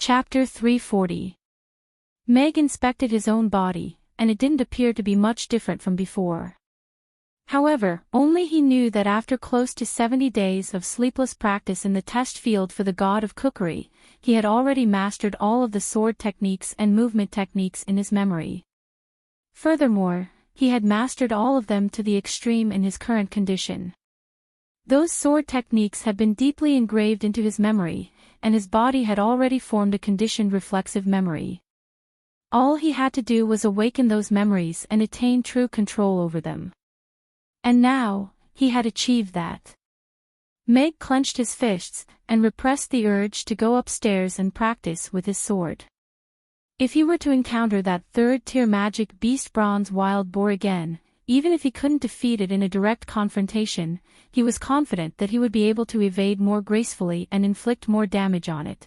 Chapter 340. Meg inspected his own body, and it didn't appear to be much different from before. However, only he knew that after close to 70 days of sleepless practice in the test field for the god of cookery, he had already mastered all of the sword techniques and movement techniques in his memory. Furthermore, he had mastered all of them to the extreme in his current condition. Those sword techniques had been deeply engraved into his memory, and his body had already formed a conditioned reflexive memory. All he had to do was awaken those memories and attain true control over them. And now, he had achieved that. Meg clenched his fists, and repressed the urge to go upstairs and practice with his sword. If he were to encounter that third-tier magic beast bronze wild boar again, even if he couldn't defeat it in a direct confrontation, he was confident that he would be able to evade more gracefully and inflict more damage on it.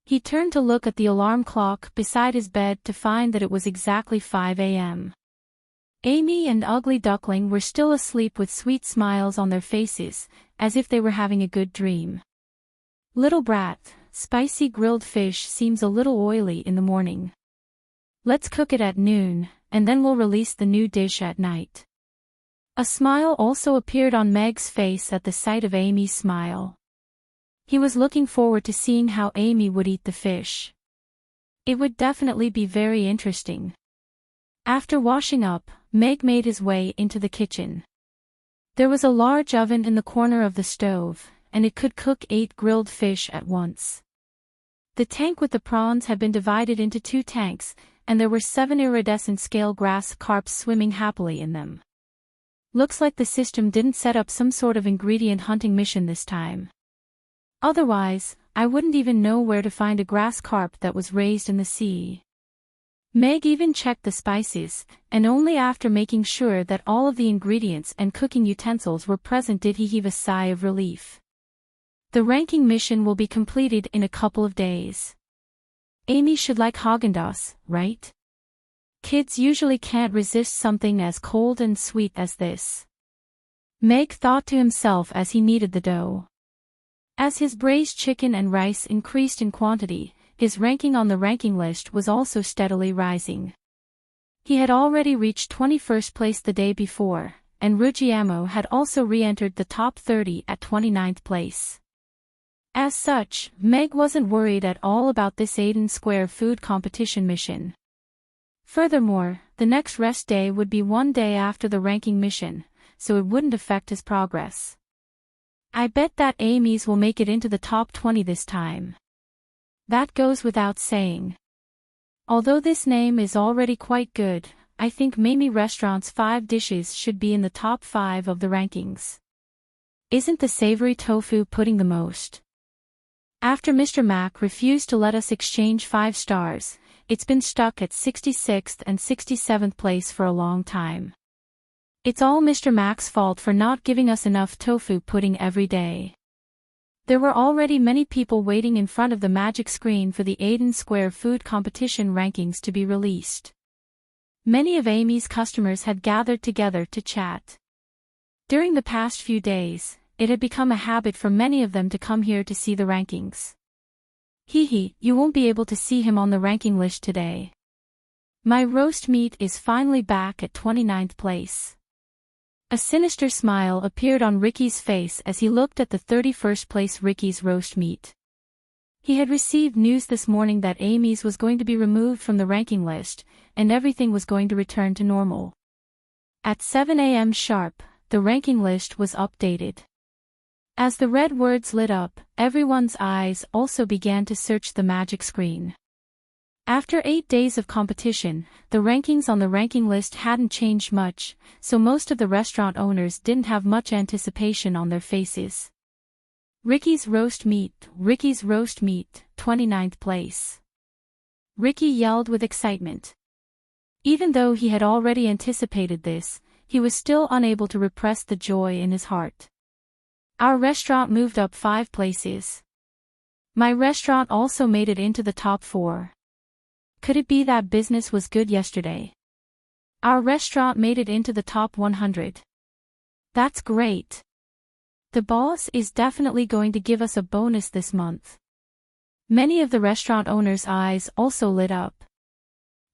He turned to look at the alarm clock beside his bed to find that it was exactly 5 a.m. Amy and Ugly Duckling were still asleep with sweet smiles on their faces, as if they were having a good dream. "Little brat, spicy grilled fish seems a little oily in the morning. Let's cook it at noon, and then we'll release the new dish at night." A smile also appeared on Meg's face at the sight of Amy's smile. He was looking forward to seeing how Amy would eat the fish. It would definitely be very interesting. After washing up, Meg made his way into the kitchen. There was a large oven in the corner of the stove, and it could cook 8 grilled fish at once. The tank with the prawns had been divided into 2 tanks, and there were 7 iridescent scale grass carps swimming happily in them. Looks like the system didn't set up some sort of ingredient hunting mission this time. Otherwise, I wouldn't even know where to find a grass carp that was raised in the sea. Meg even checked the spices, and only after making sure that all of the ingredients and cooking utensils were present did he heave a sigh of relief. The ranking mission will be completed in a couple of days. Amy should like Haagen-Dazs, right? Kids usually can't resist something as cold and sweet as this. Meg thought to himself as he kneaded the dough. As his braised chicken and rice increased in quantity, his ranking on the ranking list was also steadily rising. He had already reached 21st place the day before, and Ruggiamo had also re-entered the top 30 at 29th place. As such, Meg wasn't worried at all about this Aiden Square food competition mission. Furthermore, the next rest day would be one day after the ranking mission, so it wouldn't affect his progress. "I bet that Amy's will make it into the top 20 this time. That goes without saying. Although this name is already quite good, I think Mamie Restaurant's 5 dishes should be in the top 5 of the rankings. Isn't the savory tofu pudding the most? After Mr. Mac refused to let us exchange 5 stars, it's been stuck at 66th and 67th place for a long time. It's all Mr. Mac's fault for not giving us enough tofu pudding every day." There were already many people waiting in front of the magic screen for the Aiden Square food competition rankings to be released. Many of Amy's customers had gathered together to chat. During the past few days, it had become a habit for many of them to come here to see the rankings. "Hee, you won't be able to see him on the ranking list today. My roast meat is finally back at 29th place." A sinister smile appeared on Ricky's face as he looked at the 31st place Ricky's roast meat. He had received news this morning that Amy's was going to be removed from the ranking list, and everything was going to return to normal. At 7 a.m. sharp, the ranking list was updated. As the red words lit up, everyone's eyes also began to search the magic screen. After 8 days of competition, the rankings on the ranking list hadn't changed much, so most of the restaurant owners didn't have much anticipation on their faces. Ricky's roast meat, 29th place. Ricky yelled with excitement. Even though he had already anticipated this, he was still unable to repress the joy in his heart. "Our restaurant moved up 5 places. My restaurant also made it into the top 4. Could it be that business was good yesterday? Our restaurant made it into the top 100. That's great. The boss is definitely going to give us a bonus this month." Many of the restaurant owners' eyes also lit up.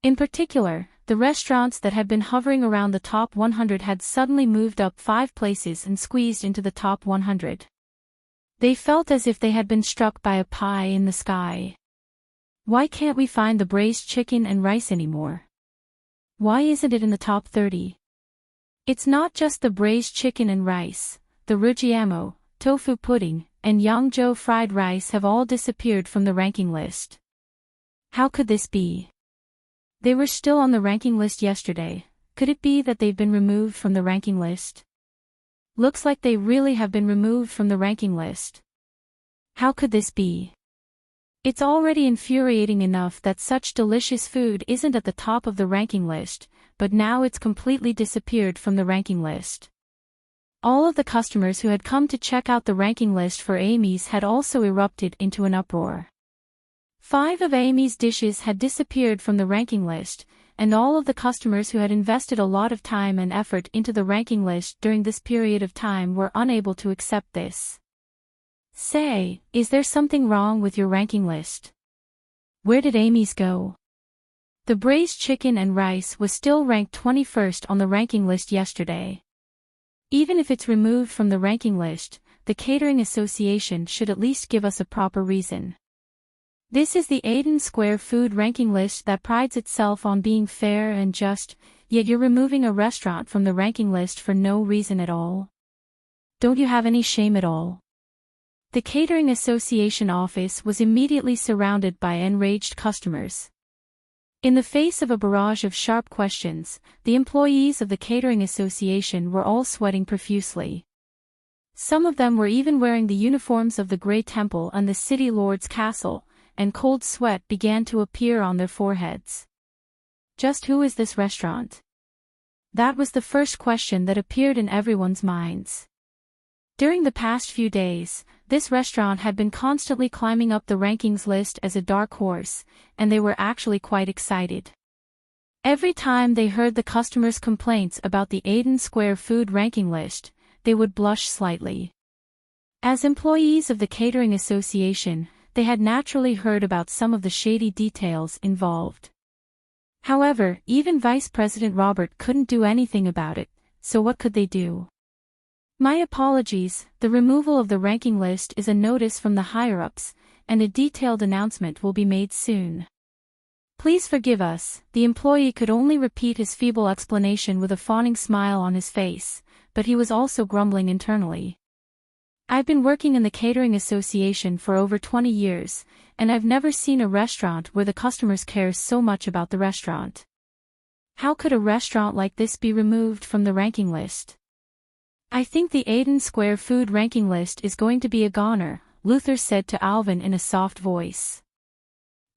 In particular, the restaurants that had been hovering around the top 100 had suddenly moved up 5 places and squeezed into the top 100. They felt as if they had been struck by a pie in the sky. Why can't we find the braised chicken and rice anymore? Why isn't it in the top 30? It's not just the braised chicken and rice. The rujiamo, tofu pudding, and yangzhou fried rice have all disappeared from the ranking list. How could this be? They were still on the ranking list yesterday. Could it be that they've been removed from the ranking list? Looks like they really have been removed from the ranking list. How could this be? It's already infuriating enough that such delicious food isn't at the top of the ranking list, but now it's completely disappeared from the ranking list. All of the customers who had come to check out the ranking list for Amy's had also erupted into an uproar. 5 of Amy's dishes had disappeared from the ranking list, and all of the customers who had invested a lot of time and effort into the ranking list during this period of time were unable to accept this. Say, is there something wrong with your ranking list? Where did Amy's go? The braised chicken and rice was still ranked 21st on the ranking list yesterday. Even if it's removed from the ranking list, the Catering Association should at least give us a proper reason. This is the Aiden Square food ranking list that prides itself on being fair and just, yet you're removing a restaurant from the ranking list for no reason at all. Don't you have any shame at all? The Catering Association office was immediately surrounded by enraged customers. In the face of a barrage of sharp questions, the employees of the Catering Association were all sweating profusely. Some of them were even wearing the uniforms of the Grey Temple and the City Lord's Castle, and cold sweat began to appear on their foreheads. Just who is this restaurant? That was the first question that appeared in everyone's minds. During the past few days, this restaurant had been constantly climbing up the rankings list as a dark horse, and they were actually quite excited. Every time they heard the customers' complaints about the Aiden Square food ranking list, they would blush slightly. As employees of the Catering Association, they had naturally heard about some of the shady details involved. However, even Vice President Robert couldn't do anything about it, so what could they do? My apologies, the removal of the ranking list is a notice from the higher-ups, and a detailed announcement will be made soon. Please forgive us. The employee could only repeat his feeble explanation with a fawning smile on his face, but he was also grumbling internally. I've been working in the Catering Association for over 20 years, and I've never seen a restaurant where the customers care so much about the restaurant. How could a restaurant like this be removed from the ranking list? I think the Aiden Square food ranking list is going to be a goner, Luther said to Alvin in a soft voice.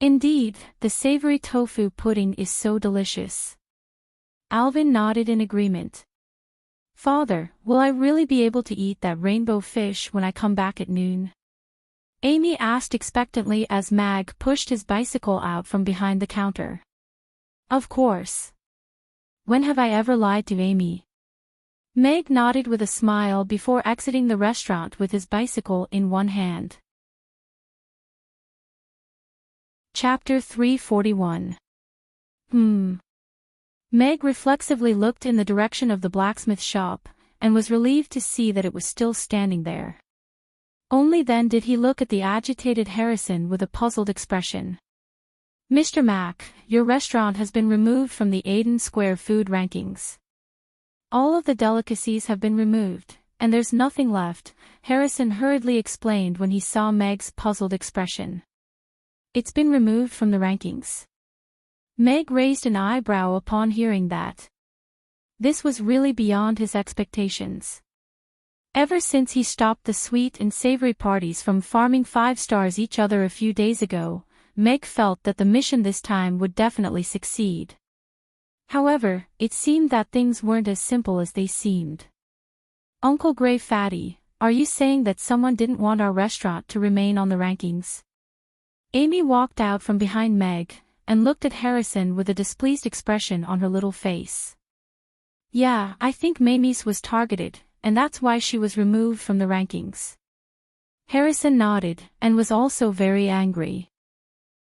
Indeed, the savory tofu pudding is so delicious. Alvin nodded in agreement. Father, will I really be able to eat that rainbow fish when I come back at noon? Amy asked expectantly as Mag pushed his bicycle out from behind the counter. Of course. When have I ever lied to Amy? Meg nodded with a smile before exiting the restaurant with his bicycle in one hand. Chapter 341. Meg reflexively looked in the direction of the blacksmith shop, and was relieved to see that it was still standing there. Only then did he look at the agitated Harrison with a puzzled expression. Mr. Mack, your restaurant has been removed from the Aiden Square food rankings. All of the delicacies have been removed, and there's nothing left, Harrison hurriedly explained when he saw Meg's puzzled expression. It's been removed from the rankings. Meg raised an eyebrow upon hearing that. This was really beyond his expectations. Ever since he stopped the sweet and savory parties from farming 5 stars each other a few days ago, Meg felt that the mission this time would definitely succeed. However, it seemed that things weren't as simple as they seemed. Uncle Grey Fatty, are you saying that someone didn't want our restaurant to remain on the rankings? Amy walked out from behind Meg, and looked at Harrison with a displeased expression on her little face. Yeah, I think Mamie's was targeted, and that's why she was removed from the rankings. Harrison nodded, and was also very angry.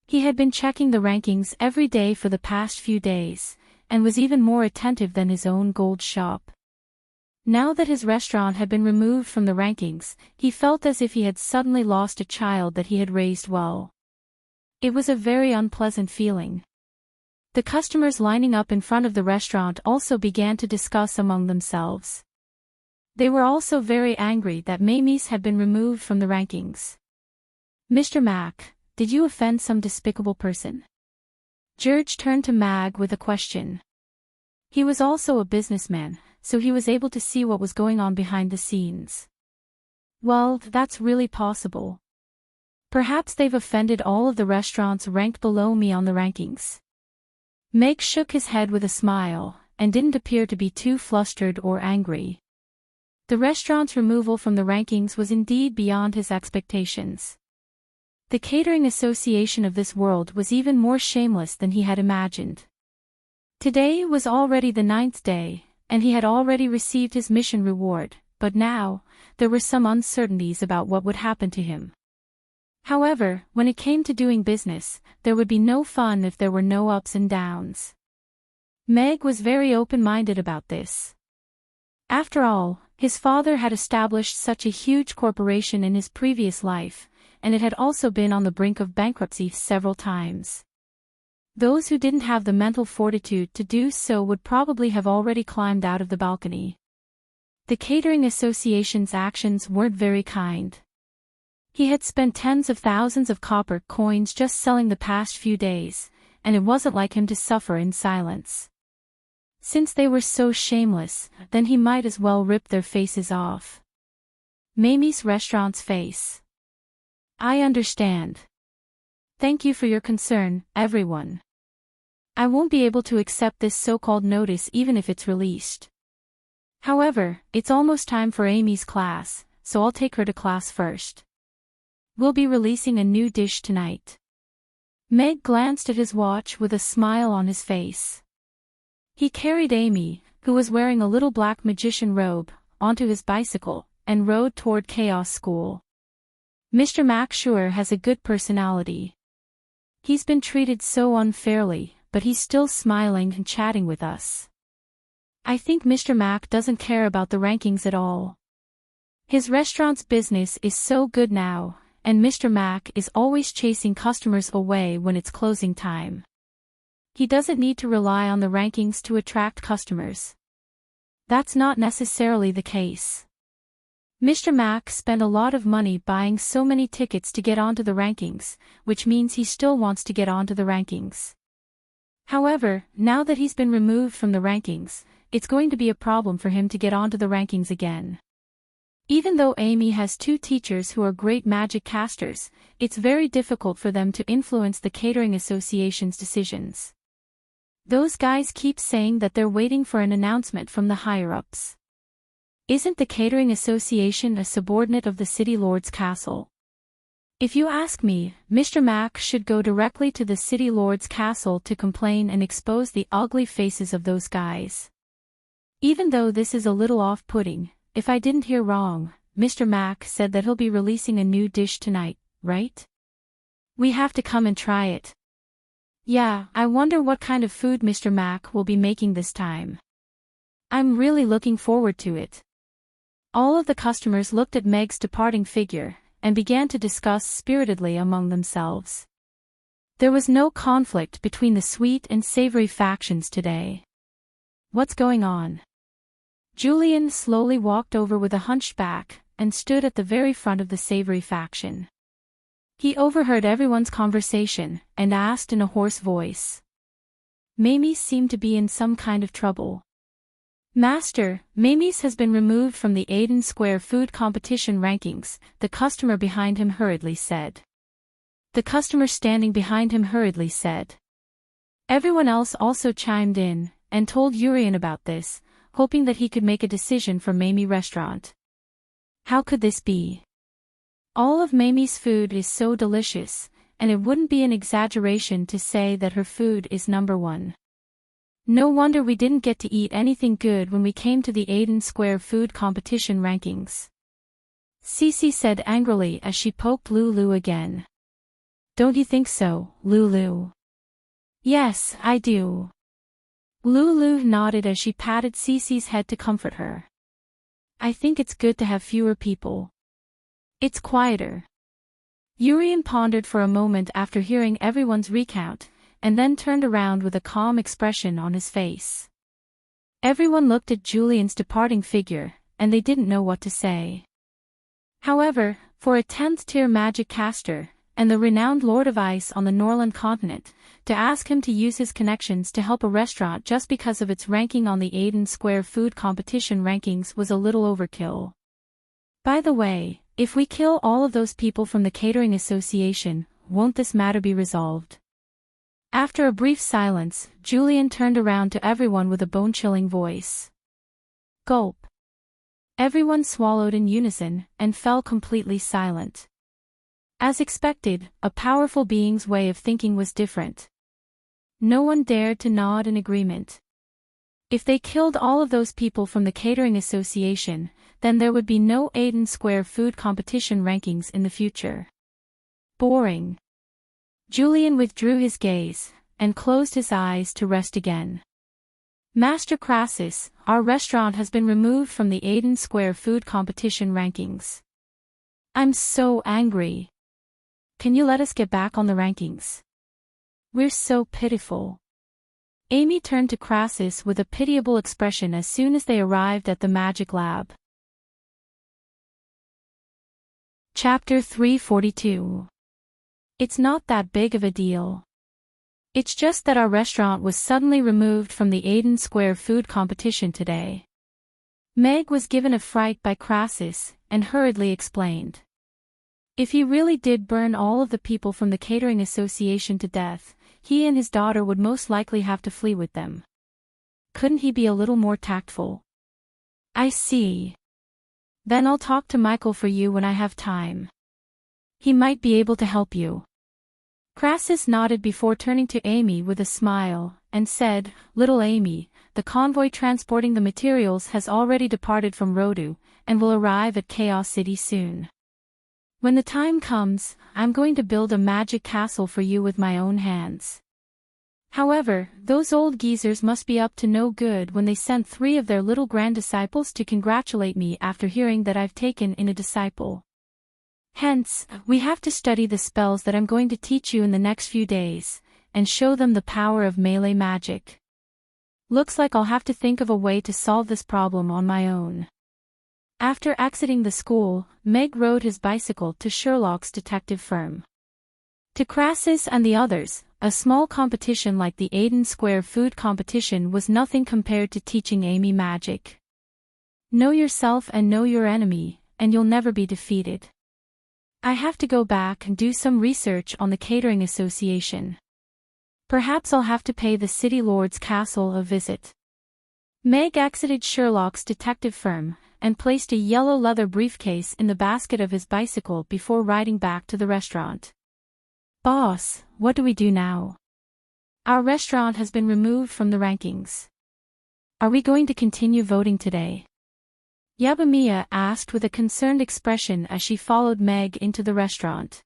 He had been checking the rankings every day for the past few days, and was even more attentive than his own gold shop. Now that his restaurant had been removed from the rankings, he felt as if he had suddenly lost a child that he had raised well. It was a very unpleasant feeling. The customers lining up in front of the restaurant also began to discuss among themselves. They were also very angry that Mamie's had been removed from the rankings. "Mr. Mac, did you offend some despicable person?" George turned to Mag with a question. He was also a businessman, so he was able to see what was going on behind the scenes. "Well, that's really possible. Perhaps they've offended all of the restaurants ranked below me on the rankings." Meg shook his head with a smile, and didn't appear to be too flustered or angry. The restaurant's removal from the rankings was indeed beyond his expectations. The Catering Association of this world was even more shameless than he had imagined. Today was already the 9th day, and he had already received his mission reward, but now, there were some uncertainties about what would happen to him. However, when it came to doing business, there would be no fun if there were no ups and downs. Meg was very open-minded about this. After all, his father had established such a huge corporation in his previous life, and it had also been on the brink of bankruptcy several times. Those who didn't have the mental fortitude to do so would probably have already climbed out of the balcony. The Catering Association's actions weren't very kind. He had spent tens of thousands of copper coins just selling the past few days, and it wasn't like him to suffer in silence. Since they were so shameless, then he might as well rip their faces off. Mamie's restaurant's face. "I understand. Thank you for your concern, everyone. I won't be able to accept this so-called notice even if it's released. However, it's almost time for Amy's class, so I'll take her to class first. We'll be releasing a new dish tonight." Meg glanced at his watch with a smile on his face. He carried Amy, who was wearing a little black magician robe, onto his bicycle, and rode toward Chaos School. "Mr. Mac sure has a good personality. He's been treated so unfairly, but he's still smiling and chatting with us. I think Mr. Mac doesn't care about the rankings at all. His restaurant's business is so good now, and Mr. Mac is always chasing customers away when it's closing time. He doesn't need to rely on the rankings to attract customers. That's not necessarily the case. Mr. Mac spent a lot of money buying so many tickets to get onto the rankings, which means he still wants to get onto the rankings. However, now that he's been removed from the rankings, it's going to be a problem for him to get onto the rankings again. Even though Amy has 2 teachers who are great magic casters, it's very difficult for them to influence the Catering Association's decisions. Those guys keep saying that they're waiting for an announcement from the higher-ups. Isn't the Catering Association a subordinate of the City Lord's castle? If you ask me, Mr. Mac should go directly to the City Lord's castle to complain and expose the ugly faces of those guys. Even though this is a little off-putting, if I didn't hear wrong, Mr. Mac said that he'll be releasing a new dish tonight, right? We have to come and try it. Yeah, I wonder what kind of food Mr. Mac will be making this time. I'm really looking forward to it." All of the customers looked at Meg's departing figure, and began to discuss spiritedly among themselves. There was no conflict between the sweet and savory factions today. "What's going on?" Julian slowly walked over with a hunched back, and stood at the very front of the savory faction. He overheard everyone's conversation, and asked in a hoarse voice. Mamie seemed to be in some kind of trouble. "Master, Mamie's has been removed from the Aiden Square food competition rankings," the customer behind him hurriedly said. The customer standing behind him hurriedly said. Everyone else also chimed in, and told Urian about this, hoping that he could make a decision for Mamie restaurant. How could this be? All of Mamie's food is so delicious, and it wouldn't be an exaggeration to say that her food is number 1. No wonder we didn't get to eat anything good when we came to the Aiden Square food competition rankings. Cece said angrily as she poked Lulu again. Don't you think so, Lulu? Yes, I do. Lulu nodded as she patted Cece's head to comfort her. I think it's good to have fewer people. It's quieter. Urian pondered for a moment after hearing everyone's recount, and then turned around with a calm expression on his face. Everyone looked at Julian's departing figure, and they didn't know what to say. However, for a 10th-tier magic caster, and the renowned Lord of Ice on the Norland continent, to ask him to use his connections to help a restaurant just because of its ranking on the Aiden Square food competition rankings was a little overkill. By the way, if we kill all of those people from the Catering Association, won't this matter be resolved? After a brief silence, Julian turned around to everyone with a bone-chilling voice. Gulp. Everyone swallowed in unison, and fell completely silent. As expected, a powerful being's way of thinking was different. No one dared to nod in agreement. If they killed all of those people from the Catering Association, then there would be no Aiden Square food competition rankings in the future. Boring. Julian withdrew his gaze, and closed his eyes to rest again. Master Crassus, our restaurant has been removed from the Aiden Square food competition rankings. I'm so angry. Can you let us get back on the rankings? We're so pitiful. Amy turned to Crassus with a pitiable expression as soon as they arrived at the magic lab. Chapter 342. It's not that big of a deal. It's just that our restaurant was suddenly removed from the Aiden Square food competition today. Meg was given a fright by Crassus, and hurriedly explained. If he really did burn all of the people from the Catering Association to death, he and his daughter would most likely have to flee with them. Couldn't he be a little more tactful? I see. Then I'll talk to Michael for you when I have time. He might be able to help you. Crassus nodded before turning to Amy with a smile, and said, Little Amy, the convoy transporting the materials has already departed from Rodu, and will arrive at Chaos City soon. When the time comes, I'm going to build a magic castle for you with my own hands. However, those old geezers must be up to no good when they sent 3 of their little grand disciples to congratulate me after hearing that I've taken in a disciple. Hence, we have to study the spells that I'm going to teach you in the next few days, and show them the power of melee magic. Looks like I'll have to think of a way to solve this problem on my own. After exiting the school, Meg rode his bicycle to Sherlock's detective firm. To Crassus and the others, a small competition like the Aiden Square food competition was nothing compared to teaching Amy magic. Know yourself and know your enemy, and you'll never be defeated. I have to go back and do some research on the Catering Association. Perhaps I'll have to pay the City Lord's castle a visit. Meg exited Sherlock's detective firm, and placed a yellow leather briefcase in the basket of his bicycle before riding back to the restaurant. Boss, what do we do now? Our restaurant has been removed from the rankings. Are we going to continue voting today? Yabamiya asked with a concerned expression as she followed Meg into the restaurant.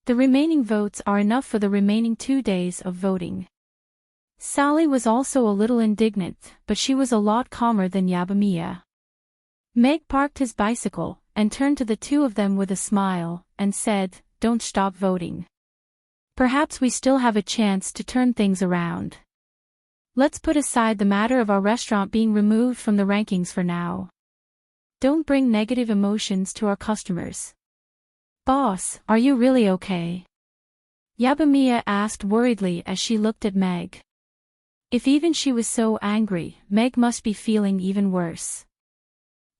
The remaining votes are enough for the remaining 2 days of voting. Sally was also a little indignant, but she was a lot calmer than Yabamiya. Meg parked his bicycle, and turned to the 2 of them with a smile, and said, Don't stop voting. Perhaps we still have a chance to turn things around. Let's put aside the matter of our restaurant being removed from the rankings for now. Don't bring negative emotions to our customers. Boss, are you really okay? Yabamiya asked worriedly as she looked at Meg. If even she was so angry, Meg must be feeling even worse.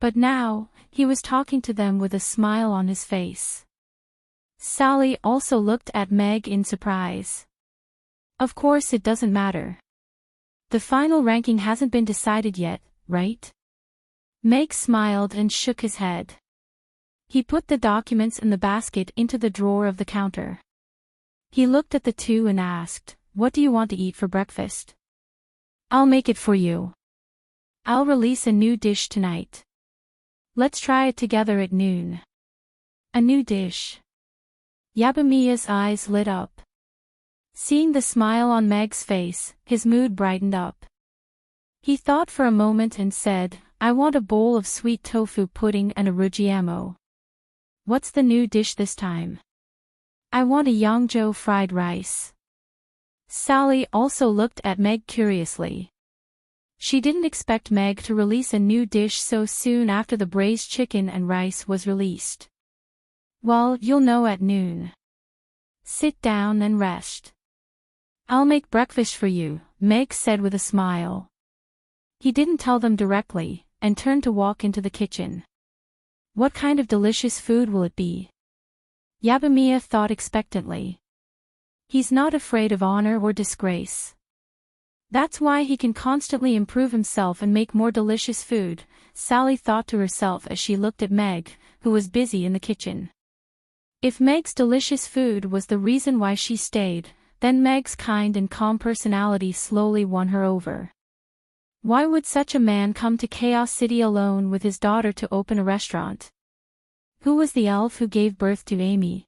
But now, he was talking to them with a smile on his face. Sally also looked at Meg in surprise. Of course it doesn't matter. The final ranking hasn't been decided yet, right? Meg smiled and shook his head. He put the documents in the basket into the drawer of the counter. He looked at the 2 and asked, What do you want to eat for breakfast? I'll make it for you. I'll release a new dish tonight. Let's try it together at noon. A new dish. Yabamiya's eyes lit up. Seeing the smile on Meg's face, his mood brightened up. He thought for a moment and said, I want a bowl of sweet tofu pudding and a rujiamo. What's the new dish this time? I want a Yangzhou fried rice. Sally also looked at Meg curiously. She didn't expect Meg to release a new dish so soon after the braised chicken and rice was released. Well, you'll know at noon. Sit down and rest. I'll make breakfast for you, Meg said with a smile. He didn't tell them directly, and turned to walk into the kitchen. What kind of delicious food will it be? Yabamiya thought expectantly. He's not afraid of honor or disgrace. That's why he can constantly improve himself and make more delicious food, Sally thought to herself as she looked at Meg, who was busy in the kitchen. If Meg's delicious food was the reason why she stayed, then Meg's kind and calm personality slowly won her over. Why would such a man come to Chaos City alone with his daughter to open a restaurant? Who was the elf who gave birth to Amy?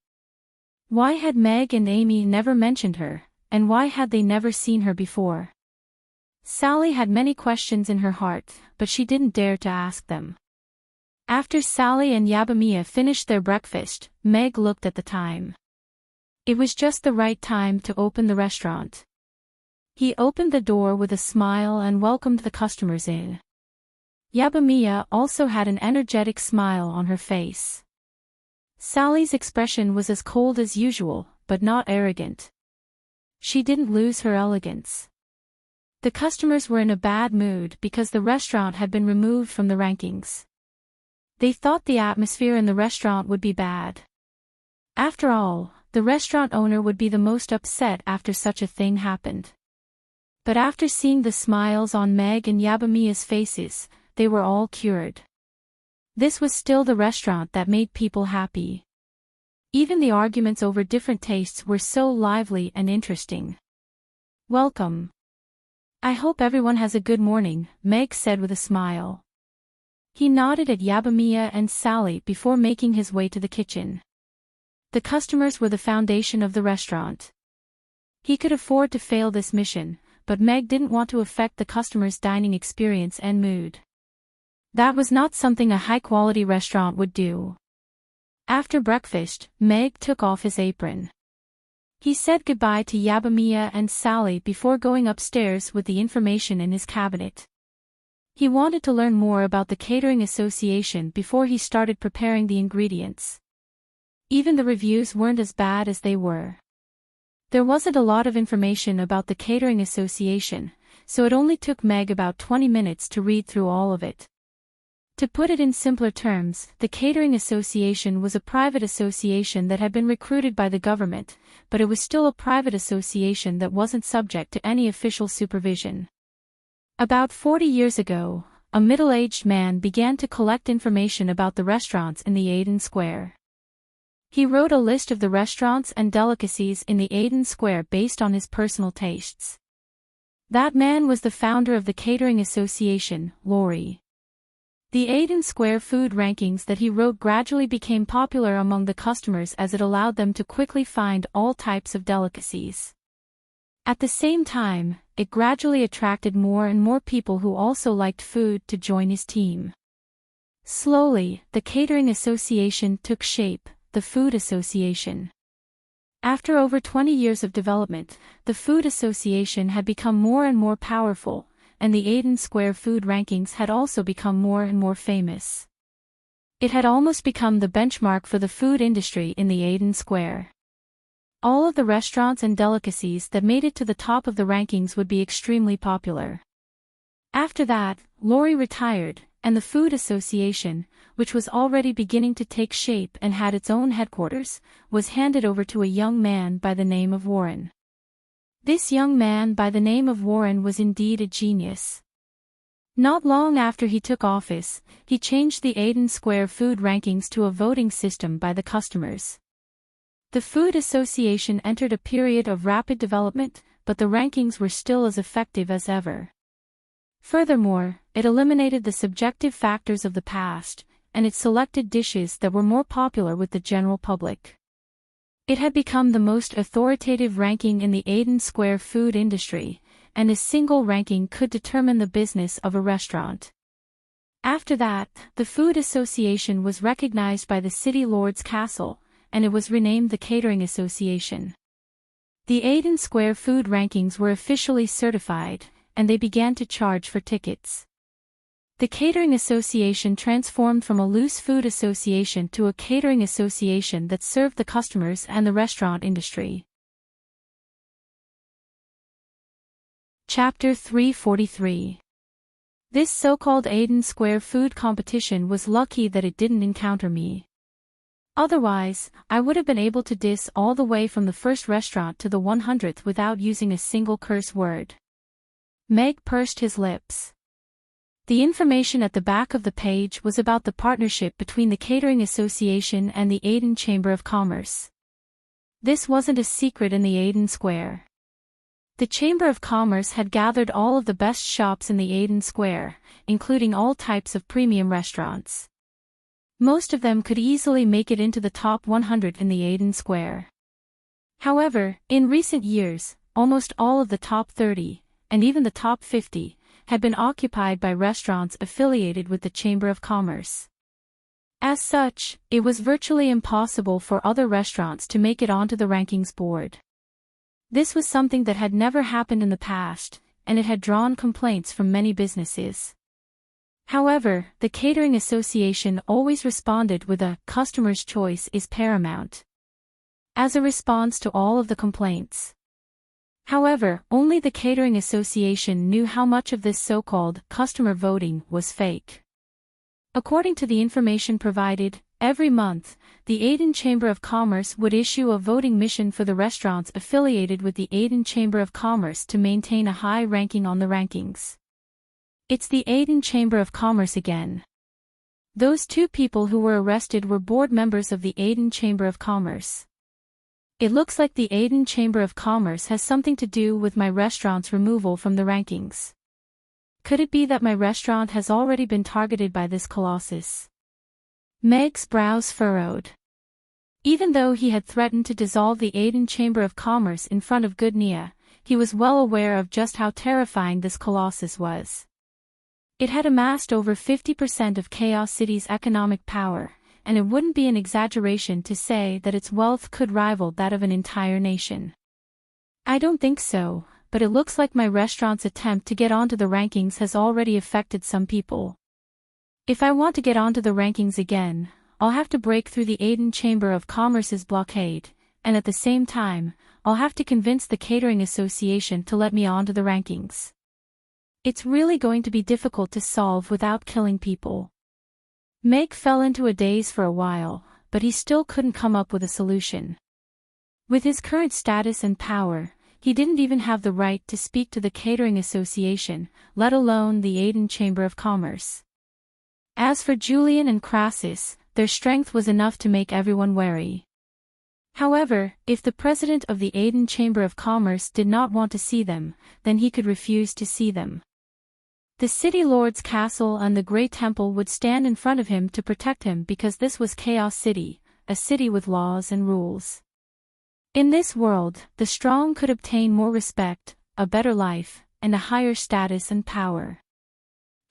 Why had Meg and Amy never mentioned her, and why had they never seen her before? Sally had many questions in her heart, but she didn't dare to ask them. After Sally and Yabamiya finished their breakfast, Meg looked at the time. It was just the right time to open the restaurant. He opened the door with a smile and welcomed the customers in. Yabamiya also had an energetic smile on her face. Sally's expression was as cold as usual, but not arrogant. She didn't lose her elegance. The customers were in a bad mood because the restaurant had been removed from the rankings. They thought the atmosphere in the restaurant would be bad. After all, the restaurant owner would be the most upset after such a thing happened. But after seeing the smiles on Meg and Yabamiya's faces, they were all cured. This was still the restaurant that made people happy. Even the arguments over different tastes were so lively and interesting. Welcome. I hope everyone has a good morning, Meg said with a smile. He nodded at Yabamiya and Sally before making his way to the kitchen. The customers were the foundation of the restaurant. He could afford to fail this mission, but Meg didn't want to affect the customers' dining experience and mood. That was not something a high-quality restaurant would do. After breakfast, Meg took off his apron. He said goodbye to Yabamiya and Sally before going upstairs with the information in his cabinet. He wanted to learn more about the Catering Association before he started preparing the ingredients. Even the reviews weren't as bad as they were. There wasn't a lot of information about the Catering Association, so it only took Meg about 20 minutes to read through all of it. To put it in simpler terms, the Catering Association was a private association that had been recruited by the government, but it was still a private association that wasn't subject to any official supervision. About 40 years ago, a middle-aged man began to collect information about the restaurants in the Aden Square. He wrote a list of the restaurants and delicacies in the Aden Square based on his personal tastes. That man was the founder of the Catering Association, Laurie. The Aden Square food rankings that he wrote gradually became popular among the customers as it allowed them to quickly find all types of delicacies. At the same time, it gradually attracted more and more people who also liked food to join his team. Slowly, the Catering Association took shape, the Food Association. After over 20 years of development, the Food Association had become more and more powerful, and the Aden Square food rankings had also become more and more famous. It had almost become the benchmark for the food industry in the Aden Square. All of the restaurants and delicacies that made it to the top of the rankings would be extremely popular. After that, Laurie retired, and the Food Association, which was already beginning to take shape and had its own headquarters, was handed over to a young man by the name of Warren. This young man by the name of Warren was indeed a genius. Not long after he took office, he changed the Aden Square food rankings to a voting system by the customers. The Food Association entered a period of rapid development, but the rankings were still as effective as ever. Furthermore, it eliminated the subjective factors of the past, and it selected dishes that were more popular with the general public. It had become the most authoritative ranking in the Eden Square food industry, and a single ranking could determine the business of a restaurant. After that, the Food Association was recognized by the City Lord's Castle, and it was renamed the Catering Association. The Eden Square food rankings were officially certified, and they began to charge for tickets. The Catering Association transformed from a loose food association to a catering association that served the customers and the restaurant industry. Chapter 343. This so-called Eden Square food competition was lucky that it didn't encounter me. Otherwise, I would have been able to diss all the way from the first restaurant to the 100th without using a single curse word. Meg pursed his lips. The information at the back of the page was about the partnership between the Catering Association and the Eden Chamber of Commerce. This wasn't a secret in the Eden Square. The Chamber of Commerce had gathered all of the best shops in the Eden Square, including all types of premium restaurants. Most of them could easily make it into the top 100 in the Eden Square. However, in recent years, almost all of the top 30, and even the top 50, had been occupied by restaurants affiliated with the Chamber of Commerce. As such, it was virtually impossible for other restaurants to make it onto the rankings board. This was something that had never happened in the past, and it had drawn complaints from many businesses. However, the Catering Association always responded with a "customer's choice is paramount" as a response to all of the complaints. However, only the Catering Association knew how much of this so-called customer voting was fake. According to the information provided, every month, the Eden Chamber of Commerce would issue a voting mission for the restaurants affiliated with the Eden Chamber of Commerce to maintain a high ranking on the rankings. It's the Eden Chamber of Commerce again. Those two people who were arrested were board members of the Eden Chamber of Commerce. It looks like the Eden Chamber of Commerce has something to do with my restaurant's removal from the rankings. Could it be that my restaurant has already been targeted by this colossus? Meg's brows furrowed. Even though he had threatened to dissolve the Eden Chamber of Commerce in front of Gourmet, he was well aware of just how terrifying this colossus was. It had amassed over 50% of Chaos City's economic power, and it wouldn't be an exaggeration to say that its wealth could rival that of an entire nation. I don't think so, but it looks like my restaurant's attempt to get onto the rankings has already affected some people. If I want to get onto the rankings again, I'll have to break through the Eden Chamber of Commerce's blockade, and at the same time, I'll have to convince the Catering Association to let me onto the rankings. It's really going to be difficult to solve without killing people. Meg fell into a daze for a while, but he still couldn't come up with a solution. With his current status and power, he didn't even have the right to speak to the Catering Association, let alone the Eden Chamber of Commerce. As for Julian and Crassus, their strength was enough to make everyone wary. However, if the president of the Eden Chamber of Commerce did not want to see them, then he could refuse to see them. The City Lord's Castle and the Great Temple would stand in front of him to protect him because this was Chaos City, a city with laws and rules. In this world, the strong could obtain more respect, a better life, and a higher status and power.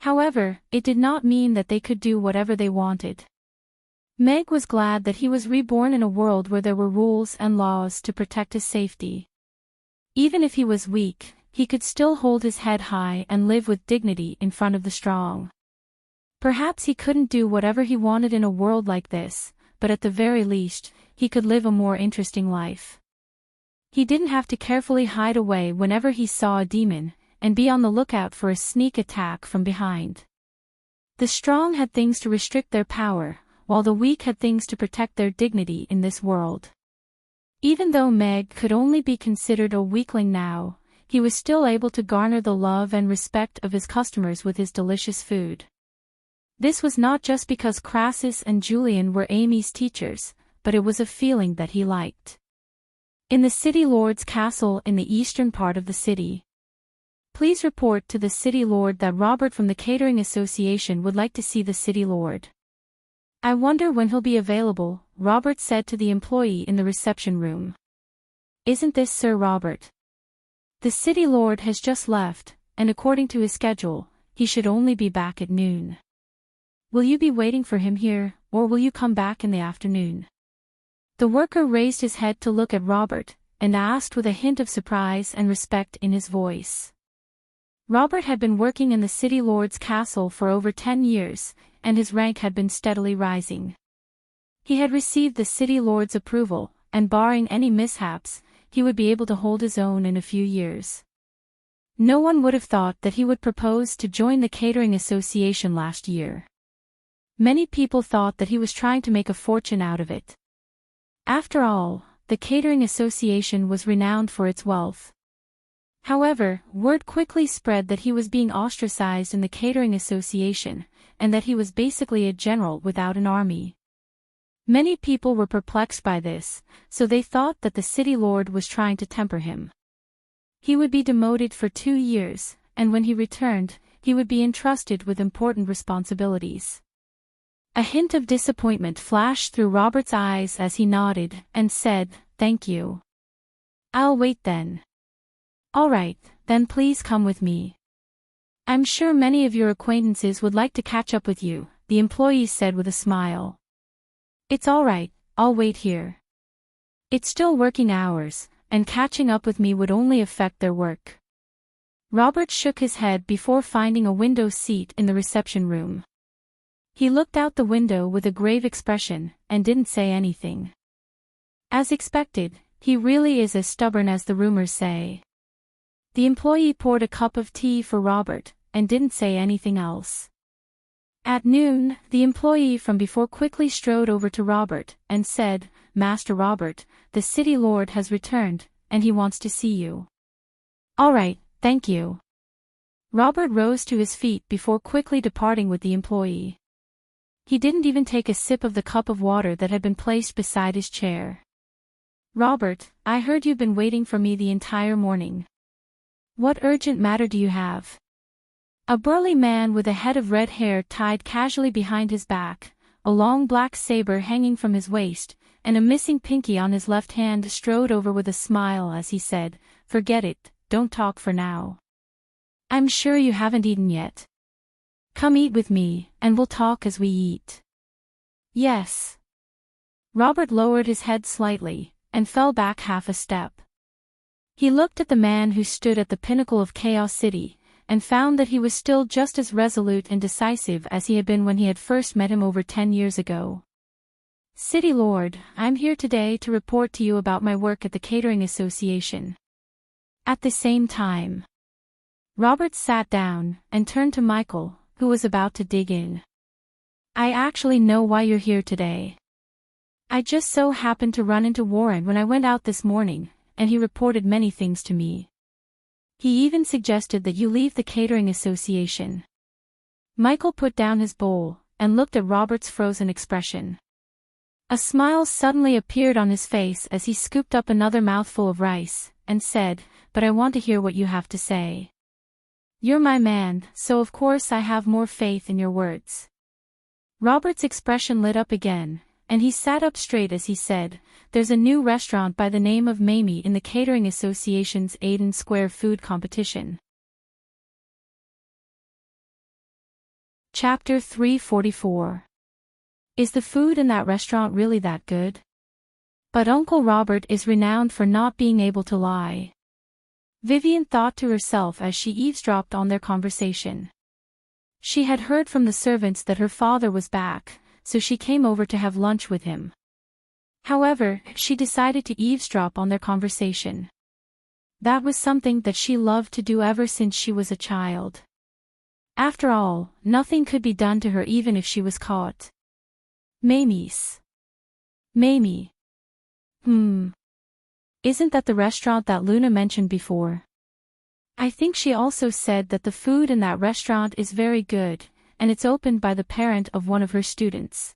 However, it did not mean that they could do whatever they wanted. Meg was glad that he was reborn in a world where there were rules and laws to protect his safety. Even if he was weak, he could still hold his head high and live with dignity in front of the strong. Perhaps he couldn't do whatever he wanted in a world like this, but at the very least, he could live a more interesting life. He didn't have to carefully hide away whenever he saw a demon, and be on the lookout for a sneak attack from behind. The strong had things to restrict their power, while the weak had things to protect their dignity in this world. Even though Meg could only be considered a weakling now, he was still able to garner the love and respect of his customers with his delicious food. This was not just because Crassus and Julian were Amy's teachers, but it was a feeling that he liked. In the City Lord's Castle in the eastern part of the city. Please report to the City Lord that Robert from the Catering Association would like to see the City Lord. I wonder when he'll be available, Robert said to the employee in the reception room. Isn't this Sir Robert? The city lord has just left, and according to his schedule, he should only be back at noon. Will you be waiting for him here, or will you come back in the afternoon? The worker raised his head to look at Robert, and asked with a hint of surprise and respect in his voice. Robert had been working in the city lord's castle for over 10 years, and his rank had been steadily rising. He had received the city lord's approval, and barring any mishaps, he would be able to hold his own in a few years. No one would have thought that he would propose to join the catering association last year. Many people thought that he was trying to make a fortune out of it. After all, the catering association was renowned for its wealth. However, word quickly spread that he was being ostracized in the catering association, and that he was basically a general without an army. Many people were perplexed by this, so they thought that the city lord was trying to temper him. He would be demoted for 2 years, and when he returned, he would be entrusted with important responsibilities. A hint of disappointment flashed through Robert's eyes as he nodded and said, "Thank you. I'll wait then." "All right, then please come with me. I'm sure many of your acquaintances would like to catch up with you," the employee said with a smile. "It's all right, I'll wait here. It's still working hours, and catching up with me would only affect their work." Robert shook his head before finding a window seat in the reception room. He looked out the window with a grave expression, and didn't say anything. As expected, he really is as stubborn as the rumors say. The employee poured a cup of tea for Robert, and didn't say anything else. At noon, the employee from before quickly strode over to Robert, and said, "Master Robert, the city lord has returned, and he wants to see you." "All right, thank you." Robert rose to his feet before quickly departing with the employee. He didn't even take a sip of the cup of water that had been placed beside his chair. "Robert, I heard you've been waiting for me the entire morning. What urgent matter do you have?" A burly man with a head of red hair tied casually behind his back, a long black saber hanging from his waist, and a missing pinky on his left hand strode over with a smile as he said, "Forget it, don't talk for now. I'm sure you haven't eaten yet. Come eat with me, and we'll talk as we eat." "Yes." Robert lowered his head slightly, and fell back half a step. He looked at the man who stood at the pinnacle of Chaos City, and found that he was still just as resolute and decisive as he had been when he had first met him over 10 years ago. "City Lord, I'm here today to report to you about my work at the Catering Association." At the same time, Robert sat down, and turned to Michael, who was about to dig in. "I actually know why you're here today. I just so happened to run into Warren when I went out this morning, and he reported many things to me. He even suggested that you leave the Catering Association." Michael put down his bowl, and looked at Robert's frozen expression. A smile suddenly appeared on his face as he scooped up another mouthful of rice, and said, "But I want to hear what you have to say. You're my man, so of course I have more faith in your words." Robert's expression lit up again, and he sat up straight as he said, "There's a new restaurant by the name of Mamie in the Catering Association's Aiden Square food competition." Chapter 344. Is the food in that restaurant really that good? But Uncle Robert is renowned for not being able to lie. Vivian thought to herself as she eavesdropped on their conversation. She had heard from the servants that her father was back, so she came over to have lunch with him. However, she decided to eavesdrop on their conversation. That was something that she loved to do ever since she was a child. After all, nothing could be done to her even if she was caught. Mamie's. Mamie. Isn't that the restaurant that Luna mentioned before? I think she also said that the food in that restaurant is very good, and it's opened by the parent of one of her students.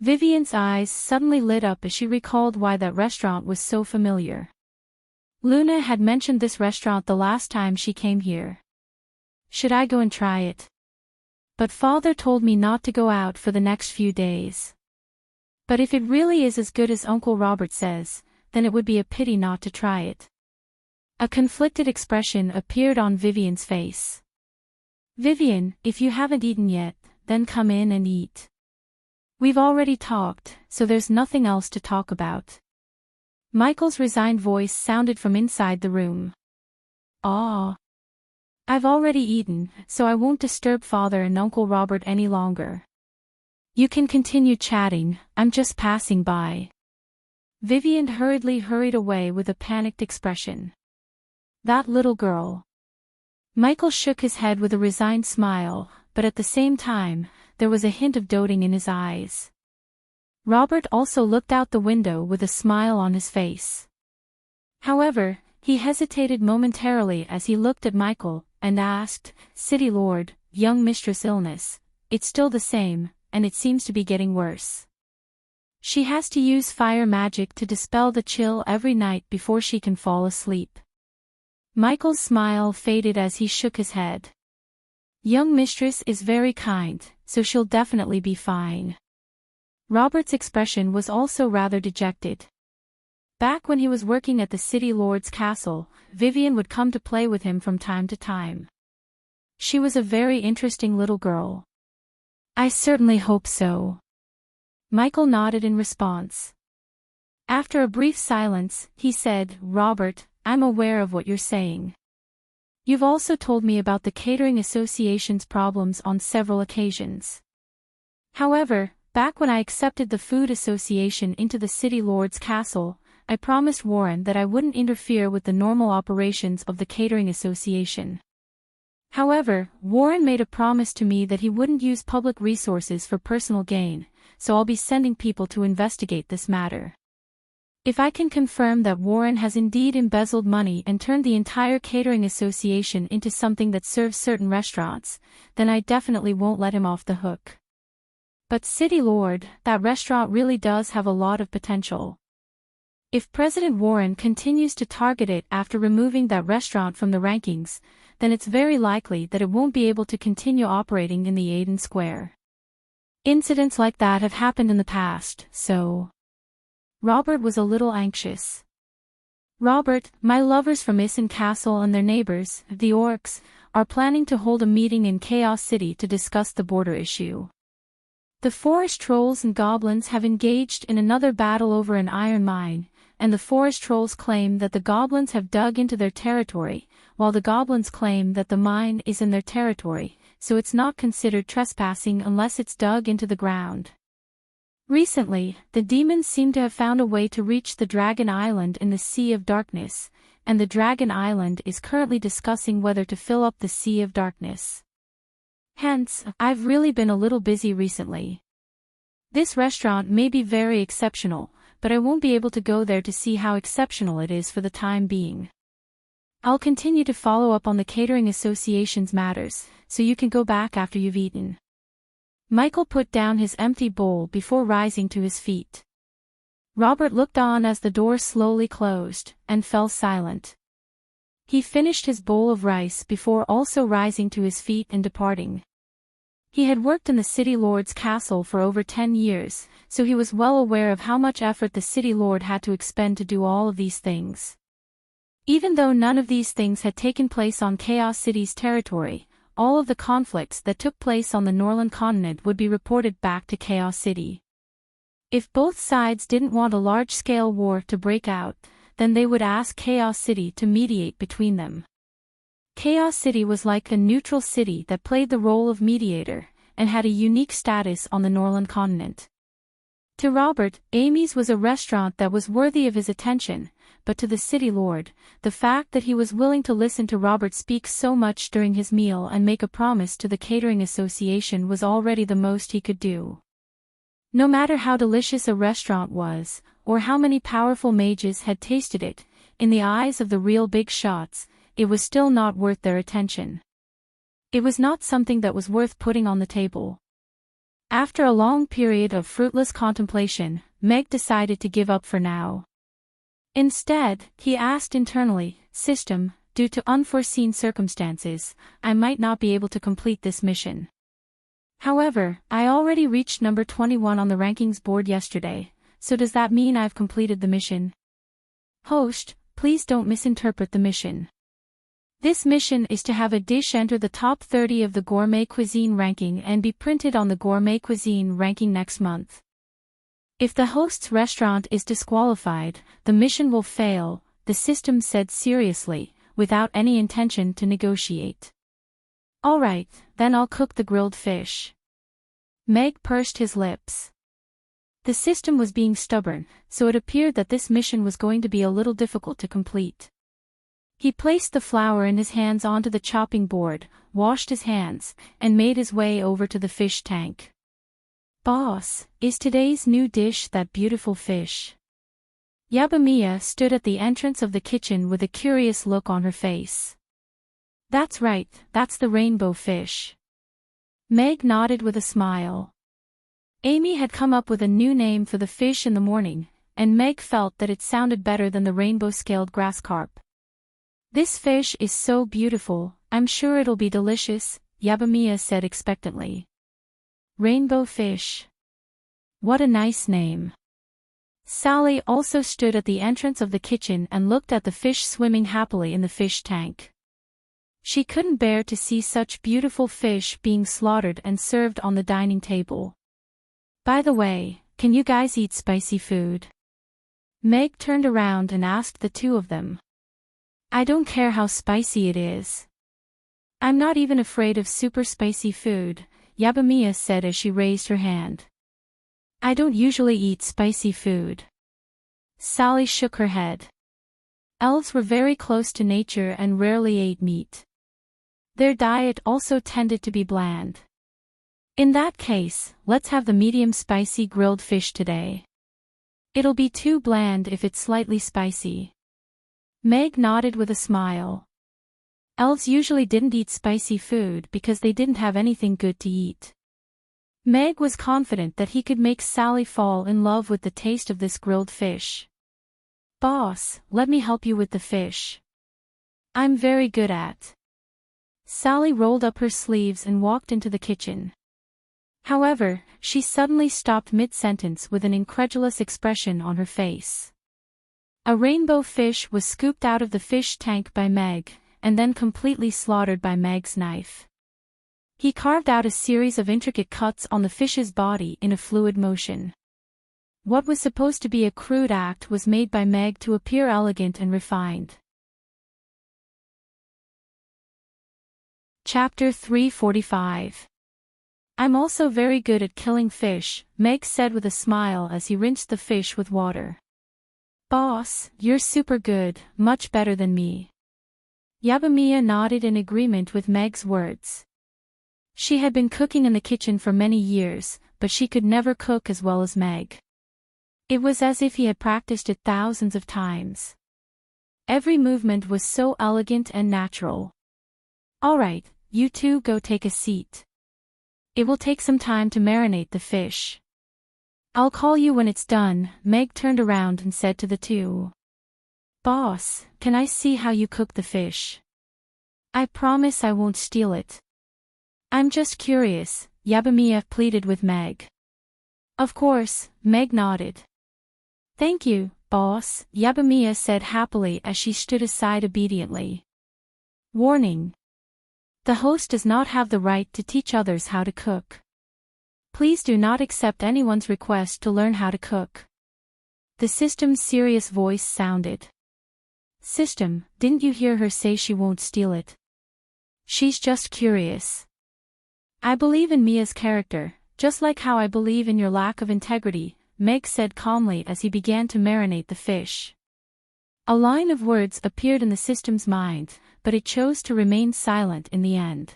Vivian's eyes suddenly lit up as she recalled why that restaurant was so familiar. Luna had mentioned this restaurant the last time she came here. Should I go and try it? But father told me not to go out for the next few days. But if it really is as good as Uncle Robert says, then it would be a pity not to try it. A conflicted expression appeared on Vivian's face. Vivian, if you haven't eaten yet, then come in and eat. We've already talked, so there's nothing else to talk about. Michael's resigned voice sounded from inside the room. Ah. I've already eaten, so I won't disturb Father and Uncle Robert any longer. You can continue chatting, I'm just passing by. Vivian hurriedly hurried away with a panicked expression. That little girl. Michael shook his head with a resigned smile, but at the same time, there was a hint of doting in his eyes. Robert also looked out the window with a smile on his face. However, he hesitated momentarily as he looked at Michael, and asked, City Lord, young mistress' illness, it's still the same, and it seems to be getting worse. She has to use fire magic to dispel the chill every night before she can fall asleep. Michael's smile faded as he shook his head. Young mistress is very kind, so she'll definitely be fine. Robert's expression was also rather dejected. Back when he was working at the City Lord's castle, Vivian would come to play with him from time to time. She was a very interesting little girl. I certainly hope so. Michael nodded in response. After a brief silence, he said, Robert, I'm aware of what you're saying. You've also told me about the Catering Association's problems on several occasions. However, back when I accepted the Food Association into the City Lord's castle, I promised Warren that I wouldn't interfere with the normal operations of the Catering Association. However, Warren made a promise to me that he wouldn't use public resources for personal gain, so I'll be sending people to investigate this matter. If I can confirm that Warren has indeed embezzled money and turned the entire Catering Association into something that serves certain restaurants, then I definitely won't let him off the hook. But City Lord, that restaurant really does have a lot of potential. If President Warren continues to target it after removing that restaurant from the rankings, then it's very likely that it won't be able to continue operating in the Aiden Square. Incidents like that have happened in the past, so... Robert was a little anxious. Robert, my lovers from Isen Castle and their neighbors, the Orcs, are planning to hold a meeting in Chaos City to discuss the border issue. The forest trolls and goblins have engaged in another battle over an iron mine, and the forest trolls claim that the goblins have dug into their territory, while the goblins claim that the mine is in their territory, so it's not considered trespassing unless it's dug into the ground. Recently, the demons seem to have found a way to reach the Dragon Island in the Sea of Darkness, and the Dragon Island is currently discussing whether to fill up the Sea of Darkness. Hence, I've really been a little busy recently. This restaurant may be very exceptional, but I won't be able to go there to see how exceptional it is for the time being. I'll continue to follow up on the Catering Association's matters, so you can go back after you've eaten. Michael put down his empty bowl before rising to his feet. Robert looked on as the door slowly closed, and fell silent. He finished his bowl of rice before also rising to his feet and departing. He had worked in the City Lord's castle for over 10 years, so he was well aware of how much effort the City Lord had to expend to do all of these things. Even though none of these things had taken place on Chaos City's territory, all of the conflicts that took place on the Norland continent would be reported back to Chaos City. If both sides didn't want a large-scale war to break out, then they would ask Chaos City to mediate between them. Chaos City was like a neutral city that played the role of mediator, and had a unique status on the Norland continent. To Robert, Amy's was a restaurant that was worthy of his attention, but to the City Lord, the fact that he was willing to listen to Robert speak so much during his meal and make a promise to the Catering Association was already the most he could do. No matter how delicious a restaurant was, or how many powerful mages had tasted it, in the eyes of the real big shots, it was still not worth their attention. It was not something that was worth putting on the table. After a long period of fruitless contemplation, Meg decided to give up for now. Instead, he asked internally, System, due to unforeseen circumstances, I might not be able to complete this mission. However, I already reached number 21 on the rankings board yesterday, so does that mean I've completed the mission? Host, please don't misinterpret the mission. This mission is to have a dish enter the top 30 of the gourmet cuisine ranking and be printed on the gourmet cuisine ranking next month. If the host's restaurant is disqualified, the mission will fail, the system said seriously, without any intention to negotiate. Alright, then I'll cook the grilled fish. Meg pursed his lips. The system was being stubborn, so it appeared that this mission was going to be a little difficult to complete. He placed the flour in his hands onto the chopping board, washed his hands, and made his way over to the fish tank. Boss, is today's new dish that beautiful fish? Yabamiya stood at the entrance of the kitchen with a curious look on her face. That's right, that's the rainbow fish. Meg nodded with a smile. Amy had come up with a new name for the fish in the morning, and Meg felt that it sounded better than the rainbow-scaled grass carp. This fish is so beautiful, I'm sure it'll be delicious, Yabamiya said expectantly. Rainbow fish. What a nice name. Sally also stood at the entrance of the kitchen and looked at the fish swimming happily in the fish tank. She couldn't bear to see such beautiful fish being slaughtered and served on the dining table. By the way, can you guys eat spicy food? Meg turned around and asked the two of them. I don't care how spicy it is. I'm not even afraid of super spicy food, Yabamiya said as she raised her hand. I don't usually eat spicy food. Sally shook her head. Elves were very close to nature and rarely ate meat. Their diet also tended to be bland. In that case, let's have the medium spicy grilled fish today. It'll be too bland if it's slightly spicy. Meg nodded with a smile. Elves usually didn't eat spicy food because they didn't have anything good to eat. Meg was confident that he could make Sally fall in love with the taste of this grilled fish. Boss, let me help you with the fish. I'm very good at. Sally rolled up her sleeves and walked into the kitchen. However, she suddenly stopped mid-sentence with an incredulous expression on her face. A rainbow fish was scooped out of the fish tank by Meg, and then completely slaughtered by Meg's knife. He carved out a series of intricate cuts on the fish's body in a fluid motion. What was supposed to be a crude act was made by Meg to appear elegant and refined. Chapter 345. I'm also very good at killing fish, Meg said with a smile as he rinsed the fish with water. Boss, you're super good, much better than me. Yabamiya nodded in agreement with Meg's words. She had been cooking in the kitchen for many years, but she could never cook as well as Meg. It was as if he had practiced it thousands of times. Every movement was so elegant and natural. Alright, you two go take a seat. It will take some time to marinate the fish. I'll call you when it's done, Meg turned around and said to the two. Boss, can I see how you cook the fish? I promise I won't steal it. I'm just curious, Yabamiya pleaded with Meg. Of course, Meg nodded. Thank you, boss, Yabamiya said happily as she stood aside obediently. Warning. The host does not have the right to teach others how to cook. Please do not accept anyone's request to learn how to cook. The system's serious voice sounded. System, didn't you hear her say she won't steal it? She's just curious. I believe in Mia's character, just like how I believe in your lack of integrity, Meg said calmly as he began to marinate the fish. A line of words appeared in the system's mind, but it chose to remain silent in the end.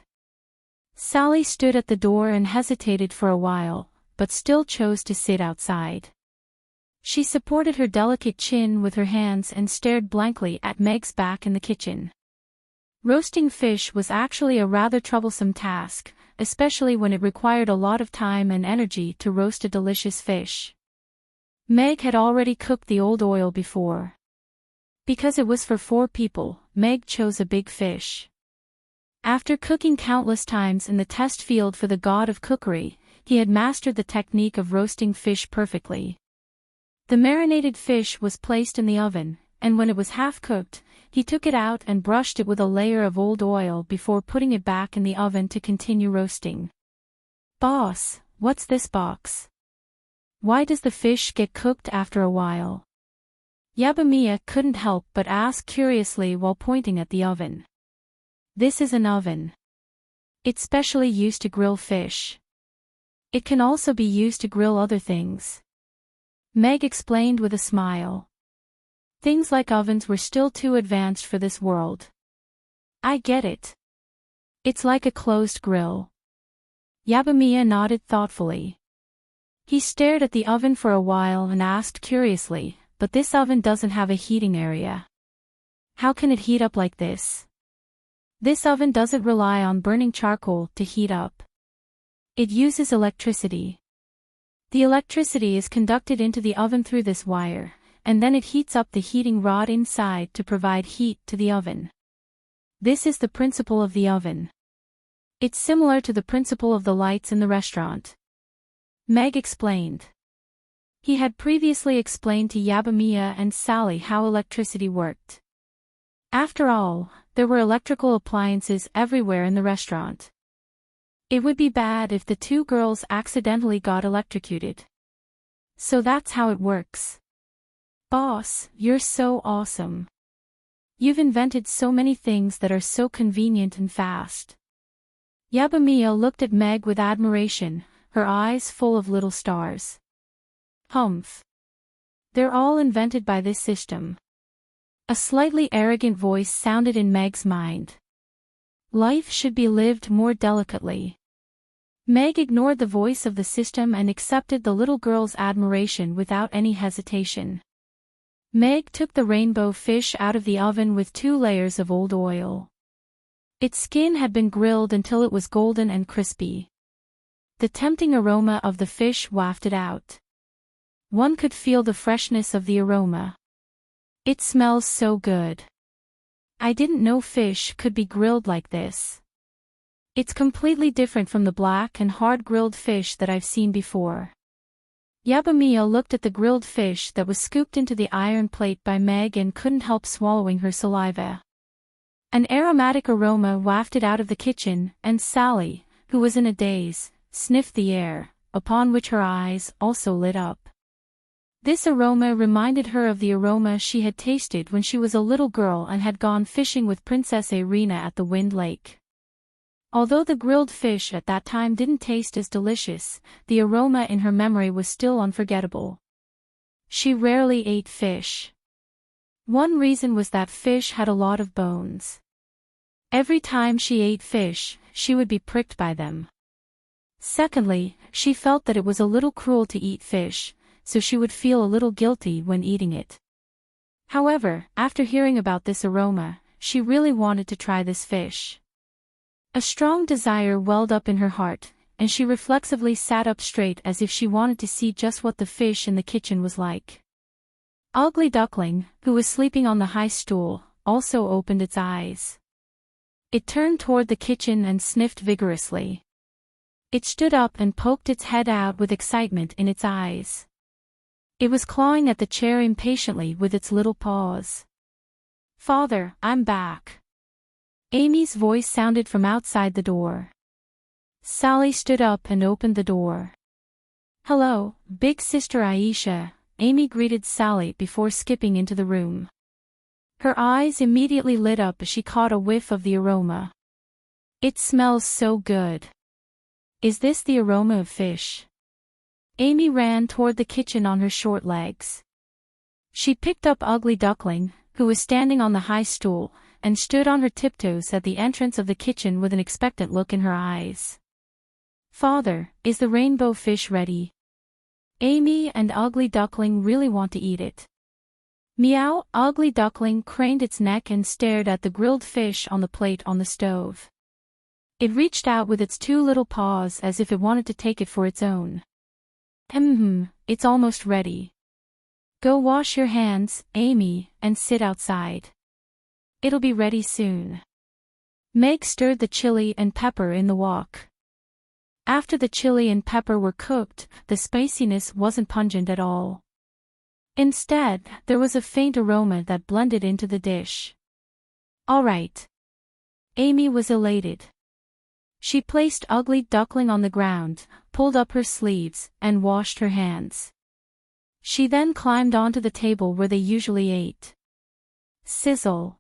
Sally stood at the door and hesitated for a while, but still chose to sit outside. She supported her delicate chin with her hands and stared blankly at Meg's back in the kitchen. Roasting fish was actually a rather troublesome task, especially when it required a lot of time and energy to roast a delicious fish. Meg had already cooked the old oil before. Because it was for 4 people, Meg chose a big fish. After cooking countless times in the test field for the god of cookery, he had mastered the technique of roasting fish perfectly. The marinated fish was placed in the oven, and when it was half cooked, he took it out and brushed it with a layer of old oil before putting it back in the oven to continue roasting. "Boss, what's this box? Why does the fish get cooked after a while?" Yabamiya couldn't help but ask curiously while pointing at the oven. "This is an oven. It's specially used to grill fish. It can also be used to grill other things," Meg explained with a smile. Things like ovens were still too advanced for this world. "I get it. It's like a closed grill." Yabamiya nodded thoughtfully. He stared at the oven for a while and asked curiously, "But this oven doesn't have a heating area. How can it heat up like this?" "This oven doesn't rely on burning charcoal to heat up. It uses electricity. The electricity is conducted into the oven through this wire, and then it heats up the heating rod inside to provide heat to the oven. This is the principle of the oven. It's similar to the principle of the lights in the restaurant," Meg explained. He had previously explained to Yabamiya and Sally how electricity worked. After all, there were electrical appliances everywhere in the restaurant. It would be bad if the two girls accidentally got electrocuted. So that's how it works. "Boss, you're so awesome. You've invented so many things that are so convenient and fast." Yabamiya looked at Meg with admiration, her eyes full of little stars. "Humph. They're all invented by this system." A slightly arrogant voice sounded in Meg's mind. "Life should be lived more delicately." Meg ignored the voice of the system and accepted the little girl's admiration without any hesitation. Meg took the rainbow fish out of the oven with 2 layers of old oil. Its skin had been grilled until it was golden and crispy. The tempting aroma of the fish wafted out. One could feel the freshness of the aroma. "It smells so good. I didn't know fish could be grilled like this. It's completely different from the black and hard grilled fish that I've seen before." Yabamiya looked at the grilled fish that was scooped into the iron plate by Meg and couldn't help swallowing her saliva. An aromatic aroma wafted out of the kitchen, and Sally, who was in a daze, sniffed the air, upon which her eyes also lit up. This aroma reminded her of the aroma she had tasted when she was a little girl and had gone fishing with Princess Irina at the Wind Lake. Although the grilled fish at that time didn't taste as delicious, the aroma in her memory was still unforgettable. She rarely ate fish. One reason was that fish had a lot of bones. Every time she ate fish, she would be pricked by them. Secondly, she felt that it was a little cruel to eat fish, so she would feel a little guilty when eating it. However, after hearing about this aroma, she really wanted to try this fish. A strong desire welled up in her heart, and she reflexively sat up straight as if she wanted to see just what the fish in the kitchen was like. Ugly Duckling, who was sleeping on the high stool, also opened its eyes. It turned toward the kitchen and sniffed vigorously. It stood up and poked its head out with excitement in its eyes. It was clawing at the chair impatiently with its little paws. "Father, I'm back." Amy's voice sounded from outside the door. Sally stood up and opened the door. "Hello, big sister Aisha," Amy greeted Sally before skipping into the room. Her eyes immediately lit up as she caught a whiff of the aroma. "It smells so good. Is this the aroma of fish?" Amy ran toward the kitchen on her short legs. She picked up Ugly Duckling, who was standing on the high stool, and stood on her tiptoes at the entrance of the kitchen with an expectant look in her eyes. "Father, is the rainbow fish ready? Amy and Ugly Duckling really want to eat it." Meow. Ugly Duckling craned its neck and stared at the grilled fish on the plate on the stove. It reached out with its 2 little paws as if it wanted to take it for its own. It's almost ready. Go wash your hands, Amy, and sit outside. It'll be ready soon." Meg stirred the chili and pepper in the wok. After the chili and pepper were cooked, the spiciness wasn't pungent at all. Instead, there was a faint aroma that blended into the dish. All right. Amy was elated. She placed Ugly Duckling on the ground, pulled up her sleeves, and washed her hands. She then climbed onto the table where they usually ate. Sizzle.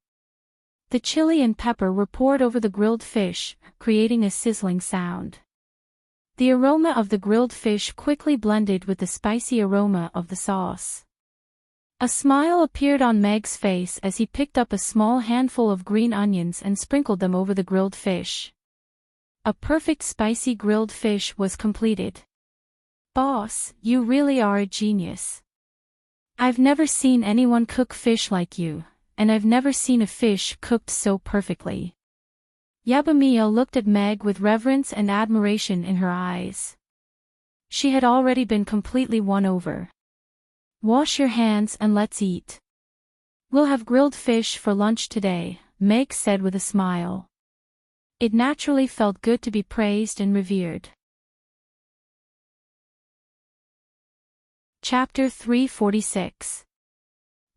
The chili and pepper were poured over the grilled fish, creating a sizzling sound. The aroma of the grilled fish quickly blended with the spicy aroma of the sauce. A smile appeared on Meg's face as he picked up a small handful of green onions and sprinkled them over the grilled fish. A perfect spicy grilled fish was completed. Boss, you really are a genius. I've never seen anyone cook fish like you, and I've never seen a fish cooked so perfectly. Yabamiya looked at Meg with reverence and admiration in her eyes. She had already been completely won over. Wash your hands and let's eat. We'll have grilled fish for lunch today, Meg said with a smile. It naturally felt good to be praised and revered. Chapter 346.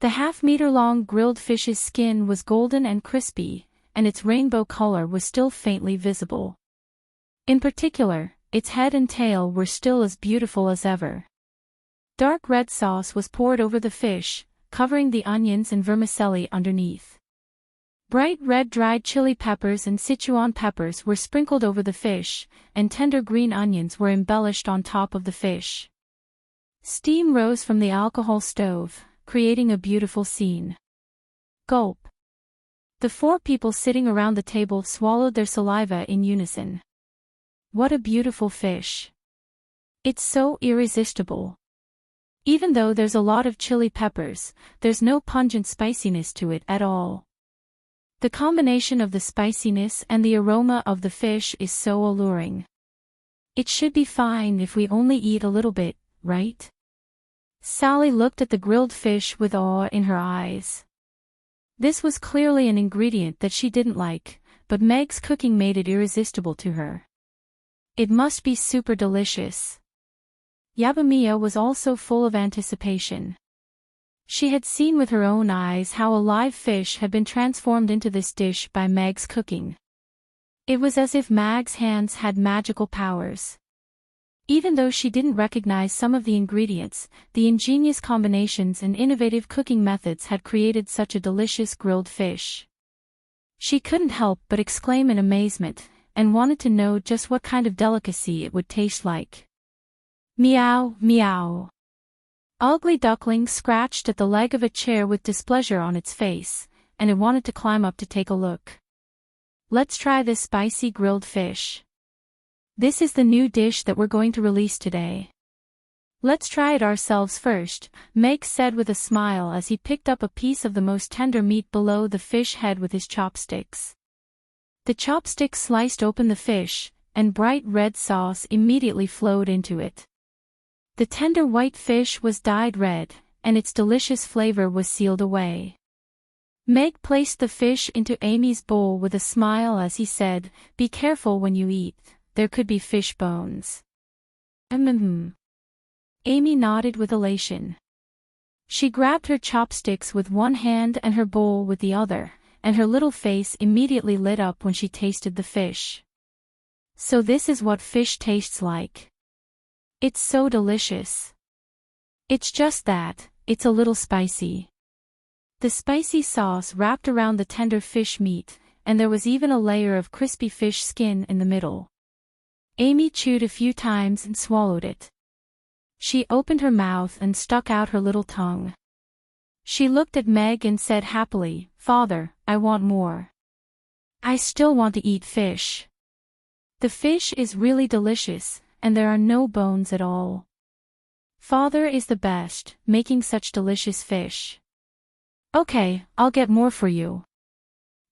The half-meter-long grilled fish's skin was golden and crispy, and its rainbow color was still faintly visible. In particular, its head and tail were still as beautiful as ever. Dark red sauce was poured over the fish, covering the onions and vermicelli underneath. Bright red dried chili peppers and Sichuan peppers were sprinkled over the fish, and tender green onions were embellished on top of the fish. Steam rose from the alcohol stove, creating a beautiful scene. Gulp. The four people sitting around the table swallowed their saliva in unison. What a beautiful fish. It's so irresistible. Even though there's a lot of chili peppers, there's no pungent spiciness to it at all. The combination of the spiciness and the aroma of the fish is so alluring. It should be fine if we only eat a little bit, right? Sally looked at the grilled fish with awe in her eyes. This was clearly an ingredient that she didn't like, but Meg's cooking made it irresistible to her. It must be super delicious. Yabamiya was also full of anticipation. She had seen with her own eyes how a live fish had been transformed into this dish by Meg's cooking. It was as if Meg's hands had magical powers. Even though she didn't recognize some of the ingredients, the ingenious combinations and innovative cooking methods had created such a delicious grilled fish. She couldn't help but exclaim in amazement, and wanted to know just what kind of delicacy it would taste like. Meow, meow. Ugly Duckling scratched at the leg of a chair with displeasure on its face, and it wanted to climb up to take a look. Let's try this spicy grilled fish. This is the new dish that we're going to release today. Let's try it ourselves first, Meg said with a smile as he picked up a piece of the most tender meat below the fish head with his chopsticks. The chopsticks sliced open the fish, and bright red sauce immediately flowed into it. The tender white fish was dyed red, and its delicious flavor was sealed away. Meg placed the fish into Amy's bowl with a smile as he said, "Be careful when you eat, there could be fish bones." Amy nodded with elation. She grabbed her chopsticks with one hand and her bowl with the other, and her little face immediately lit up when she tasted the fish. So this is what fish tastes like. It's so delicious. It's just that, it's a little spicy. The spicy sauce wrapped around the tender fish meat, and there was even a layer of crispy fish skin in the middle. Amy chewed a few times and swallowed it. She opened her mouth and stuck out her little tongue. She looked at Meg and said happily, "Father, I want more. I still want to eat fish. The fish is really delicious, and there are no bones at all. Father is the best, making such delicious fish." "Okay, I'll get more for you."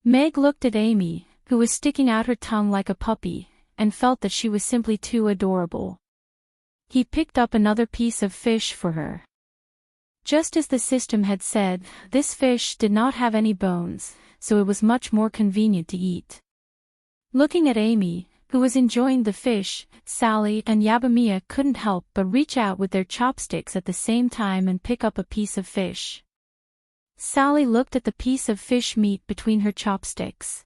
Meg looked at Amy, who was sticking out her tongue like a puppy, and felt that she was simply too adorable. He picked up another piece of fish for her. Just as the system had said, this fish did not have any bones, so it was much more convenient to eat. Looking at Amy, who was enjoying the fish, Sally and Yabamiya couldn't help but reach out with their chopsticks at the same time and pick up a piece of fish. Sally looked at the piece of fish meat between her chopsticks.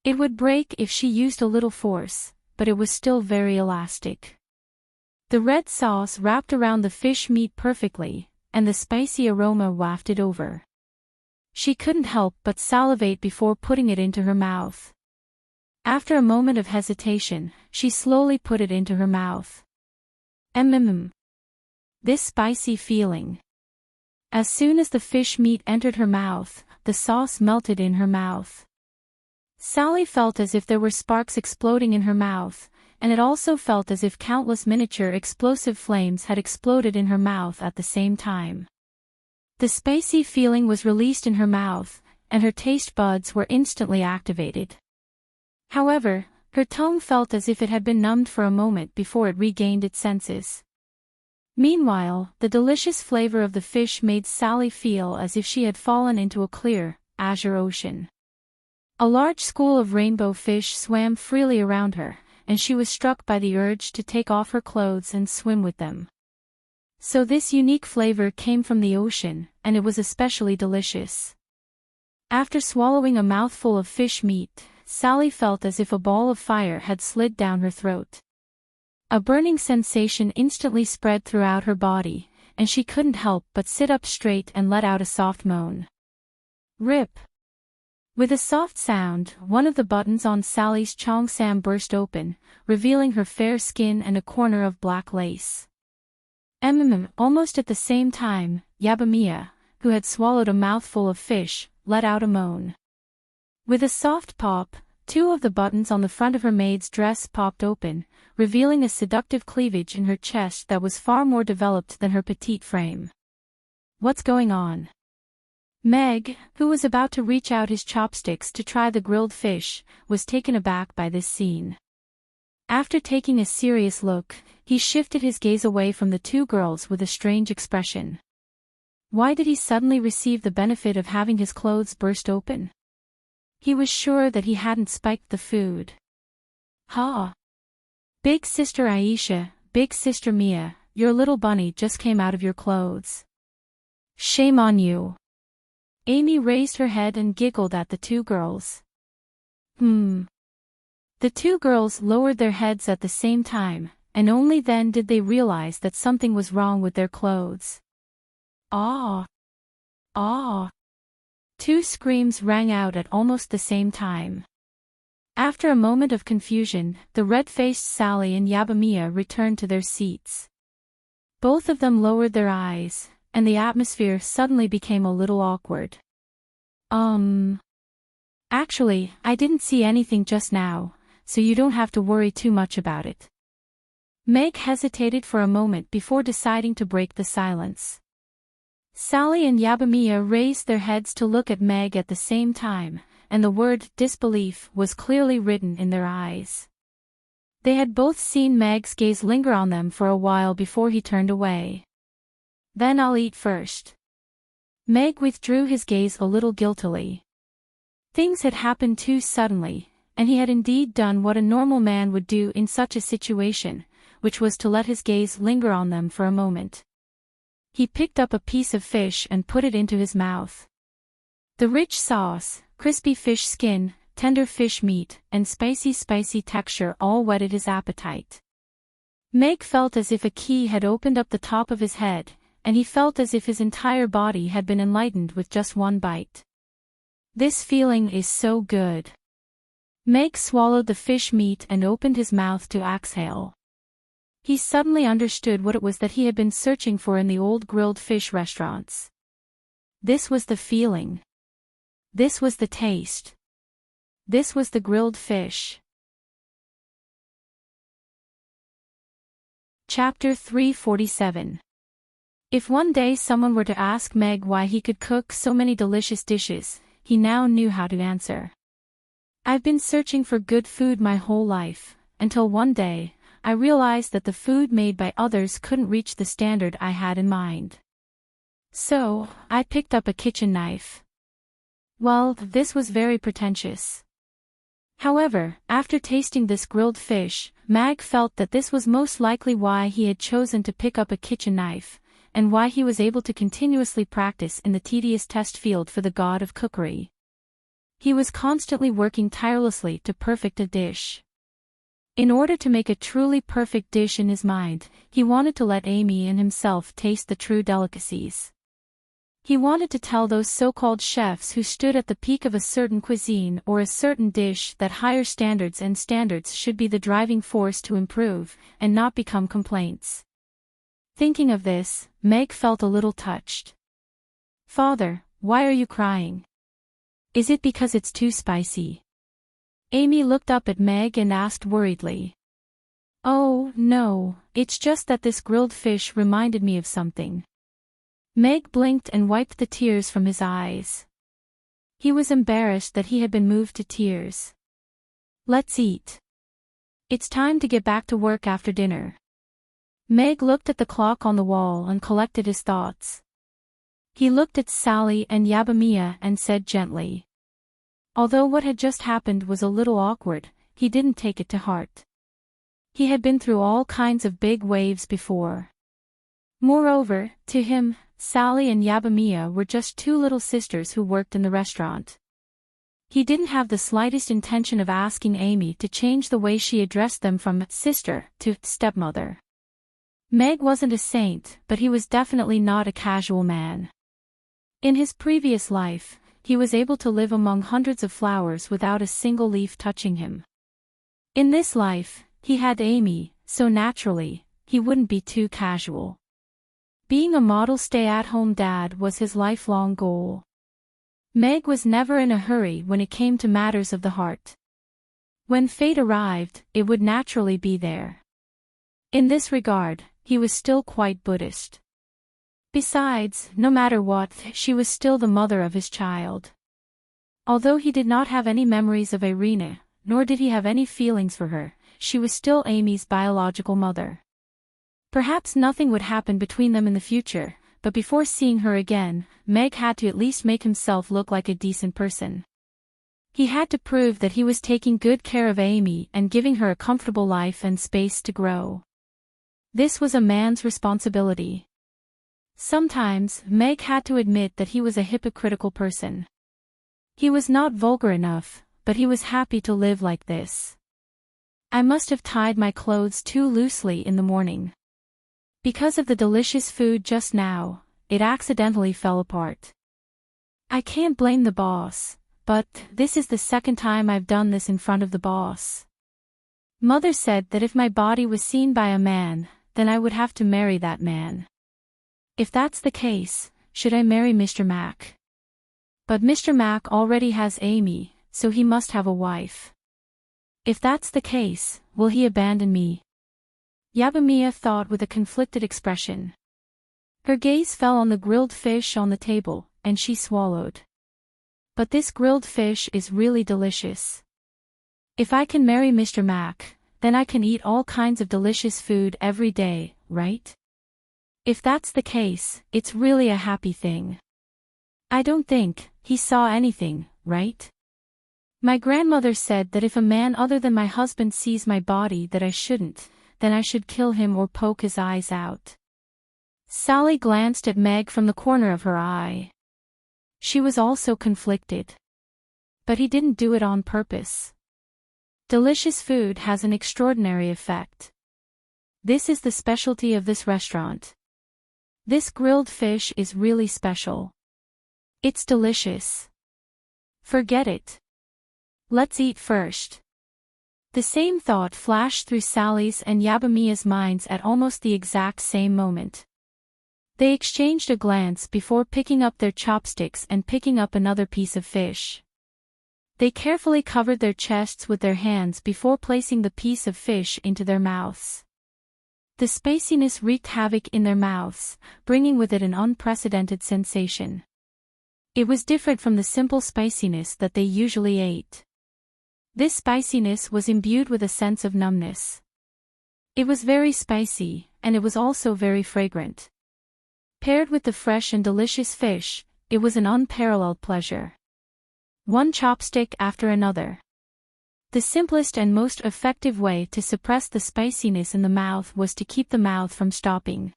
It would break if she used a little force, but it was still very elastic. The red sauce wrapped around the fish meat perfectly, and the spicy aroma wafted over. She couldn't help but salivate before putting it into her mouth. After a moment of hesitation, she slowly put it into her mouth. This spicy feeling. As soon as the fish meat entered her mouth, the sauce melted in her mouth. Sally felt as if there were sparks exploding in her mouth, and it also felt as if countless miniature explosive flames had exploded in her mouth at the same time. The spicy feeling was released in her mouth, and her taste buds were instantly activated. However, her tongue felt as if it had been numbed for a moment before it regained its senses. Meanwhile, the delicious flavor of the fish made Sally feel as if she had fallen into a clear, azure ocean. A large school of rainbow fish swam freely around her, and she was struck by the urge to take off her clothes and swim with them. So this unique flavor came from the ocean, and it was especially delicious. After swallowing a mouthful of fish meat, Sally felt as if a ball of fire had slid down her throat. A burning sensation instantly spread throughout her body, and she couldn't help but sit up straight and let out a soft moan. Rip! With a soft sound, one of the buttons on Sally's cheongsam burst open, revealing her fair skin and a corner of black lace. Almost at the same time, Yabamiya, who had swallowed a mouthful of fish, let out a moan. With a soft pop, two of the buttons on the front of her maid's dress popped open, revealing a seductive cleavage in her chest that was far more developed than her petite frame. What's going on? Meg, who was about to reach out his chopsticks to try the grilled fish, was taken aback by this scene. After taking a serious look, he shifted his gaze away from the two girls with a strange expression. Why did he suddenly receive the benefit of having his clothes burst open? He was sure that he hadn't spiked the food. Ha! Big sister Aisha, big sister Mia, your little bunny just came out of your clothes. Shame on you. Amy raised her head and giggled at the two girls. The two girls lowered their heads at the same time, and only then did they realize that something was wrong with their clothes. Ah! Ah! Two screams rang out at almost the same time. After a moment of confusion, the red-faced Sally and Yabamiya returned to their seats. Both of them lowered their eyes, and the atmosphere suddenly became a little awkward. Actually, I didn't see anything just now, so you don't have to worry too much about it. Meg hesitated for a moment before deciding to break the silence. Sally and Yabamiya raised their heads to look at Meg at the same time, and the word disbelief was clearly written in their eyes. They had both seen Meg's gaze linger on them for a while before he turned away. Then I'll eat first. Meg withdrew his gaze a little guiltily. Things had happened too suddenly, and he had indeed done what a normal man would do in such a situation, which was to let his gaze linger on them for a moment. He picked up a piece of fish and put it into his mouth. The rich sauce, crispy fish skin, tender fish meat, and spicy texture all whetted his appetite. Meg felt as if a key had opened up the top of his head, and he felt as if his entire body had been enlightened with just one bite. This feeling is so good. Meg swallowed the fish meat and opened his mouth to exhale. He suddenly understood what it was that he had been searching for in the old grilled fish restaurants. This was the feeling. This was the taste. This was the grilled fish. Chapter 347. If one day someone were to ask Meg why he could cook so many delicious dishes, he now knew how to answer. I've been searching for good food my whole life, until one day, I realized that the food made by others couldn't reach the standard I had in mind. So, I picked up a kitchen knife. Well, this was very pretentious. However, after tasting this grilled fish, Mag felt that this was most likely why he had chosen to pick up a kitchen knife, and why he was able to continuously practice in the tedious test field for the god of cookery. He was constantly working tirelessly to perfect a dish. In order to make a truly perfect dish in his mind, he wanted to let Amy and himself taste the true delicacies. He wanted to tell those so-called chefs who stood at the peak of a certain cuisine or a certain dish that higher standards should be the driving force to improve, and not become complaints. Thinking of this, Meg felt a little touched. "Father, why are you crying? Is it because it's too spicy?" Amy looked up at Meg and asked worriedly. "Oh, no, it's just that this grilled fish reminded me of something." Meg blinked and wiped the tears from his eyes. He was embarrassed that he had been moved to tears. "Let's eat. It's time to get back to work after dinner." Meg looked at the clock on the wall and collected his thoughts. He looked at Sally and Yabamiya and said gently. Although what had just happened was a little awkward, he didn't take it to heart. He had been through all kinds of big waves before. Moreover, to him, Sally and Yabamiya were just two little sisters who worked in the restaurant. He didn't have the slightest intention of asking Amy to change the way she addressed them from sister to stepmother. Meg wasn't a saint, but he was definitely not a casual man. In his previous life, he was able to live among hundreds of flowers without a single leaf touching him. In this life, he had Amy, so naturally, he wouldn't be too casual. Being a model stay-at-home dad was his lifelong goal. Meg was never in a hurry when it came to matters of the heart. When fate arrived, it would naturally be there. In this regard, he was still quite Buddhist. Besides, no matter what, she was still the mother of his child. Although he did not have any memories of Irina, nor did he have any feelings for her, she was still Amy's biological mother. Perhaps nothing would happen between them in the future, but before seeing her again, Meg had to at least make himself look like a decent person. He had to prove that he was taking good care of Amy and giving her a comfortable life and space to grow. This was a man's responsibility. Sometimes, Meg had to admit that he was a hypocritical person. He was not vulgar enough, but he was happy to live like this. "I must have tied my clothes too loosely in the morning. Because of the delicious food just now, it accidentally fell apart. I can't blame the boss, but this is the second time I've done this in front of the boss. Mother said that if my body was seen by a man, then I would have to marry that man. If that's the case, should I marry Mr. Mac? But Mr. Mac already has Amy, so he must have a wife. If that's the case, will he abandon me?" Yabamiya thought with a conflicted expression. Her gaze fell on the grilled fish on the table, and she swallowed. "But this grilled fish is really delicious. If I can marry Mr. Mac, then I can eat all kinds of delicious food every day, right? If that's the case, it's really a happy thing. I don't think he saw anything, right? My grandmother said that if a man other than my husband sees my body that I shouldn't, then I should kill him or poke his eyes out." Sally glanced at Meg from the corner of her eye. She was also conflicted. But he didn't do it on purpose. Delicious food has an extraordinary effect. This is the specialty of this restaurant. This grilled fish is really special. It's delicious. Forget it. Let's eat first. The same thought flashed through Sally's and Yabamiya's minds at almost the exact same moment. They exchanged a glance before picking up their chopsticks and picking up another piece of fish. They carefully covered their chests with their hands before placing the piece of fish into their mouths. The spiciness wreaked havoc in their mouths, bringing with it an unprecedented sensation. It was different from the simple spiciness that they usually ate. This spiciness was imbued with a sense of numbness. It was very spicy, and it was also very fragrant. Paired with the fresh and delicious fish, it was an unparalleled pleasure. One chopstick after another. The simplest and most effective way to suppress the spiciness in the mouth was to keep the mouth from stopping.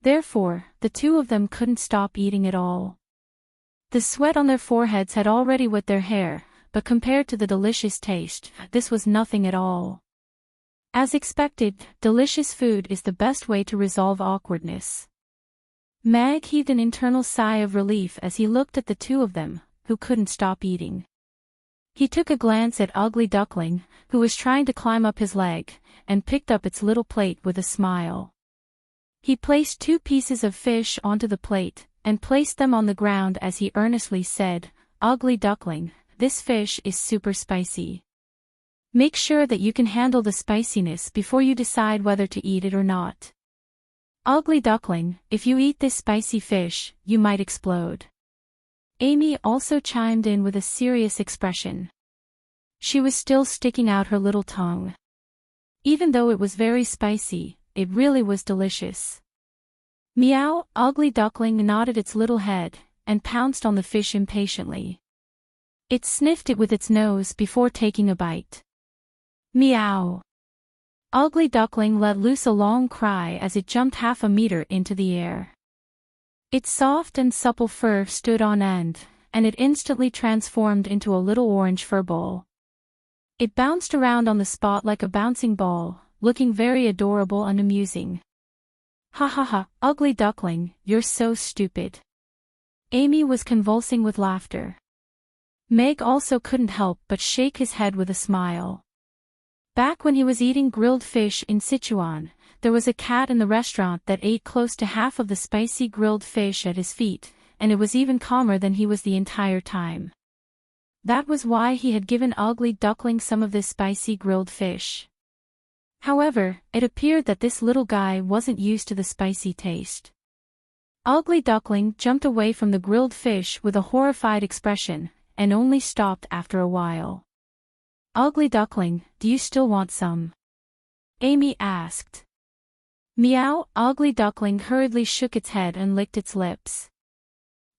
Therefore, the two of them couldn't stop eating at all. The sweat on their foreheads had already wet their hair, but compared to the delicious taste, this was nothing at all. As expected, delicious food is the best way to resolve awkwardness. Meg heaved an internal sigh of relief as he looked at the two of them, who couldn't stop eating. He took a glance at Ugly Duckling, who was trying to climb up his leg, and picked up its little plate with a smile. He placed 2 pieces of fish onto the plate, and placed them on the ground as he earnestly said, "Ugly Duckling, this fish is super spicy. Make sure that you can handle the spiciness before you decide whether to eat it or not. Ugly Duckling, if you eat this spicy fish, you might explode." Amy also chimed in with a serious expression. She was still sticking out her little tongue. Even though it was very spicy, it really was delicious. Meow, Ugly Duckling nodded its little head, and pounced on the fish impatiently. It sniffed it with its nose before taking a bite. Meow. Ugly Duckling let loose a long cry as it jumped half a meter into the air. Its soft and supple fur stood on end, and it instantly transformed into a little orange fur ball. It bounced around on the spot like a bouncing ball, looking very adorable and amusing. "Ha ha ha, Ugly Duckling, you're so stupid." Amy was convulsing with laughter. Meg also couldn't help but shake his head with a smile. Back when he was eating grilled fish in Sichuan, there was a cat in the restaurant that ate close to half of the spicy grilled fish at his feet, and it was even calmer than he was the entire time. That was why he had given Ugly Duckling some of this spicy grilled fish. However, it appeared that this little guy wasn't used to the spicy taste. Ugly Duckling jumped away from the grilled fish with a horrified expression, and only stopped after a while. "Ugly Duckling, do you still want some?" Amy asked. Meow, Ugly Duckling hurriedly shook its head and licked its lips.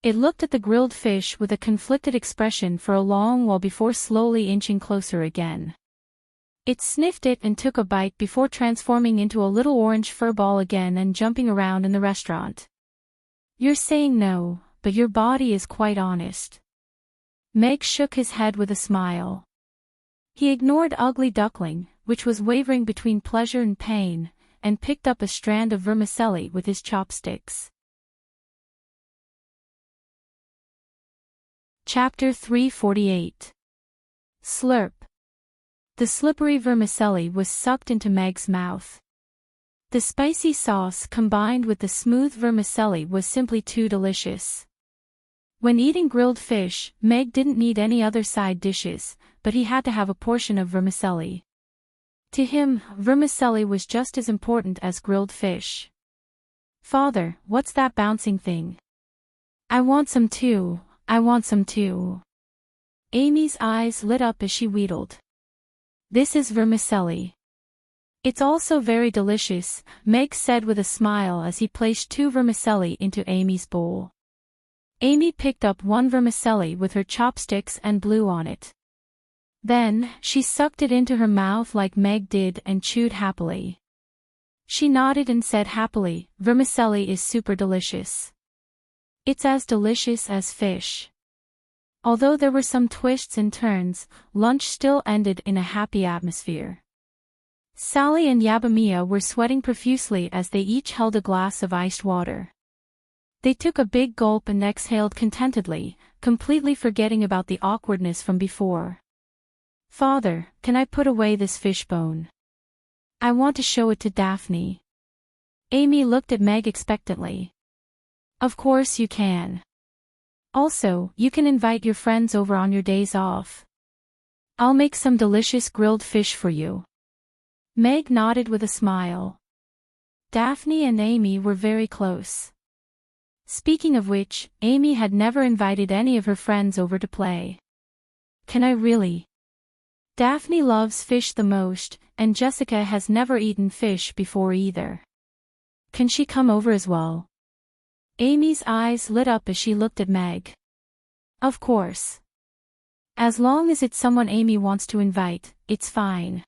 It looked at the grilled fish with a conflicted expression for a long while before slowly inching closer again. It sniffed it and took a bite before transforming into a little orange fur ball again and jumping around in the restaurant. "You're saying no, but your body is quite honest." Meg shook his head with a smile. He ignored Ugly Duckling, which was wavering between pleasure and pain, and picked up a strand of vermicelli with his chopsticks. Chapter 348. Slurp. The slippery vermicelli was sucked into Meg's mouth. The spicy sauce combined with the smooth vermicelli was simply too delicious. When eating grilled fish, Meg didn't need any other side dishes, but he had to have a portion of vermicelli. To him, vermicelli was just as important as grilled fish. "Father, what's that bouncing thing?" "I want some too, I want some too." Amy's eyes lit up as she wheedled. "This is vermicelli." "It's also very delicious," Meg said with a smile as he placed 2 vermicelli into Amy's bowl. Amy picked up 1 vermicelli with her chopsticks and blew on it. Then, she sucked it into her mouth like Meg did and chewed happily. She nodded and said happily, "Vermicelli is super delicious. It's as delicious as fish." Although there were some twists and turns, lunch still ended in a happy atmosphere. Sally and Yabamiya were sweating profusely as they each held a glass of iced water. They took a big gulp and exhaled contentedly, completely forgetting about the awkwardness from before. "Father, can I put away this fish bone? I want to show it to Daphne." Amy looked at Meg expectantly. "Of course you can. Also, you can invite your friends over on your days off. I'll make some delicious grilled fish for you." Meg nodded with a smile. Daphne and Amy were very close. Speaking of which, Amy had never invited any of her friends over to play. "Can I really?" Daphne loves fish the most, and Jessica has never eaten fish before either. "Can she come over as well?" Amy's eyes lit up as she looked at Meg. "Of course. As long as it's someone Amy wants to invite, it's fine.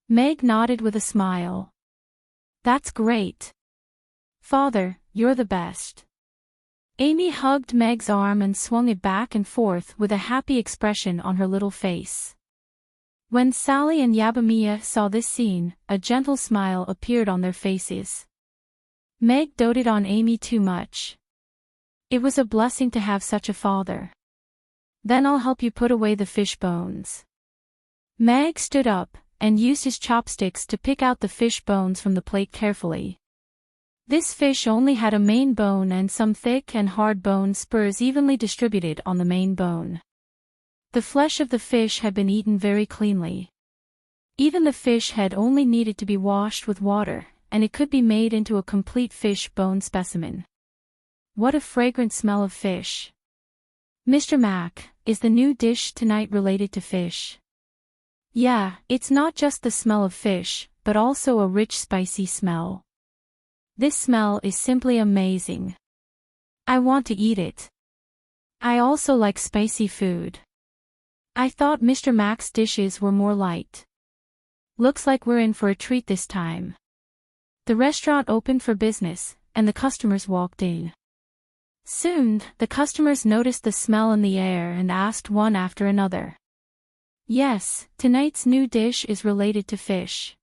Meg nodded with a smile. That's great. Father, you're the best. Amy hugged Meg's arm and swung it back and forth with a happy expression on her little face. When Sally and Yabamiya saw this scene, a gentle smile appeared on their faces. Meg doted on Amy too much. It was a blessing to have such a father. Then I'll help you put away the fish bones. Meg stood up and used his chopsticks to pick out the fish bones from the plate carefully. This fish only had a main bone and some thick and hard bone spurs evenly distributed on the main bone. The flesh of the fish had been eaten very cleanly. Even the fish head only needed to be washed with water, and it could be made into a complete fish bone specimen. What a fragrant smell of fish. Mr. Mac, is the new dish tonight related to fish? Yeah, it's not just the smell of fish, but also a rich spicy smell. This smell is simply amazing. I want to eat it. I also like spicy food. I thought Mr. Mac's dishes were more light. Looks like we're in for a treat this time. The restaurant opened for business, and the customers walked in. Soon, the customers noticed the smell in the air and asked one after another. Yes, tonight's new dish is related to fish.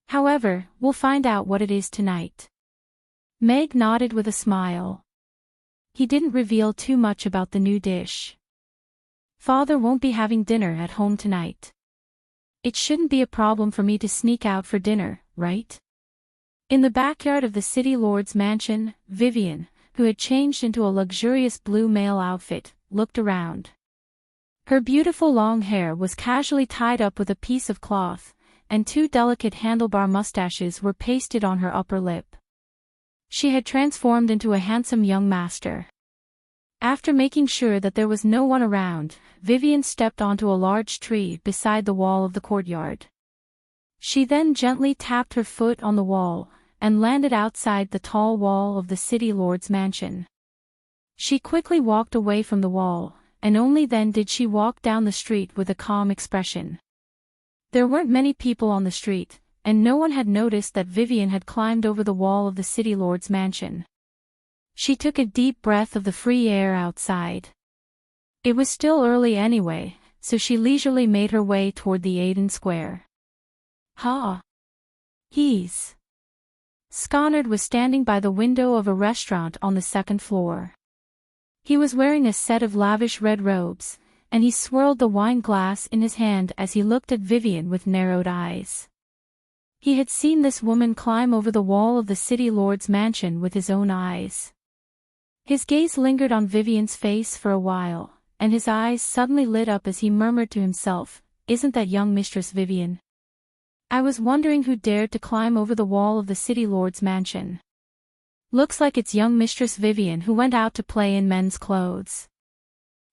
However, we'll find out what it is tonight. Meg nodded with a smile. He didn't reveal too much about the new dish. Father won't be having dinner at home tonight. It shouldn't be a problem for me to sneak out for dinner, right? In the backyard of the city lord's mansion, Vivian, who had changed into a luxurious blue male outfit, looked around. Her beautiful long hair was casually tied up with a piece of cloth, and two delicate handlebar mustaches were pasted on her upper lip. She had transformed into a handsome young master. After making sure that there was no one around, Vivian stepped onto a large tree beside the wall of the courtyard. She then gently tapped her foot on the wall, and landed outside the tall wall of the city lord's mansion. She quickly walked away from the wall, and only then did she walk down the street with a calm expression. There weren't many people on the street, and no one had noticed that Vivian had climbed over the wall of the city lord's mansion. She took a deep breath of the free air outside. It was still early anyway, so she leisurely made her way toward the Aiden Square. He's. Sconard was standing by the window of a restaurant on the second floor. He was wearing a set of lavish red robes, and he swirled the wine glass in his hand as he looked at Vivian with narrowed eyes. He had seen this woman climb over the wall of the city lord's mansion with his own eyes. His gaze lingered on Vivian's face for a while, and his eyes suddenly lit up as he murmured to himself, "Isn't that young Mistress Vivian? I was wondering who dared to climb over the wall of the city lord's mansion. Looks like it's young Mistress Vivian who went out to play in men's clothes.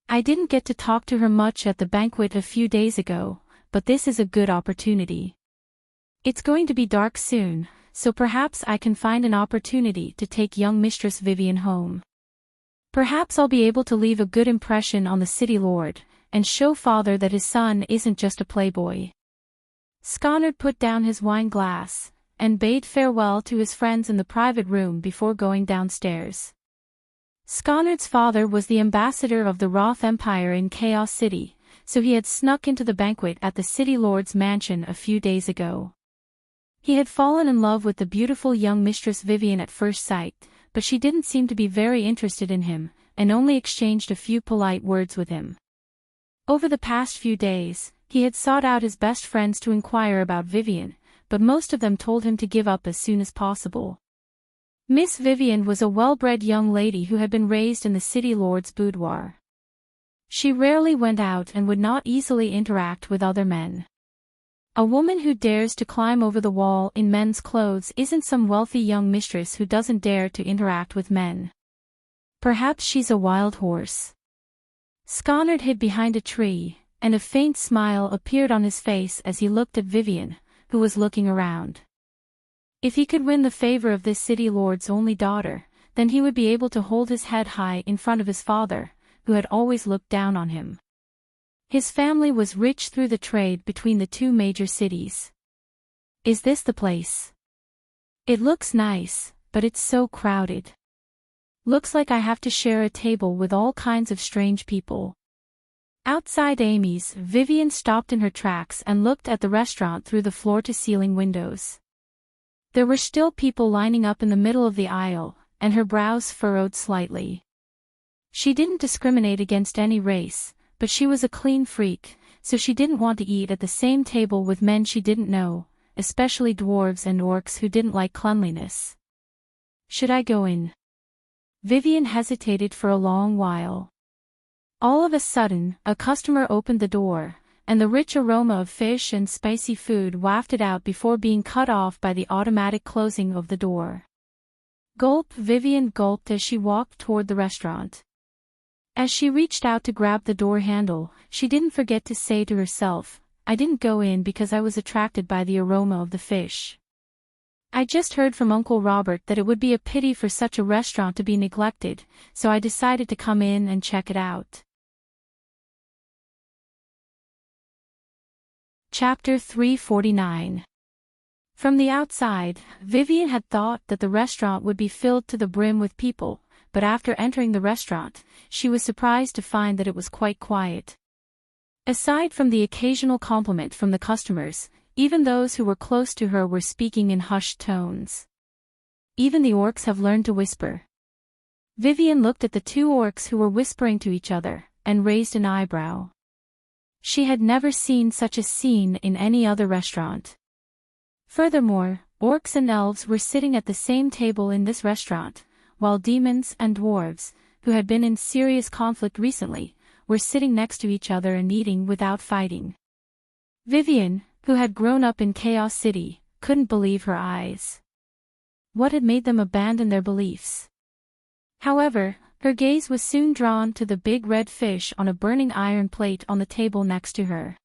I didn't get to talk to her much at the banquet a few days ago, but this is a good opportunity. It's going to be dark soon, so perhaps I can find an opportunity to take young Mistress Vivian home. Perhaps I'll be able to leave a good impression on the city lord, and show father that his son isn't just a playboy." Sconard put down his wine glass, and bade farewell to his friends in the private room before going downstairs. Sconard's father was the ambassador of the Roth Empire in Chaos City, so he had snuck into the banquet at the city lord's mansion a few days ago. He had fallen in love with the beautiful young Mistress Vivian at first sight, but she didn't seem to be very interested in him, and only exchanged a few polite words with him. Over the past few days, he had sought out his best friends to inquire about Vivian, but most of them told him to give up as soon as possible. Miss Vivian was a well-bred young lady who had been raised in the city lord's boudoir. She rarely went out and would not easily interact with other men. A woman who dares to climb over the wall in men's clothes isn't some wealthy young mistress who doesn't dare to interact with men. Perhaps she's a wild horse. Sconard hid behind a tree, and a faint smile appeared on his face as he looked at Vivian, who was looking around. If he could win the favor of this city lord's only daughter, then he would be able to hold his head high in front of his father, who had always looked down on him. His family was rich through the trade between the two major cities. Is this the place? It looks nice, but it's so crowded. Looks like I have to share a table with all kinds of strange people. Outside Amy's, Vivian stopped in her tracks and looked at the restaurant through the floor-to-ceiling windows. There were still people lining up in the middle of the aisle, and her brows furrowed slightly. She didn't discriminate against any race, but she was a clean freak, so she didn't want to eat at the same table with men she didn't know, especially dwarves and orcs who didn't like cleanliness. Should I go in? Vivian hesitated for a long while. All of a sudden, a customer opened the door, and the rich aroma of fish and spicy food wafted out before being cut off by the automatic closing of the door. Gulp! Vivian gulped as she walked toward the restaurant. As she reached out to grab the door handle, she didn't forget to say to herself, I didn't go in because I was attracted by the aroma of the fish. I just heard from Uncle Robert that it would be a pity for such a restaurant to be neglected, so I decided to come in and check it out. Chapter 349. From the outside, Vivian had thought that the restaurant would be filled to the brim with people, but after entering the restaurant, she was surprised to find that it was quite quiet. Aside from the occasional compliment from the customers, even those who were close to her were speaking in hushed tones. Even the orcs have learned to whisper. Vivian looked at the two orcs who were whispering to each other, and raised an eyebrow. She had never seen such a scene in any other restaurant. Furthermore, orcs and elves were sitting at the same table in this restaurant, while demons and dwarves, who had been in serious conflict recently, were sitting next to each other and eating without fighting. Vivian, who had grown up in Chaos City, couldn't believe her eyes. What had made them abandon their beliefs? However, her gaze was soon drawn to the big red fish on a burning iron plate on the table next to her.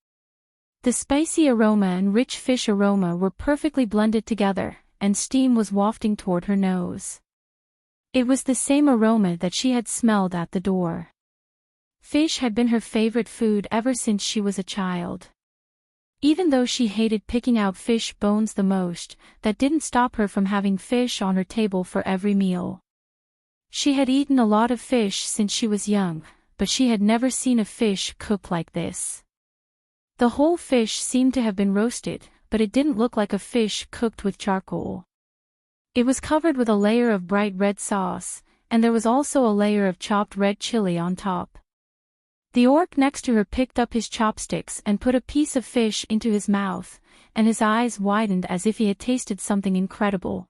The spicy aroma and rich fish aroma were perfectly blended together, and steam was wafting toward her nose. It was the same aroma that she had smelled at the door. Fish had been her favorite food ever since she was a child. Even though she hated picking out fish bones the most, that didn't stop her from having fish on her table for every meal. She had eaten a lot of fish since she was young, but she had never seen a fish cooked like this. The whole fish seemed to have been roasted, but it didn't look like a fish cooked with charcoal. It was covered with a layer of bright red sauce, and there was also a layer of chopped red chili on top. The orc next to her picked up his chopsticks and put a piece of fish into his mouth, and his eyes widened as if he had tasted something incredible.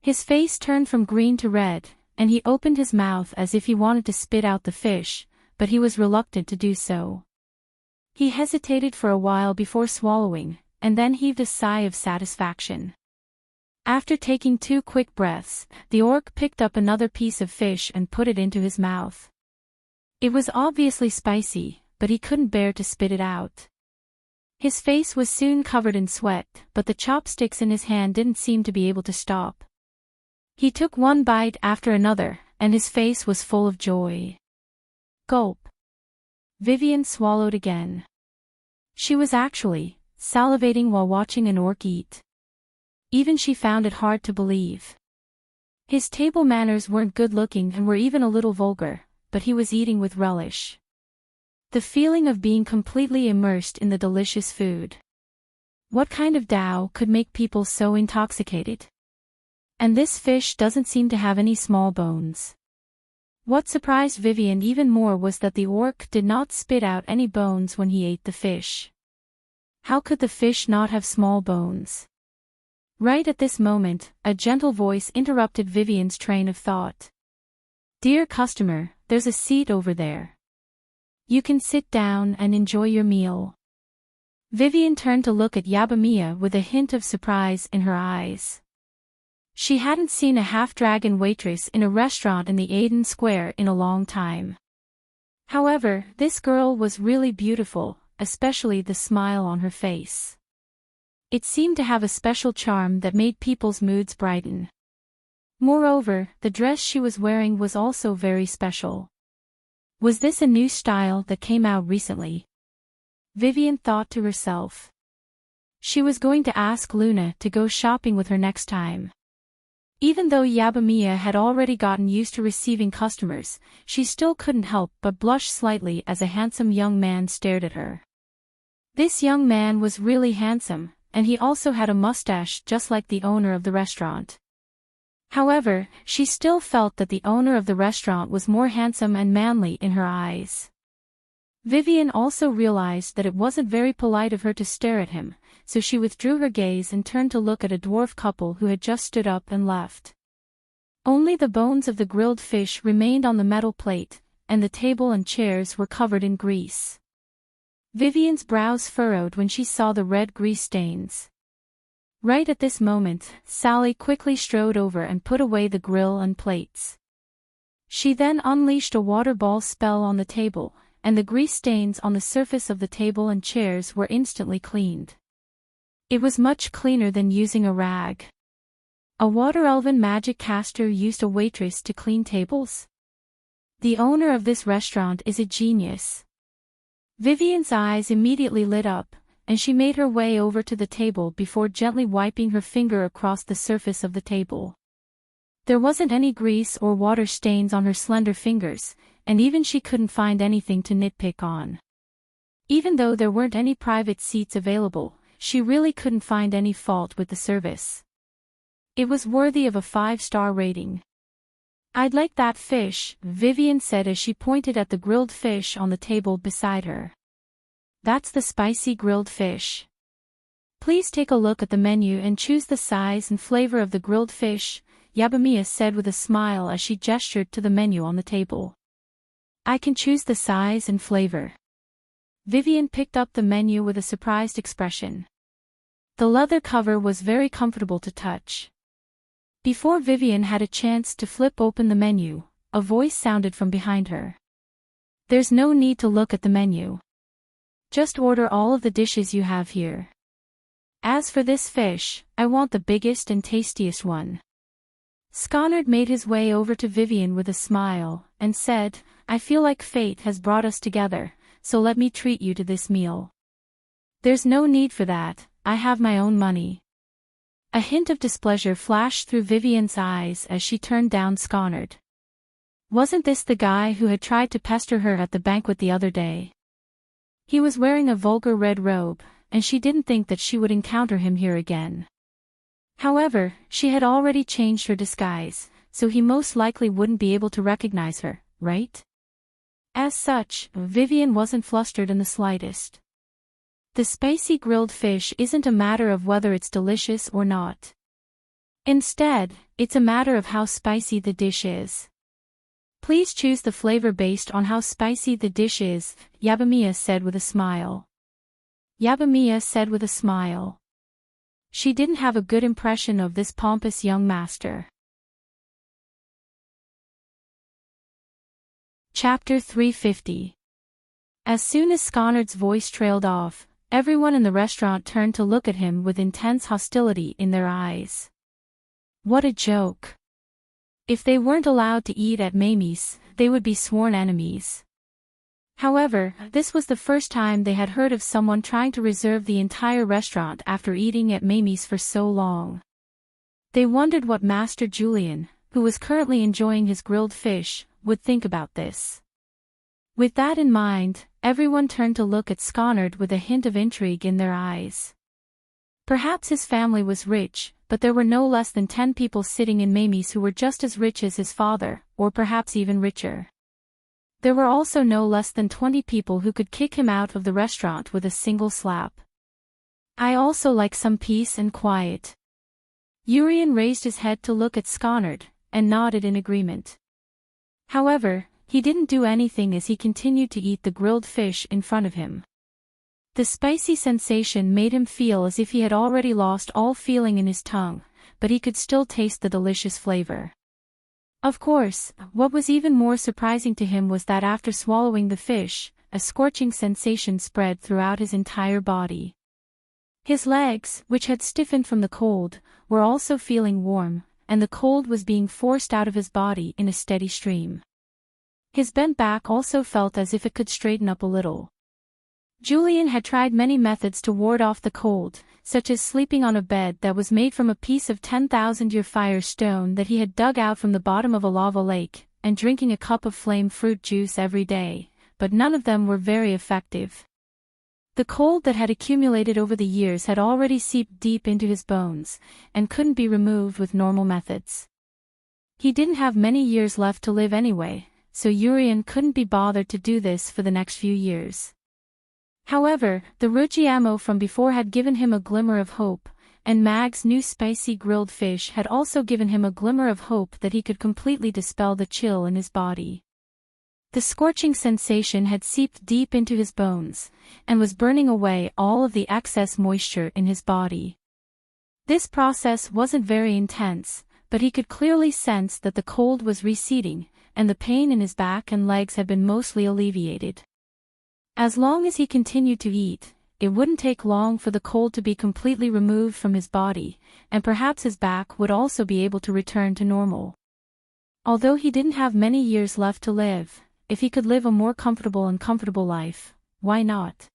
His face turned from green to red, and he opened his mouth as if he wanted to spit out the fish, but he was reluctant to do so. He hesitated for a while before swallowing, and then heaved a sigh of satisfaction. After taking 2 quick breaths, the orc picked up another piece of fish and put it into his mouth. It was obviously spicy, but he couldn't bear to spit it out. His face was soon covered in sweat, but the chopsticks in his hand didn't seem to be able to stop. He took one bite after another, and his face was full of joy. Gulp. Vivian swallowed again. She was actually salivating while watching an orc eat. Even she found it hard to believe. His table manners weren't good-looking and were even a little vulgar, but he was eating with relish. The feeling of being completely immersed in the delicious food. What kind of Tao could make people so intoxicated? And this fish doesn't seem to have any small bones. What surprised Vivian even more was that the orc did not spit out any bones when he ate the fish. How could the fish not have small bones? Right at this moment, a gentle voice interrupted Vivian's train of thought. Dear customer, there's a seat over there. You can sit down and enjoy your meal. Vivian turned to look at Yabamiya with a hint of surprise in her eyes. She hadn't seen a half-dragon waitress in a restaurant in the Aiden Square in a long time. However, this girl was really beautiful, especially the smile on her face. It seemed to have a special charm that made people's moods brighten. Moreover, the dress she was wearing was also very special. Was this a new style that came out recently? Vivian thought to herself. She was going to ask Luna to go shopping with her next time. Even though Yabamiya had already gotten used to receiving customers, she still couldn't help but blush slightly as a handsome young man stared at her. This young man was really handsome, and he also had a mustache just like the owner of the restaurant. However, she still felt that the owner of the restaurant was more handsome and manly in her eyes. Vivian also realized that it wasn't very polite of her to stare at him, so she withdrew her gaze and turned to look at a dwarf couple who had just stood up and left. Only the bones of the grilled fish remained on the metal plate, and the table and chairs were covered in grease. Vivian's brows furrowed when she saw the red grease stains. Right at this moment, Sally quickly strode over and put away the grill and plates. She then unleashed a water ball spell on the table, and the grease stains on the surface of the table and chairs were instantly cleaned. It was much cleaner than using a rag. A water elven magic caster used a waitress to clean tables? The owner of this restaurant is a genius. Vivian's eyes immediately lit up, and she made her way over to the table before gently wiping her finger across the surface of the table. There wasn't any grease or water stains on her slender fingers, and even she couldn't find anything to nitpick on. Even though there weren't any private seats available, she really couldn't find any fault with the service. It was worthy of a 5-star rating. "I'd like that fish," Vivian said as she pointed at the grilled fish on the table beside her. "That's the spicy grilled fish. Please take a look at the menu and choose the size and flavor of the grilled fish," Yabamiya said with a smile as she gestured to the menu on the table. "I can choose the size and flavor." Vivian picked up the menu with a surprised expression. The leather cover was very comfortable to touch. Before Vivian had a chance to flip open the menu, a voice sounded from behind her. "There's no need to look at the menu. Just order all of the dishes you have here. As for this fish, I want the biggest and tastiest one." Sconard made his way over to Vivian with a smile, and said, "I feel like fate has brought us together, so let me treat you to this meal." "There's no need for that, I have my own money." A hint of displeasure flashed through Vivian's eyes as she turned down Sconard. Wasn't this the guy who had tried to pester her at the banquet the other day? He was wearing a vulgar red robe, and she didn't think that she would encounter him here again. However, she had already changed her disguise, so he most likely wouldn't be able to recognize her, right? As such, Vivian wasn't flustered in the slightest. The spicy grilled fish isn't a matter of whether it's delicious or not. Instead, it's a matter of how spicy the dish is. "Please choose the flavor based on how spicy the dish is," Yabamiya said with a smile. Yabamiya said with a smile. She didn't have a good impression of this pompous young master. Chapter 350. As soon as Sconard's voice trailed off, everyone in the restaurant turned to look at him with intense hostility in their eyes. What a joke. If they weren't allowed to eat at Mamie's, they would be sworn enemies. However, this was the first time they had heard of someone trying to reserve the entire restaurant after eating at Mamie's for so long. They wondered what Master Julian, who was currently enjoying his grilled fish, would think about this. With that in mind, everyone turned to look at Sconard with a hint of intrigue in their eyes. Perhaps his family was rich, but there were no less than 10 people sitting in Mamie's who were just as rich as his father, or perhaps even richer. There were also no less than 20 people who could kick him out of the restaurant with a single slap. "I also like some peace and quiet." Urian raised his head to look at Sconard, and nodded in agreement. However, he didn't do anything as he continued to eat the grilled fish in front of him. The spicy sensation made him feel as if he had already lost all feeling in his tongue, but he could still taste the delicious flavor. Of course, what was even more surprising to him was that after swallowing the fish, a scorching sensation spread throughout his entire body. His legs, which had stiffened from the cold, were also feeling warm, and the cold was being forced out of his body in a steady stream. His bent back also felt as if it could straighten up a little. Julian had tried many methods to ward off the cold, such as sleeping on a bed that was made from a piece of 10,000-year fire stone that he had dug out from the bottom of a lava lake, and drinking a cup of flame fruit juice every day, but none of them were very effective. The cold that had accumulated over the years had already seeped deep into his bones, and couldn't be removed with normal methods. He didn't have many years left to live anyway, so Urian couldn't be bothered to do this for the next few years. However, the Ruggiamo from before had given him a glimmer of hope, and Mag's new spicy grilled fish had also given him a glimmer of hope that he could completely dispel the chill in his body. The scorching sensation had seeped deep into his bones, and was burning away all of the excess moisture in his body. This process wasn't very intense, but he could clearly sense that the cold was receding, and the pain in his back and legs had been mostly alleviated. As long as he continued to eat, it wouldn't take long for the cold to be completely removed from his body, and perhaps his back would also be able to return to normal. Although he didn't have many years left to live, if he could live a more comfortable life, why not?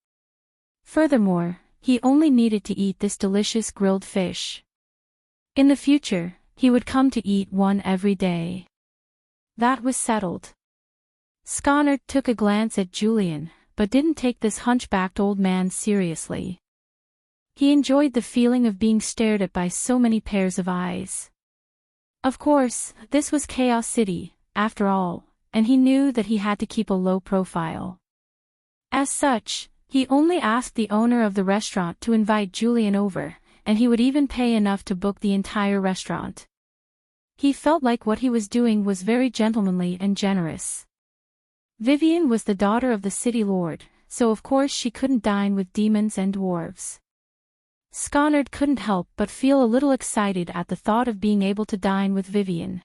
Furthermore, he only needed to eat this delicious grilled fish. In the future, he would come to eat one every day. That was settled. Sconard took a glance at Julian, but didn't take this hunchbacked old man seriously. He enjoyed the feeling of being stared at by so many pairs of eyes. Of course, this was Chaos City, after all, and he knew that he had to keep a low profile. As such, he only asked the owner of the restaurant to invite Julian over, and he would even pay enough to book the entire restaurant. He felt like what he was doing was very gentlemanly and generous. Vivian was the daughter of the city lord, so of course she couldn't dine with demons and dwarves. Sconard couldn't help but feel a little excited at the thought of being able to dine with Vivian.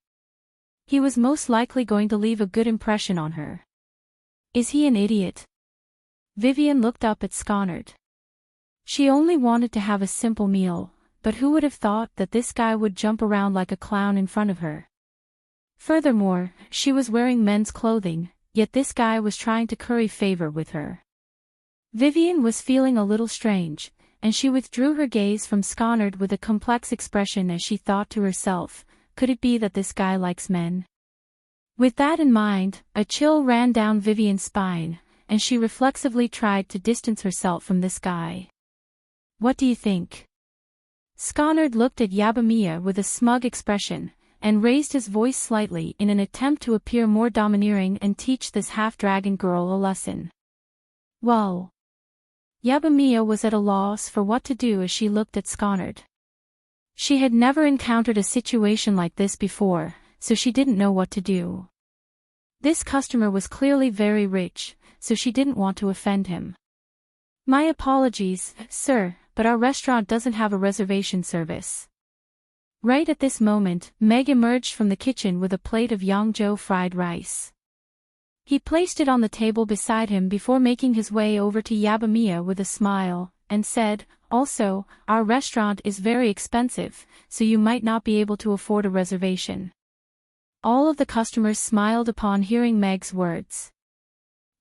He was most likely going to leave a good impression on her. Is he an idiot? Vivian looked up at Sconard. She only wanted to have a simple meal, but who would have thought that this guy would jump around like a clown in front of her? Furthermore, she was wearing men's clothing, yet this guy was trying to curry favor with her. Vivian was feeling a little strange, and she withdrew her gaze from Sconard with a complex expression as she thought to herself, could it be that this guy likes men? With that in mind, a chill ran down Vivian's spine, and she reflexively tried to distance herself from this guy. What do you think? Sconard looked at Yabamiya with a smug expression, and raised his voice slightly in an attempt to appear more domineering and teach this half-dragon girl a lesson. Well. Yabamiya was at a loss for what to do as she looked at Sconard. She had never encountered a situation like this before, so she didn't know what to do. This customer was clearly very rich, so she didn't want to offend him. My apologies, sir, but our restaurant doesn't have a reservation service. Right at this moment, Meg emerged from the kitchen with a plate of Yangzhou fried rice. He placed it on the table beside him before making his way over to Yabamiya with a smile, and said, also, our restaurant is very expensive, so you might not be able to afford a reservation. All of the customers smiled upon hearing Meg's words.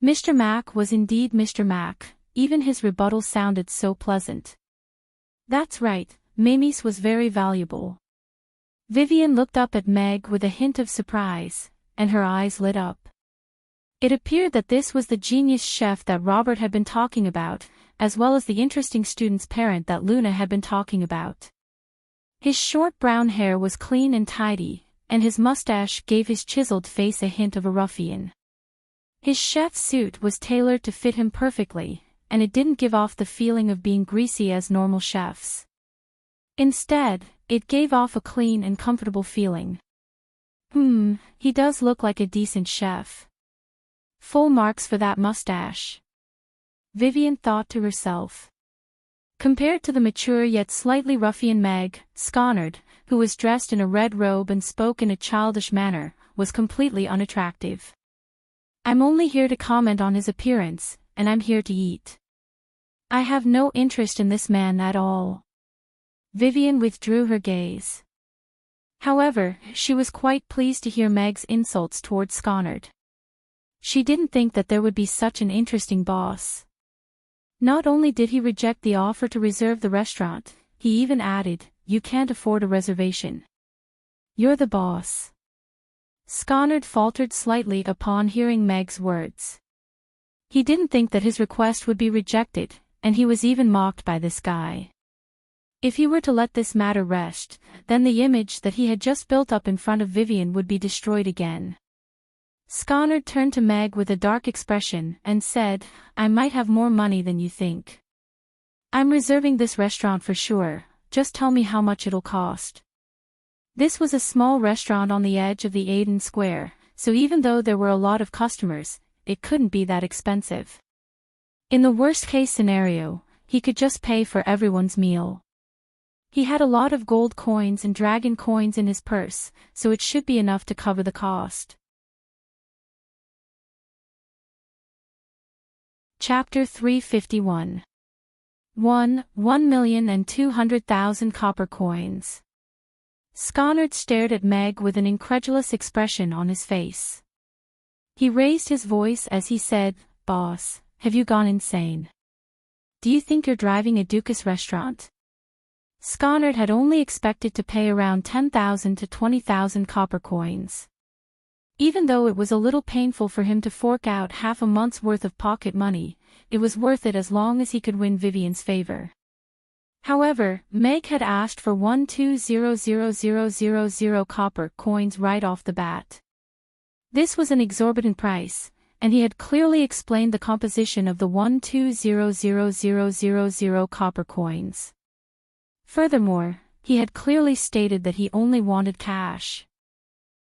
Mr. Mack was indeed Mr. Mack, even his rebuttal sounded so pleasant. That's right, Mamis was very valuable. Vivian looked up at Meg with a hint of surprise, and her eyes lit up. It appeared that this was the genius chef that Robert had been talking about, as well as the interesting student's parent that Luna had been talking about. His short brown hair was clean and tidy, and his mustache gave his chiseled face a hint of a ruffian. His chef's suit was tailored to fit him perfectly, and it didn't give off the feeling of being greasy as normal chefs. Instead, it gave off a clean and comfortable feeling. He does look like a decent chef. Full marks for that mustache. Vivian thought to herself. Compared to the mature yet slightly ruffian Meg, Sconard, who was dressed in a red robe and spoke in a childish manner, was completely unattractive. I'm only here to comment on his appearance, and I'm here to eat. I have no interest in this man at all. Vivian withdrew her gaze. However, she was quite pleased to hear Meg's insults towards Sconard. She didn't think that there would be such an interesting boss. Not only did he reject the offer to reserve the restaurant, he even added, "You can't afford a reservation. You're the boss." Sconard faltered slightly upon hearing Meg's words. He didn't think that his request would be rejected, and he was even mocked by this guy. If he were to let this matter rest, then the image that he had just built up in front of Vivian would be destroyed again. Sconard turned to Meg with a dark expression and said, "I might have more money than you think. I'm reserving this restaurant for sure, just tell me how much it'll cost." This was a small restaurant on the edge of the Aden Square, so even though there were a lot of customers, it couldn't be that expensive. In the worst-case scenario, he could just pay for everyone's meal. He had a lot of gold coins and dragon coins in his purse, so it should be enough to cover the cost. Chapter 351. 1,200,000 copper coins. Sconard stared at Meg with an incredulous expression on his face. He raised his voice as he said, "Boss, have you gone insane? Do you think you're driving a Dukas restaurant?" Sconard had only expected to pay around 10,000 to 20,000 copper coins. Even though it was a little painful for him to fork out half a month's worth of pocket money, it was worth it as long as he could win Vivian's favor. However, Meg had asked for 1,200,000 copper coins right off the bat. This was an exorbitant price, and he had clearly explained the composition of the 1,200,000 copper coins. Furthermore, he had clearly stated that he only wanted cash.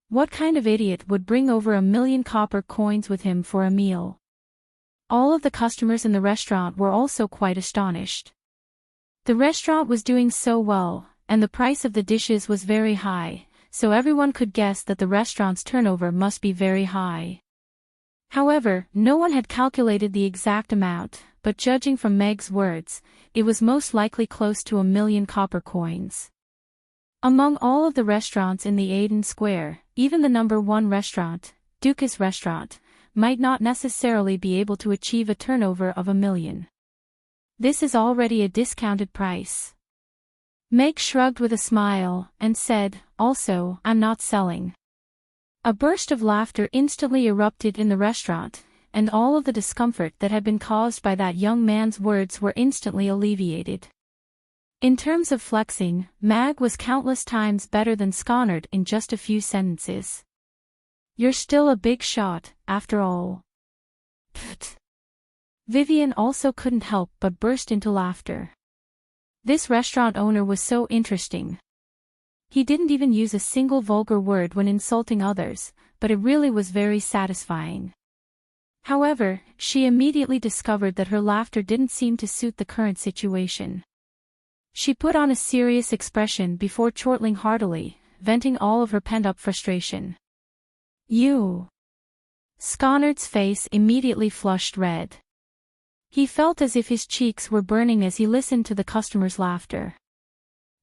What kind of idiot would bring over 1,000,000 copper coins with him for a meal? All of the customers in the restaurant were also quite astonished. The restaurant was doing so well, and the price of the dishes was very high, so everyone could guess that the restaurant's turnover must be very high. However, no one had calculated the exact amount, but judging from Meg's words, it was most likely close to 1,000,000 copper coins. Among all of the restaurants in the Aden Square, even the number one restaurant, Dukas Restaurant, might not necessarily be able to achieve a turnover of 1,000,000. This is already a discounted price. Meg shrugged with a smile, and said, "Also, I'm not selling." A burst of laughter instantly erupted in the restaurant, and all of the discomfort that had been caused by that young man's words were instantly alleviated. In terms of flexing, Meg was countless times better than Sconard in just a few sentences. "You're still a big shot, after all." Pfft. Vivian also couldn't help but burst into laughter. This restaurant owner was so interesting. He didn't even use a single vulgar word when insulting others, but it really was very satisfying. However, she immediately discovered that her laughter didn't seem to suit the current situation. She put on a serious expression before chortling heartily, venting all of her pent-up frustration. "You." Sconard's face immediately flushed red. He felt as if his cheeks were burning as he listened to the customers' laughter.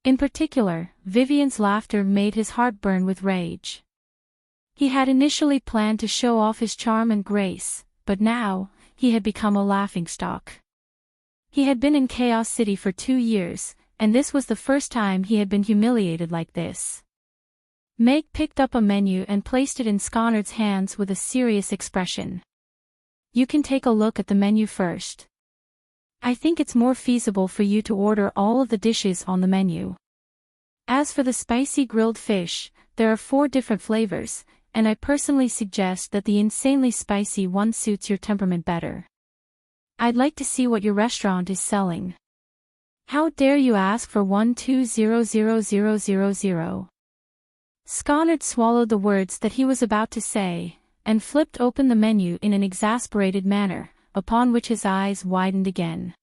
In particular, Vivian's laughter made his heart burn with rage. He had initially planned to show off his charm and grace, but now, he had become a laughingstock. He had been in Chaos City for 2 years, and this was the first time he had been humiliated like this. Meg picked up a menu and placed it in Sconard's hands with a serious expression. "You can take a look at the menu first. I think it's more feasible for you to order all of the dishes on the menu. As for the spicy grilled fish, there are 4 different flavors, and I personally suggest that the insanely spicy one suits your temperament better. I'd like to see what your restaurant is selling." "How dare you ask for 1,200,000? Sconard swallowed the words that he was about to say, and flipped open the menu in an exasperated manner, upon which his eyes widened again.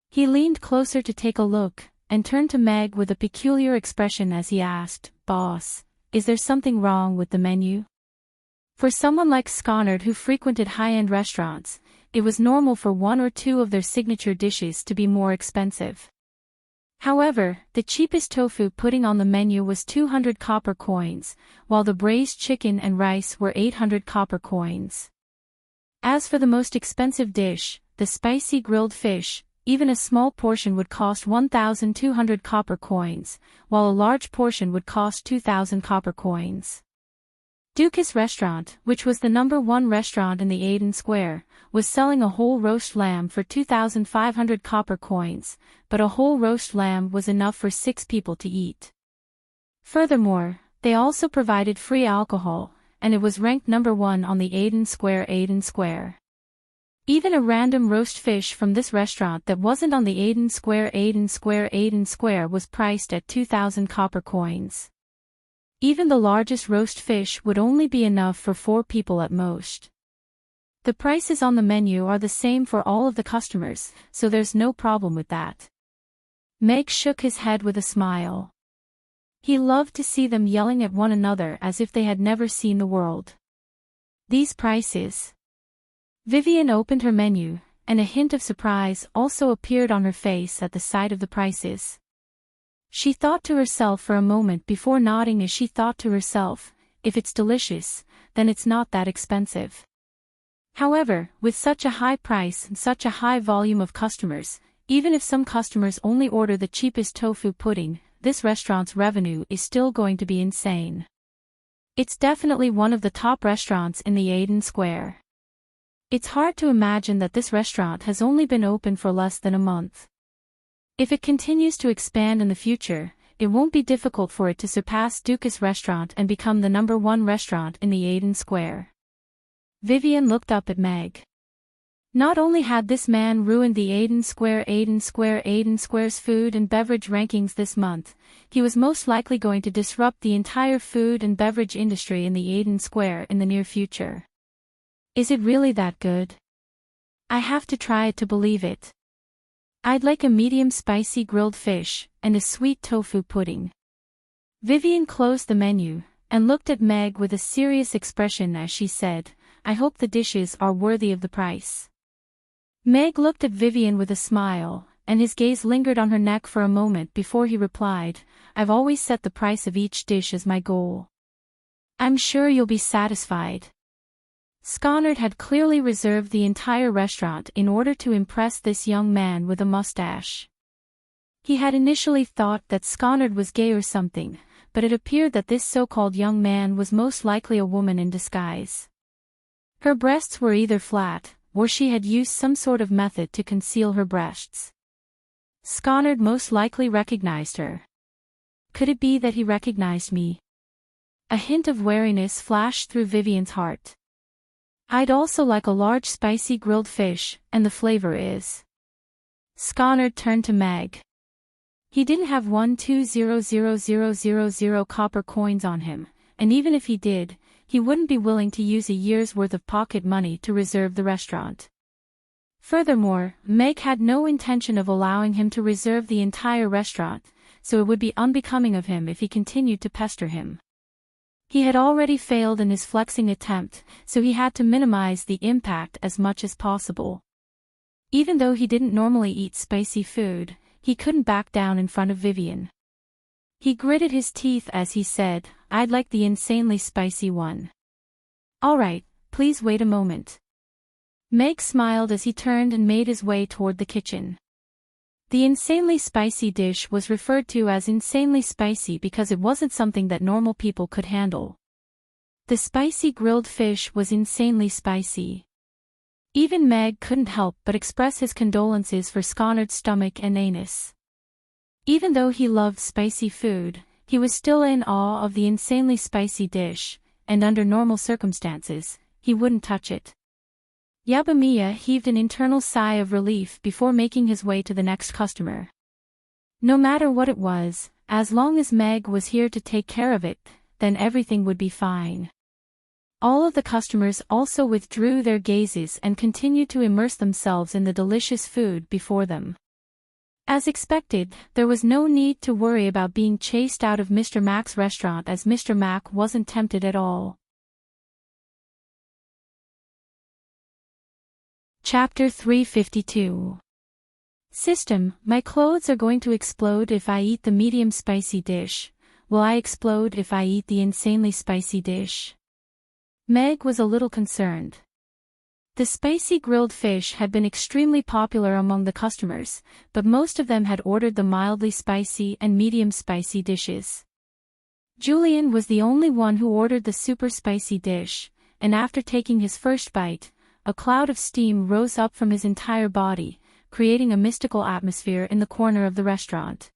He leaned closer to take a look, and turned to Meg with a peculiar expression as he asked, "Boss, is there something wrong with the menu?" For someone like Sconard who frequented high-end restaurants, it was normal for 1 or 2 of their signature dishes to be more expensive. However, the cheapest tofu pudding on the menu was 200 copper coins, while the braised chicken and rice were 800 copper coins. As for the most expensive dish, the spicy grilled fish, even a small portion would cost 1,200 copper coins, while a large portion would cost 2,000 copper coins. Dukas Restaurant, which was the #1 restaurant in the Aden Square, was selling a whole roast lamb for 2,500 copper coins, but a whole roast lamb was enough for 6 people to eat. Furthermore, they also provided free alcohol, and it was ranked #1 on the Aden Square. Even a random roast fish from this restaurant that wasn't on the Aden Square was priced at 2,000 copper coins. Even the largest roast fish would only be enough for 4 people at most. The prices on the menu are the same for all of the customers, so there's no problem with that. Meg shook his head with a smile. He loved to see them yelling at one another as if they had never seen the world. These prices. Vivian opened her menu, and a hint of surprise also appeared on her face at the sight of the prices. She thought to herself for a moment before nodding as she thought to herself, if it's delicious, then it's not that expensive. However, with such a high price and such a high volume of customers, even if some customers only order the cheapest tofu pudding, this restaurant's revenue is still going to be insane. It's definitely one of the top restaurants in the Aden Square. It's hard to imagine that this restaurant has only been open for less than a month. If it continues to expand in the future, it won't be difficult for it to surpass Dukas Restaurant and become the #1 restaurant in the Aden Square. Vivian looked up at Meg. Not only had this man ruined the Aden Square's food and beverage rankings this month, he was most likely going to disrupt the entire food and beverage industry in the Aden Square in the near future. Is it really that good? I have to try it to believe it. I'd like a medium spicy grilled fish, and a sweet tofu pudding. Vivian closed the menu, and looked at Meg with a serious expression as she said, I hope the dishes are worthy of the price. Meg looked at Vivian with a smile, and his gaze lingered on her neck for a moment before he replied, I've always set the price of each dish as my goal. I'm sure you'll be satisfied. Sconard had clearly reserved the entire restaurant in order to impress this young man with a mustache. He had initially thought that Sconard was gay or something, but it appeared that this so-called young man was most likely a woman in disguise. Her breasts were either flat, or she had used some sort of method to conceal her breasts. Sconard most likely recognized her. Could it be that he recognized me? A hint of wariness flashed through Vivian's heart. I'd also like a large spicy grilled fish, and the flavor is. Sconard turned to Meg. He didn't have 1,200,000 copper coins on him, and even if he did, he wouldn't be willing to use a year's worth of pocket money to reserve the restaurant. Furthermore, Meg had no intention of allowing him to reserve the entire restaurant, so it would be unbecoming of him if he continued to pester him. He had already failed in his flexing attempt, so he had to minimize the impact as much as possible. Even though he didn't normally eat spicy food, he couldn't back down in front of Vivian. He gritted his teeth as he said, I'd like the insanely spicy one. All right, please wait a moment. Meg smiled as he turned and made his way toward the kitchen. The insanely spicy dish was referred to as insanely spicy because it wasn't something that normal people could handle. The spicy grilled fish was insanely spicy. Even Meg couldn't help but express his condolences for Sconard's stomach and anus. Even though he loved spicy food, he was still in awe of the insanely spicy dish, and under normal circumstances, he wouldn't touch it. Yabamiya heaved an internal sigh of relief before making his way to the next customer. No matter what it was, as long as Meg was here to take care of it, then everything would be fine. All of the customers also withdrew their gazes and continued to immerse themselves in the delicious food before them. As expected, there was no need to worry about being chased out of Mr. Mac's restaurant as Mr. Mac wasn't tempted at all. Chapter 352. System, my clothes are going to explode if I eat the medium spicy dish. Will I explode if I eat the insanely spicy dish? Meg was a little concerned. The spicy grilled fish had been extremely popular among the customers, but most of them had ordered the mildly spicy and medium spicy dishes. Julian was the only one who ordered the super spicy dish, and after taking his first bite, a cloud of steam rose up from his entire body, creating a mystical atmosphere in the corner of the restaurant.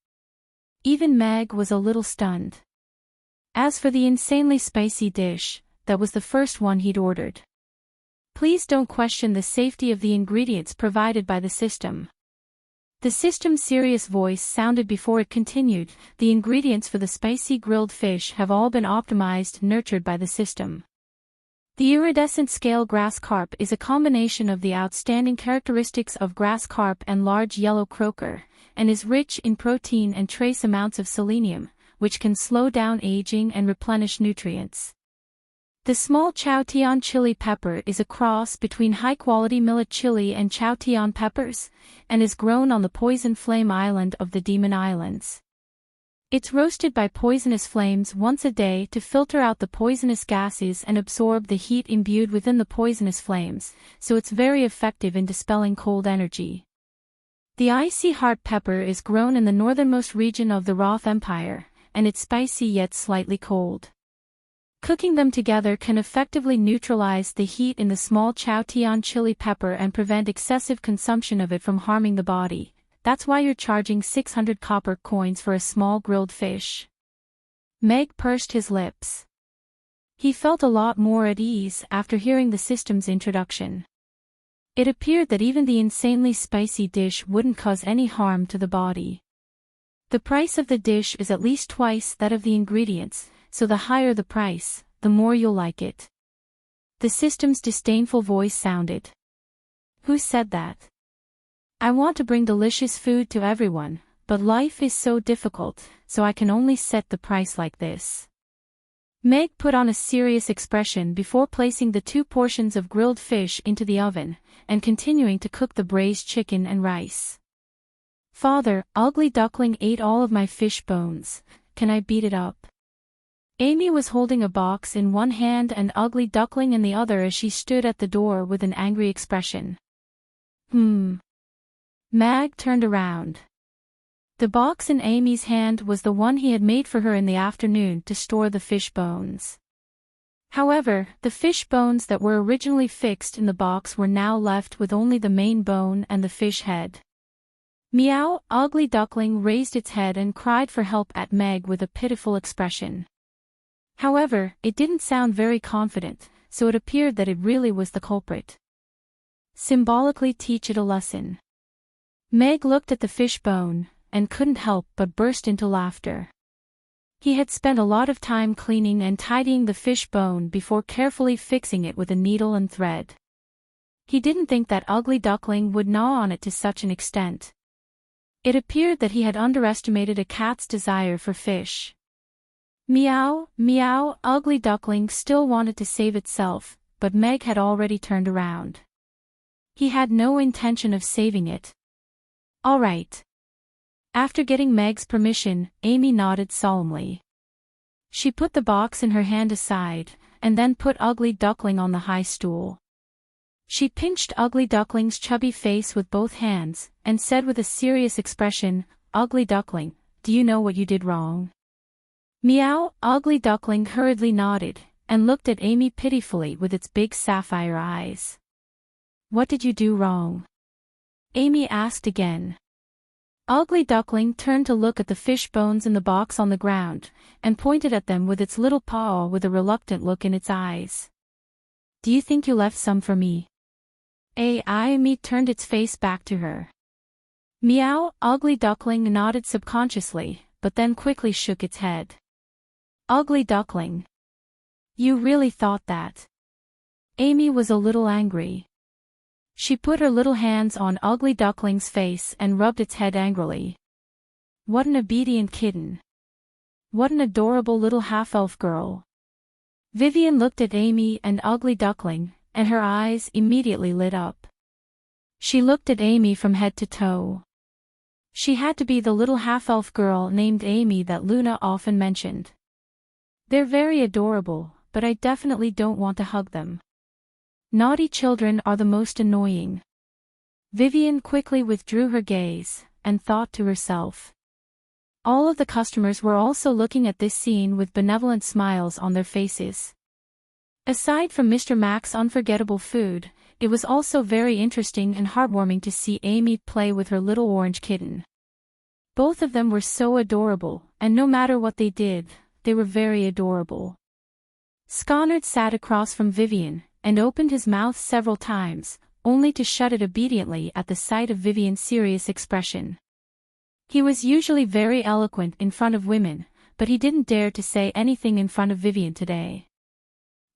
Even Meg was a little stunned. As for the insanely spicy dish, that was the first one he'd ordered. Please don't question the safety of the ingredients provided by the system. The system's serious voice sounded before it continued. The ingredients for the spicy grilled fish have all been optimized and nurtured by the system. The iridescent scale grass carp is a combination of the outstanding characteristics of grass carp and large yellow croaker, and is rich in protein and trace amounts of selenium, which can slow down aging and replenish nutrients. The small Chow Tian chili pepper is a cross between high-quality millet chili and Chow Tian peppers, and is grown on the Poison Flame Island of the Demon Islands. It's roasted by poisonous flames once a day to filter out the poisonous gases and absorb the heat imbued within the poisonous flames, so it's very effective in dispelling cold energy. The icy heart pepper is grown in the northernmost region of the Roth Empire, and it's spicy yet slightly cold. Cooking them together can effectively neutralize the heat in the small Chow Tian chili pepper and prevent excessive consumption of it from harming the body. That's why you're charging 600 copper coins for a small grilled fish. Meg pursed his lips. He felt a lot more at ease after hearing the system's introduction. It appeared that even the insanely spicy dish wouldn't cause any harm to the body. The price of the dish is at least twice that of the ingredients, so the higher the price, the more you'll like it. The system's disdainful voice sounded. Who said that? I want to bring delicious food to everyone, but life is so difficult, so I can only set the price like this. Meg put on a serious expression before placing the 2 portions of grilled fish into the oven, and continuing to cook the braised chicken and rice. Father, Ugly Duckling ate all of my fish bones. Can I beat it up? Amy was holding a box in one hand and Ugly Duckling in the other as she stood at the door with an angry expression. Mag turned around. The box in Amy's hand was the one he had made for her in the afternoon to store the fish bones. However, the fish bones that were originally fixed in the box were now left with only the main bone and the fish head. Meow, Ugly Duckling raised its head and cried for help at Meg with a pitiful expression. However, it didn't sound very confident, so it appeared that it really was the culprit. Symbolically teach it a lesson. Meg looked at the fish bone, and couldn't help but burst into laughter. He had spent a lot of time cleaning and tidying the fish bone before carefully fixing it with a needle and thread. He didn't think that Ugly Duckling would gnaw on it to such an extent. It appeared that he had underestimated a cat's desire for fish. Meow, meow, Ugly Duckling still wanted to save itself, but Meg had already turned around. He had no intention of saving it. All right. After getting Meg's permission, Amy nodded solemnly. She put the box in her hand aside, and then put Ugly Duckling on the high stool. She pinched Ugly Duckling's chubby face with both hands, and said with a serious expression, Ugly Duckling, do you know what you did wrong? Meow, Ugly Duckling hurriedly nodded, and looked at Amy pitifully with its big sapphire eyes. What did you do wrong? Amy asked again. Ugly Duckling turned to look at the fish bones in the box on the ground, and pointed at them with its little paw with a reluctant look in its eyes. Do you think you left some for me? Amy turned its face back to her. Meow, Ugly Duckling nodded subconsciously, but then quickly shook its head. Ugly Duckling. You really thought that? Amy was a little angry. She put her little hands on Ugly Duckling's face and rubbed its head angrily. What an obedient kitten. What an adorable little half-elf girl. Vivian looked at Amy and Ugly Duckling, and her eyes immediately lit up. She looked at Amy from head to toe. She had to be the little half-elf girl named Amy that Luna often mentioned. They're very adorable, but I definitely don't want to hug them. Naughty children are the most annoying. Vivian quickly withdrew her gaze, and thought to herself. All of the customers were also looking at this scene with benevolent smiles on their faces. Aside from Mr. Mac's unforgettable food, it was also very interesting and heartwarming to see Amy play with her little orange kitten. Both of them were so adorable, and no matter what they did, they were very adorable. Sconard sat across from Vivian, and opened his mouth several times, only to shut it obediently at the sight of Vivian's serious expression. He was usually very eloquent in front of women, but he didn't dare to say anything in front of Vivian today.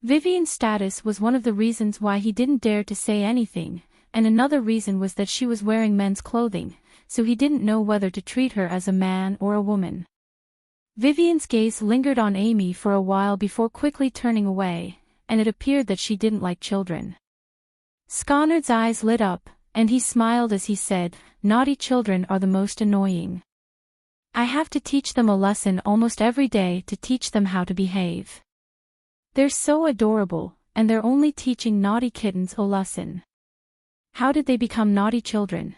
Vivian's status was one of the reasons why he didn't dare to say anything, and another reason was that she was wearing men's clothing, so he didn't know whether to treat her as a man or a woman. Vivian's gaze lingered on Amy for a while before quickly turning away, and it appeared that she didn't like children. Sconard's eyes lit up, and he smiled as he said, "Naughty children are the most annoying. I have to teach them a lesson almost every day to teach them how to behave. They're so adorable, and they're only teaching naughty kittens a lesson. How did they become naughty children?"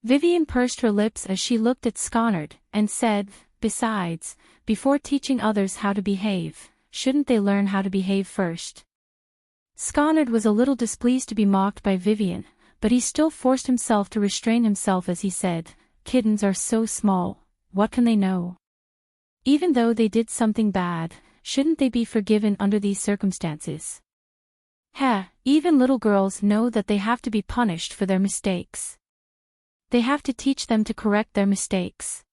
Vivian pursed her lips as she looked at Sconard, and said, "Besides, before teaching others how to behave, shouldn't they learn how to behave first?" Sconard was a little displeased to be mocked by Vivian, but he still forced himself to restrain himself as he said, "Kittens are so small, what can they know? Even though they did something bad, shouldn't they be forgiven under these circumstances? Even little girls know that they have to be punished for their mistakes. They have to teach them to correct their mistakes."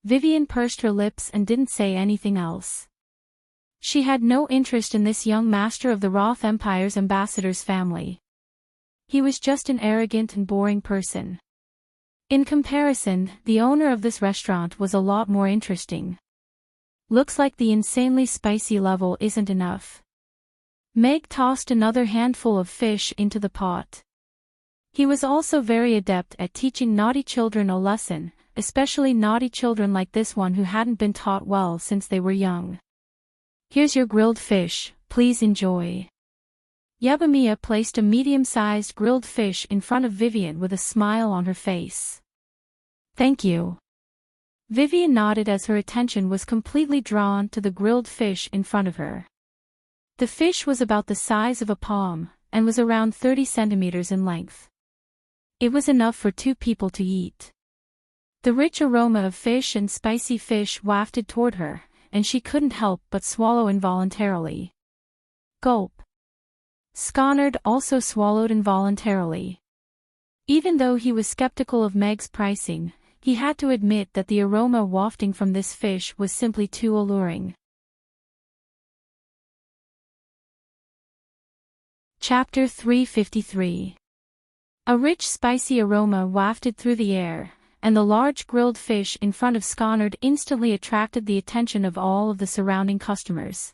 Vivian pursed her lips and didn't say anything else. She had no interest in this young master of the Roth Empire's ambassador's family. He was just an arrogant and boring person. In comparison, the owner of this restaurant was a lot more interesting. Looks like the insanely spicy level isn't enough. Meg tossed another handful of fish into the pot. He was also very adept at teaching naughty children a lesson, especially naughty children like this one who hadn't been taught well since they were young. "Here's your grilled fish, please enjoy." Yabamiya placed a medium-sized grilled fish in front of Vivian with a smile on her face. "Thank you." Vivian nodded as her attention was completely drawn to the grilled fish in front of her. The fish was about the size of a palm, and was around 30 centimeters in length. It was enough for 2 people to eat. The rich aroma of fish and spicy fish wafted toward her, and she couldn't help but swallow involuntarily. Gulp. Sconard also swallowed involuntarily. Even though he was skeptical of Meg's pricing, he had to admit that the aroma wafting from this fish was simply too alluring. Chapter 353. A rich spicy aroma wafted through the air, and the large grilled fish in front of Sconard instantly attracted the attention of all of the surrounding customers.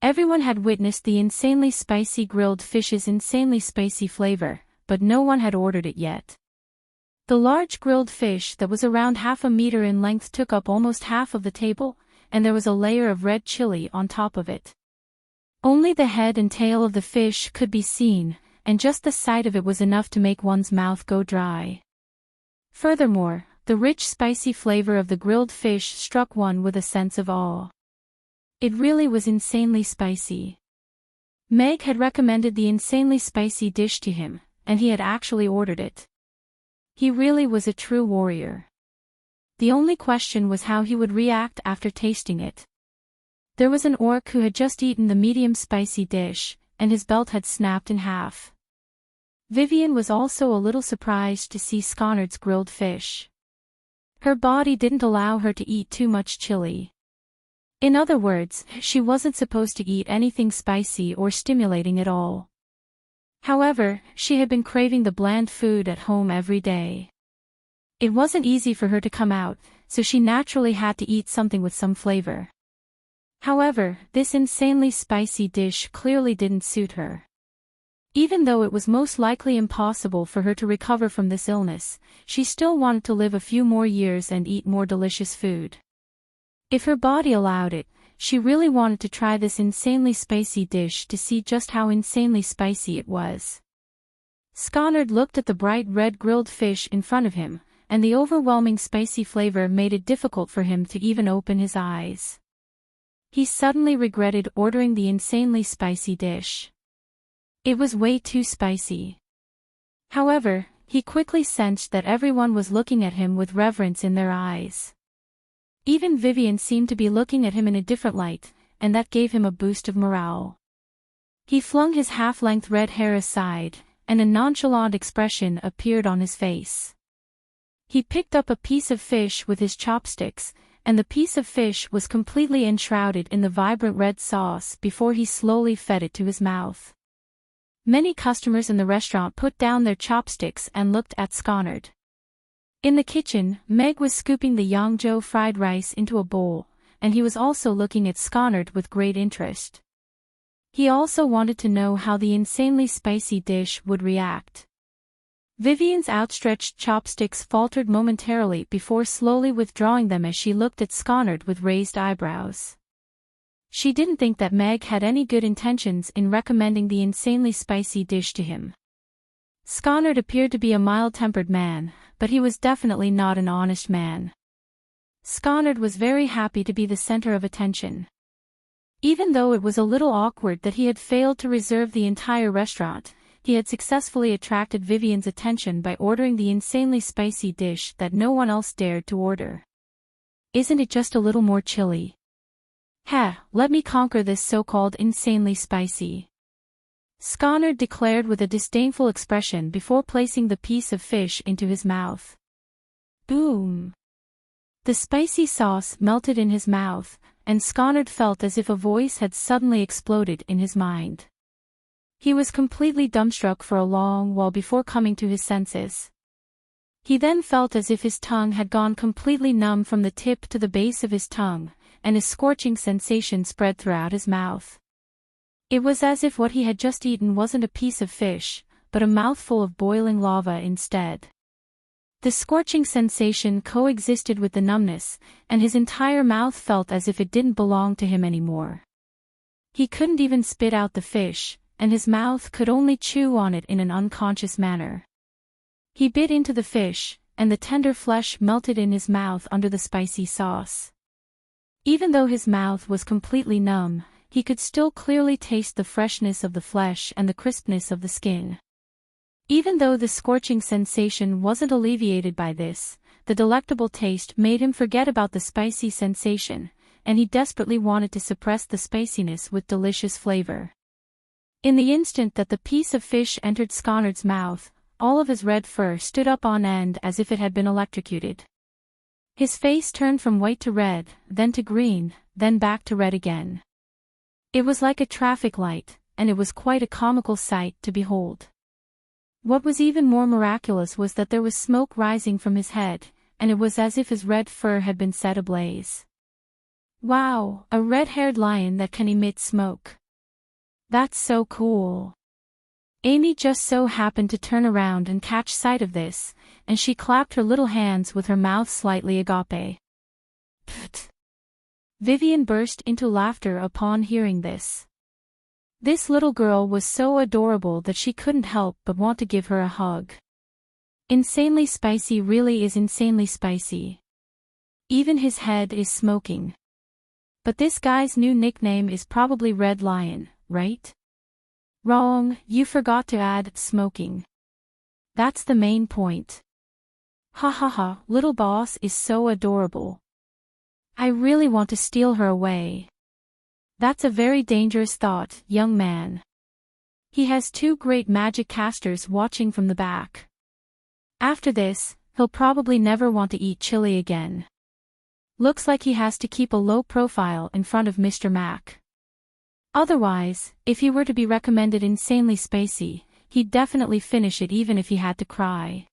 Everyone had witnessed the insanely spicy grilled fish's insanely spicy flavor, but no one had ordered it yet. The large grilled fish that was around half a meter in length took up almost half of the table, and there was a layer of red chili on top of it. Only the head and tail of the fish could be seen, and just the sight of it was enough to make one's mouth go dry. Furthermore, the rich spicy flavor of the grilled fish struck one with a sense of awe. It really was insanely spicy. Meg had recommended the insanely spicy dish to him, and he had actually ordered it. He really was a true warrior. The only question was how he would react after tasting it. There was an orc who had just eaten the medium spicy dish, and his belt had snapped in half. Vivian was also a little surprised to see Sconard's grilled fish. Her body didn't allow her to eat too much chili. In other words, she wasn't supposed to eat anything spicy or stimulating at all. However, she had been craving the bland food at home every day. It wasn't easy for her to come out, so she naturally had to eat something with some flavor. However, this insanely spicy dish clearly didn't suit her. Even though it was most likely impossible for her to recover from this illness, she still wanted to live a few more years and eat more delicious food. If her body allowed it, she really wanted to try this insanely spicy dish to see just how insanely spicy it was. Sconard looked at the bright red grilled fish in front of him, and the overwhelming spicy flavor made it difficult for him to even open his eyes. He suddenly regretted ordering the insanely spicy dish. It was way too spicy. However, he quickly sensed that everyone was looking at him with reverence in their eyes. Even Vivian seemed to be looking at him in a different light, and that gave him a boost of morale. He flung his half-length red hair aside, and a nonchalant expression appeared on his face. He picked up a piece of fish with his chopsticks, and the piece of fish was completely enshrouded in the vibrant red sauce before he slowly fed it to his mouth. Many customers in the restaurant put down their chopsticks and looked at Sconard. In the kitchen, Meg was scooping the Yangzhou fried rice into a bowl, and he was also looking at Sconard with great interest. He also wanted to know how the insanely spicy dish would react. Vivian's outstretched chopsticks faltered momentarily before slowly withdrawing them as she looked at Sconard with raised eyebrows. She didn't think that Meg had any good intentions in recommending the insanely spicy dish to him. Sconard appeared to be a mild-tempered man, but he was definitely not an honest man. Sconard was very happy to be the center of attention. Even though it was a little awkward that he had failed to reserve the entire restaurant, he had successfully attracted Vivian's attention by ordering the insanely spicy dish that no one else dared to order. Isn't it just a little more chili? Let me conquer this so-called insanely spicy. Sconard declared with a disdainful expression before placing the piece of fish into his mouth. Boom! The spicy sauce melted in his mouth, and Sconard felt as if a voice had suddenly exploded in his mind. He was completely dumbstruck for a long while before coming to his senses. He then felt as if his tongue had gone completely numb from the tip to the base of his tongue, and a scorching sensation spread throughout his mouth. It was as if what he had just eaten wasn't a piece of fish, but a mouthful of boiling lava instead. The scorching sensation coexisted with the numbness, and his entire mouth felt as if it didn't belong to him anymore. He couldn't even spit out the fish, and his mouth could only chew on it in an unconscious manner. He bit into the fish, and the tender flesh melted in his mouth under the spicy sauce. Even though his mouth was completely numb, he could still clearly taste the freshness of the flesh and the crispness of the skin. Even though the scorching sensation wasn't alleviated by this, the delectable taste made him forget about the spicy sensation, and he desperately wanted to suppress the spiciness with delicious flavor. In the instant that the piece of fish entered Sconard's mouth, all of his red fur stood up on end as if it had been electrocuted. His face turned from white to red, then to green, then back to red again. It was like a traffic light, and it was quite a comical sight to behold. What was even more miraculous was that there was smoke rising from his head, and it was as if his red fur had been set ablaze. Wow, a red-haired lion that can emit smoke. That's so cool. Amy just so happened to turn around and catch sight of this, and she clapped her little hands with her mouth slightly agape. Pfft! Vivian burst into laughter upon hearing this. This little girl was so adorable that she couldn't help but want to give her a hug. Insanely spicy really is insanely spicy. Even his head is smoking. But this guy's new nickname is probably Red Lion, right? Wrong, you forgot to add smoking. That's the main point. Ha ha ha, little boss is so adorable. I really want to steal her away. That's a very dangerous thought, young man. He has two great magic casters watching from the back. After this, he'll probably never want to eat chili again. Looks like he has to keep a low profile in front of Mr. Mac. Otherwise, if he were to be recommended insanely spicy, he'd definitely finish it even if he had to cry.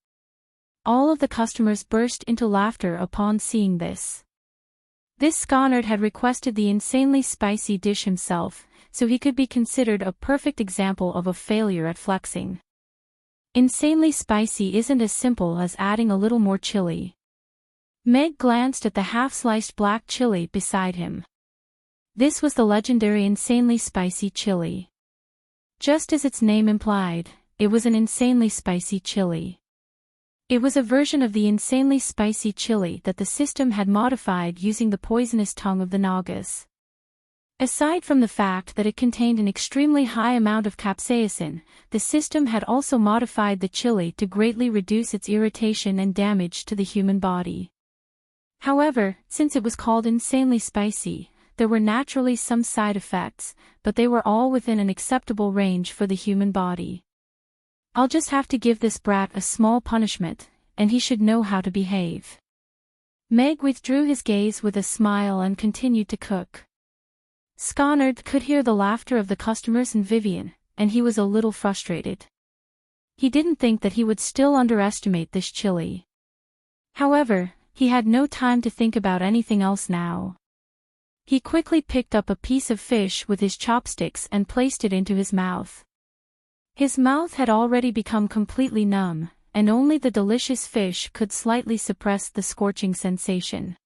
All of the customers burst into laughter upon seeing this. This Sconard had requested the insanely spicy dish himself, so he could be considered a perfect example of a failure at flexing. Insanely spicy isn't as simple as adding a little more chili. Meg glanced at the half-sliced black chili beside him. This was the legendary insanely spicy chili. Just as its name implied, it was an insanely spicy chili. It was a version of the insanely spicy chili that the system had modified using the poisonous tongue of the Nagas. Aside from the fact that it contained an extremely high amount of capsaicin, the system had also modified the chili to greatly reduce its irritation and damage to the human body. However, since it was called insanely spicy, there were naturally some side effects, but they were all within an acceptable range for the human body. I'll just have to give this brat a small punishment, and he should know how to behave. Meg withdrew his gaze with a smile and continued to cook. Sconard could hear the laughter of the customers and Vivian, and he was a little frustrated. He didn't think that he would still underestimate this chili. However, he had no time to think about anything else now. He quickly picked up a piece of fish with his chopsticks and placed it into his mouth. His mouth had already become completely numb, and only the delicious fish could slightly suppress the scorching sensation.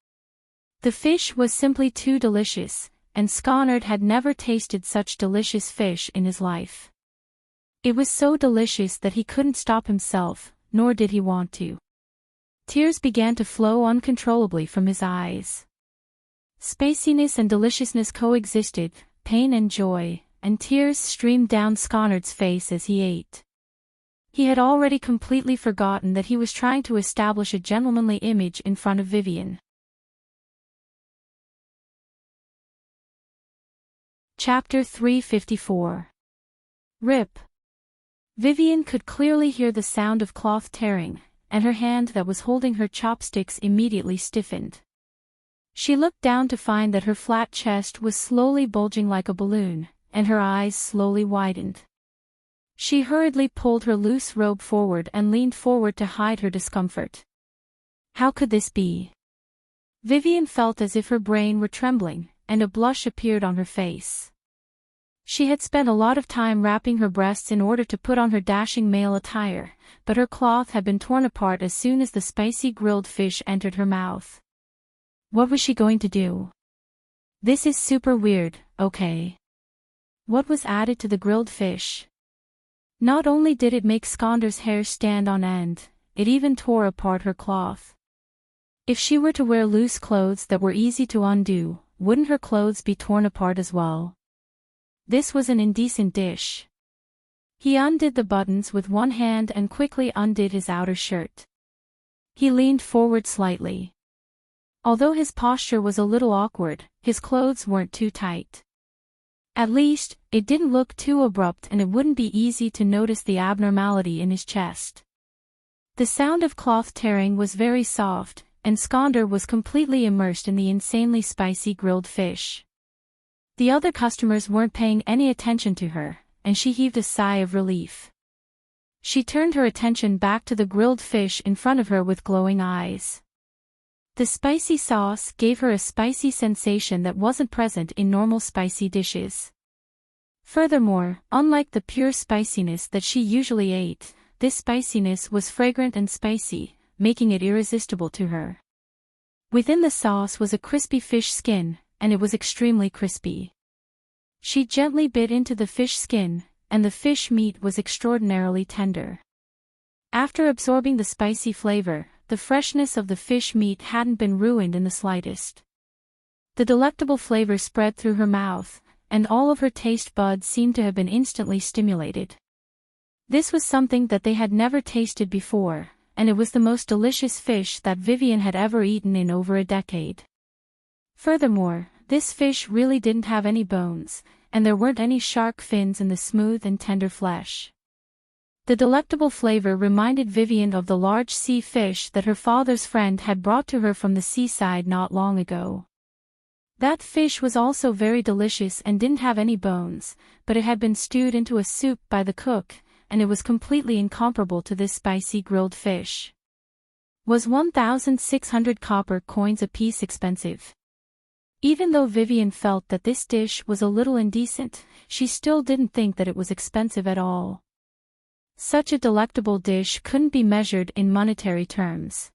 The fish was simply too delicious, and Sconard had never tasted such delicious fish in his life. It was so delicious that he couldn't stop himself, nor did he want to. Tears began to flow uncontrollably from his eyes. Spiciness and deliciousness coexisted, pain and joy, and tears streamed down Sconard's face as he ate. He had already completely forgotten that he was trying to establish a gentlemanly image in front of Vivian. Chapter 354. Rip. Vivian could clearly hear the sound of cloth tearing, and her hand that was holding her chopsticks immediately stiffened. She looked down to find that her flat chest was slowly bulging like a balloon, and her eyes slowly widened. She hurriedly pulled her loose robe forward and leaned forward to hide her discomfort. How could this be? Vivian felt as if her brain were trembling, and a blush appeared on her face. She had spent a lot of time wrapping her breasts in order to put on her dashing male attire, but her cloth had been torn apart as soon as the spicy grilled fish entered her mouth. What was she going to do? This is super weird, okay? What was added to the grilled fish? Not only did it make Scondar's hair stand on end, it even tore apart her cloth. If she were to wear loose clothes that were easy to undo, wouldn't her clothes be torn apart as well? This was an indecent dish. He undid the buttons with one hand and quickly undid his outer shirt. He leaned forward slightly. Although his posture was a little awkward, his clothes weren't too tight. At least, it didn't look too abrupt and it wouldn't be easy to notice the abnormality in his chest. The sound of cloth tearing was very soft, and Skandar was completely immersed in the insanely spicy grilled fish. The other customers weren't paying any attention to her, and she heaved a sigh of relief. She turned her attention back to the grilled fish in front of her with glowing eyes. The spicy sauce gave her a spicy sensation that wasn't present in normal spicy dishes. Furthermore, unlike the pure spiciness that she usually ate, this spiciness was fragrant and spicy, making it irresistible to her. Within the sauce was a crispy fish skin, and it was extremely crispy. She gently bit into the fish skin, and the fish meat was extraordinarily tender. After absorbing the spicy flavor, the freshness of the fish meat hadn't been ruined in the slightest. The delectable flavor spread through her mouth, and all of her taste buds seemed to have been instantly stimulated. This was something that they had never tasted before, and it was the most delicious fish that Vivian had ever eaten in over a decade. Furthermore, this fish really didn't have any bones, and there weren't any shark fins in the smooth and tender flesh. The delectable flavor reminded Vivian of the large sea fish that her father's friend had brought to her from the seaside not long ago. That fish was also very delicious and didn't have any bones, but it had been stewed into a soup by the cook, and it was completely incomparable to this spicy grilled fish. Was 1,600 copper coins apiece expensive? Even though Vivian felt that this dish was a little indecent, she still didn't think that it was expensive at all. Such a delectable dish couldn't be measured in monetary terms.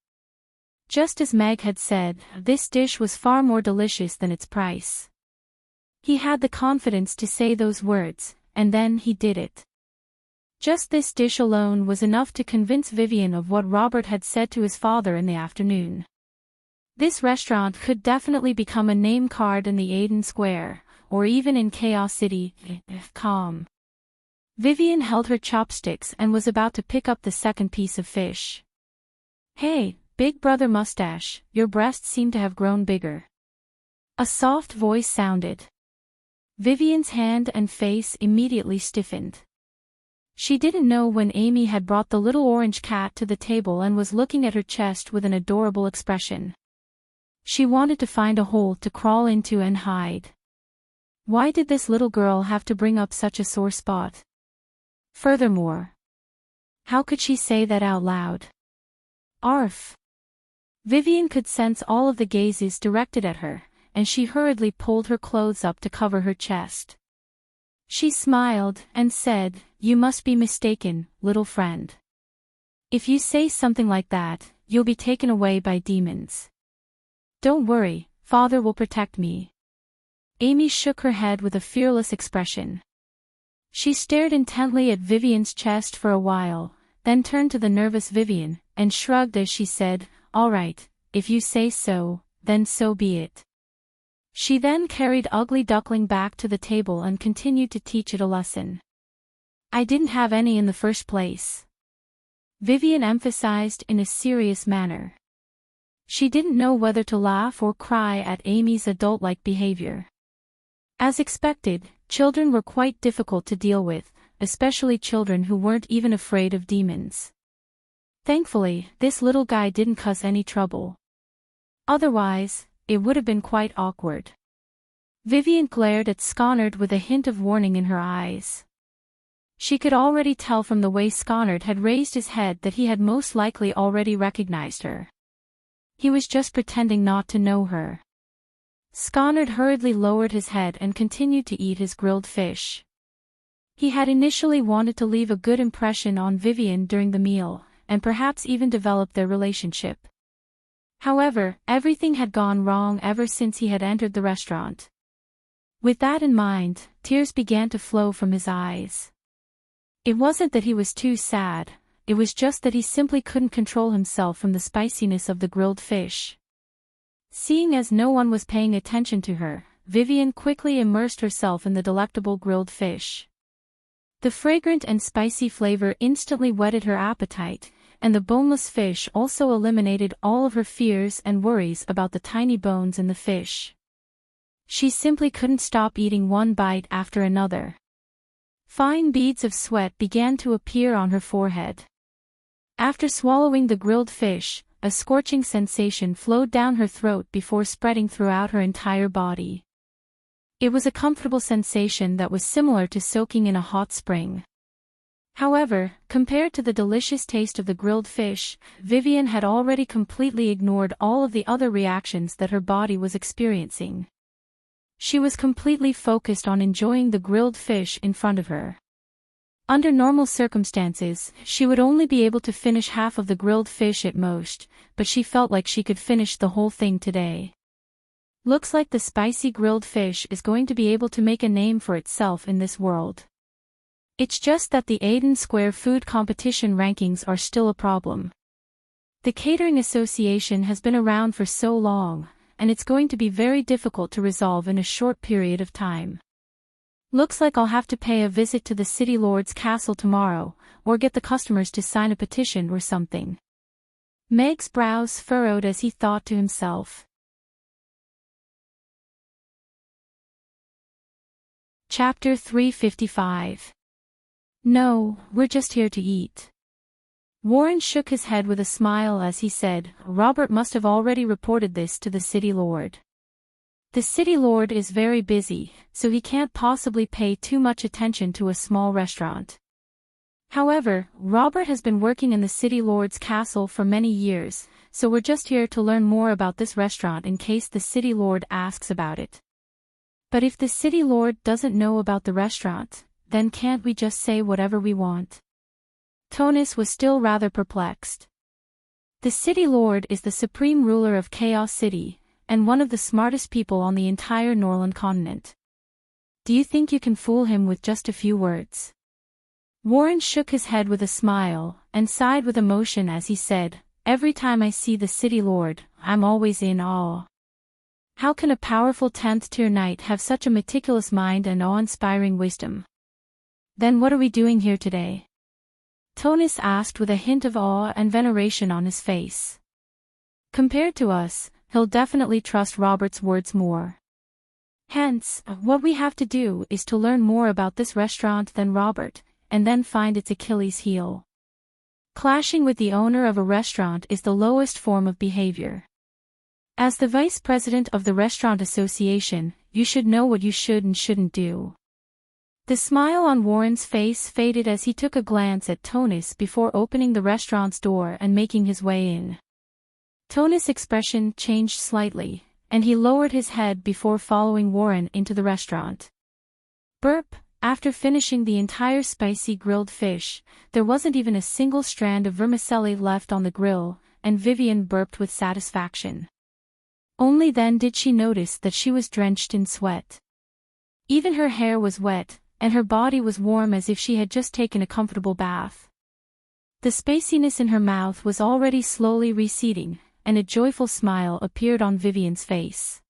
Just as Meg had said, this dish was far more delicious than its price. He had the confidence to say those words, and then he did it. Just this dish alone was enough to convince Vivian of what Robert had said to his father in the afternoon. This restaurant could definitely become a name card in the Eden Square, or even in Chaos City. Calm. Vivian held her chopsticks and was about to pick up the second piece of fish. "Hey, Big Brother Mustache, your breasts seem to have grown bigger." A soft voice sounded. Vivian's hand and face immediately stiffened. She didn't know when Amy had brought the little orange cat to the table and was looking at her chest with an adorable expression. She wanted to find a hole to crawl into and hide. Why did this little girl have to bring up such a sore spot? Furthermore, how could she say that out loud? Arf! Vivian could sense all of the gazes directed at her, and she hurriedly pulled her clothes up to cover her chest. She smiled and said, "You must be mistaken, little friend. If you say something like that, you'll be taken away by demons." "Don't worry, Father will protect me." Amy shook her head with a fearless expression. She stared intently at Vivian's chest for a while, then turned to the nervous Vivian, and shrugged as she said, "All right, if you say so, then so be it." She then carried Ugly Duckling back to the table and continued to teach it a lesson. "I didn't have any in the first place," Vivian emphasized in a serious manner. She didn't know whether to laugh or cry at Amy's adult-like behavior. As expected, children were quite difficult to deal with, especially children who weren't even afraid of demons. Thankfully, this little guy didn't cause any trouble. Otherwise, it would have been quite awkward. Vivian glared at Sconard with a hint of warning in her eyes. She could already tell from the way Sconard had raised his head that he had most likely already recognized her. He was just pretending not to know her. Sconard hurriedly lowered his head and continued to eat his grilled fish. He had initially wanted to leave a good impression on Vivian during the meal, and perhaps even develop their relationship. However, everything had gone wrong ever since he had entered the restaurant. With that in mind, tears began to flow from his eyes. It wasn't that he was too sad, it was just that he simply couldn't control himself from the spiciness of the grilled fish. Seeing as no one was paying attention to her, Vivian quickly immersed herself in the delectable grilled fish. The fragrant and spicy flavor instantly whetted her appetite, and the boneless fish also eliminated all of her fears and worries about the tiny bones in the fish. She simply couldn't stop eating one bite after another. Fine beads of sweat began to appear on her forehead. After swallowing the grilled fish, a scorching sensation flowed down her throat before spreading throughout her entire body. It was a comfortable sensation that was similar to soaking in a hot spring. However, compared to the delicious taste of the grilled fish, Vivian had already completely ignored all of the other reactions that her body was experiencing. She was completely focused on enjoying the grilled fish in front of her. Under normal circumstances, she would only be able to finish half of the grilled fish at most, but she felt like she could finish the whole thing today. Looks like the spicy grilled fish is going to be able to make a name for itself in this world. It's just that the Eden Square food competition rankings are still a problem. The Catering Association has been around for so long, and it's going to be very difficult to resolve in a short period of time. Looks like I'll have to pay a visit to the City Lord's castle tomorrow, or get the customers to sign a petition or something. Meg's brows furrowed as he thought to himself. Chapter 355. No, we're just here to eat. Warren shook his head with a smile as he said, Robert must have already reported this to the City Lord. The City Lord is very busy, so he can't possibly pay too much attention to a small restaurant. However, Robert has been working in the City Lord's castle for many years, so we're just here to learn more about this restaurant in case the City Lord asks about it. But if the City Lord doesn't know about the restaurant, then can't we just say whatever we want? Tonis was still rather perplexed. The City Lord is the supreme ruler of Chaos City, and one of the smartest people on the entire Norland continent. Do you think you can fool him with just a few words? Warren shook his head with a smile, and sighed with emotion as he said, "Every time I see the city lord, I'm always in awe. How can a powerful 10th-tier knight have such a meticulous mind and awe-inspiring wisdom?" "Then what are we doing here today?" Tonis asked with a hint of awe and veneration on his face. "Compared to us, he'll definitely trust Robert's words more. Hence, what we have to do is to learn more about this restaurant than Robert, and then find its Achilles heel. Clashing with the owner of a restaurant is the lowest form of behavior. As the vice president of the restaurant association, you should know what you should and shouldn't do." The smile on Warren's face faded as he took a glance at Tonis before opening the restaurant's door and making his way in. Tonis' expression changed slightly, and he lowered his head before following Warren into the restaurant. Burp. After finishing the entire spicy grilled fish, there wasn't even a single strand of vermicelli left on the grill, and Vivian burped with satisfaction. Only then did she notice that she was drenched in sweat. Even her hair was wet, and her body was warm as if she had just taken a comfortable bath. The spaciness in her mouth was already slowly receding, and a joyful smile appeared on Vivian's face.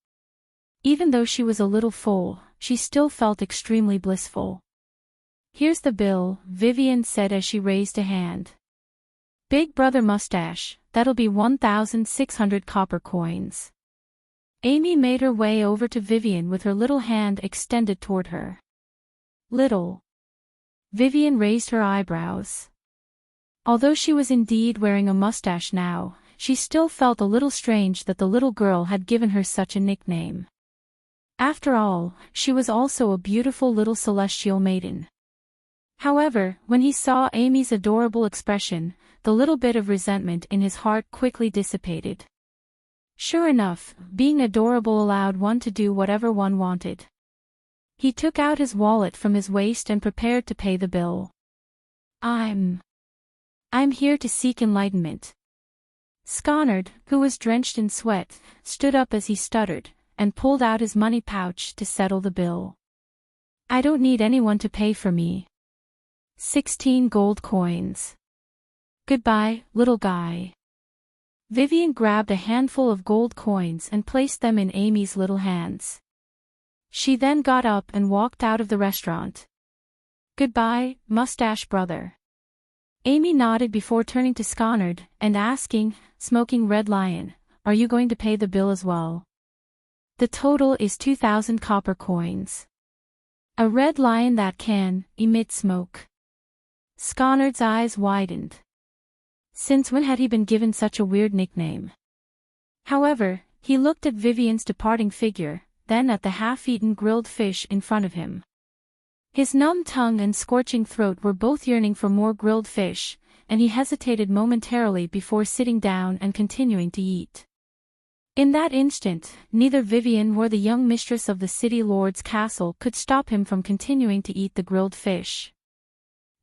Even though she was a little full, she still felt extremely blissful. "Here's the bill," Vivian said as she raised a hand. "Big brother mustache, that'll be 1,600 copper coins." Amy made her way over to Vivian with her little hand extended toward her. "Little?" Vivian raised her eyebrows. Although she was indeed wearing a mustache now, she still felt a little strange that the little girl had given her such a nickname. After all, she was also a beautiful little celestial maiden. However, when he saw Amy's adorable expression, the little bit of resentment in his heart quickly dissipated. Sure enough, being adorable allowed one to do whatever one wanted. He took out his wallet from his waist and prepared to pay the bill. I'm here to seek enlightenment." Sconard, who was drenched in sweat, stood up as he stuttered, and pulled out his money pouch to settle the bill. "I don't need anyone to pay for me. 16 gold coins. Goodbye, little guy." Vivian grabbed a handful of gold coins and placed them in Amy's little hands. She then got up and walked out of the restaurant. "Goodbye, mustache brother." Amy nodded before turning to Sconard and asking, "Smoking Red Lion, are you going to pay the bill as well?" "The total is 2,000 copper coins. A red lion that can emit smoke." Sconard's eyes widened. Since when had he been given such a weird nickname? However, he looked at Vivian's departing figure, then at the half-eaten grilled fish in front of him. His numb tongue and scorching throat were both yearning for more grilled fish, and he hesitated momentarily before sitting down and continuing to eat. In that instant, neither Vivian nor the young mistress of the city lord's castle could stop him from continuing to eat the grilled fish.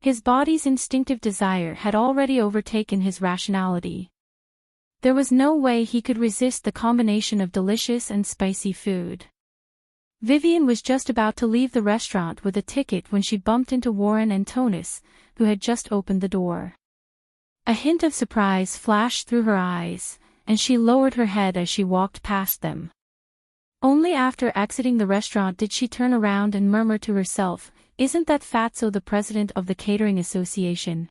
His body's instinctive desire had already overtaken his rationality. There was no way he could resist the combination of delicious and spicy food. Vivian was just about to leave the restaurant with a ticket when she bumped into Warren and Tonis, who had just opened the door. A hint of surprise flashed through her eyes, and she lowered her head as she walked past them. Only after exiting the restaurant did she turn around and murmur to herself, "Isn't that Fatso the president of the catering association?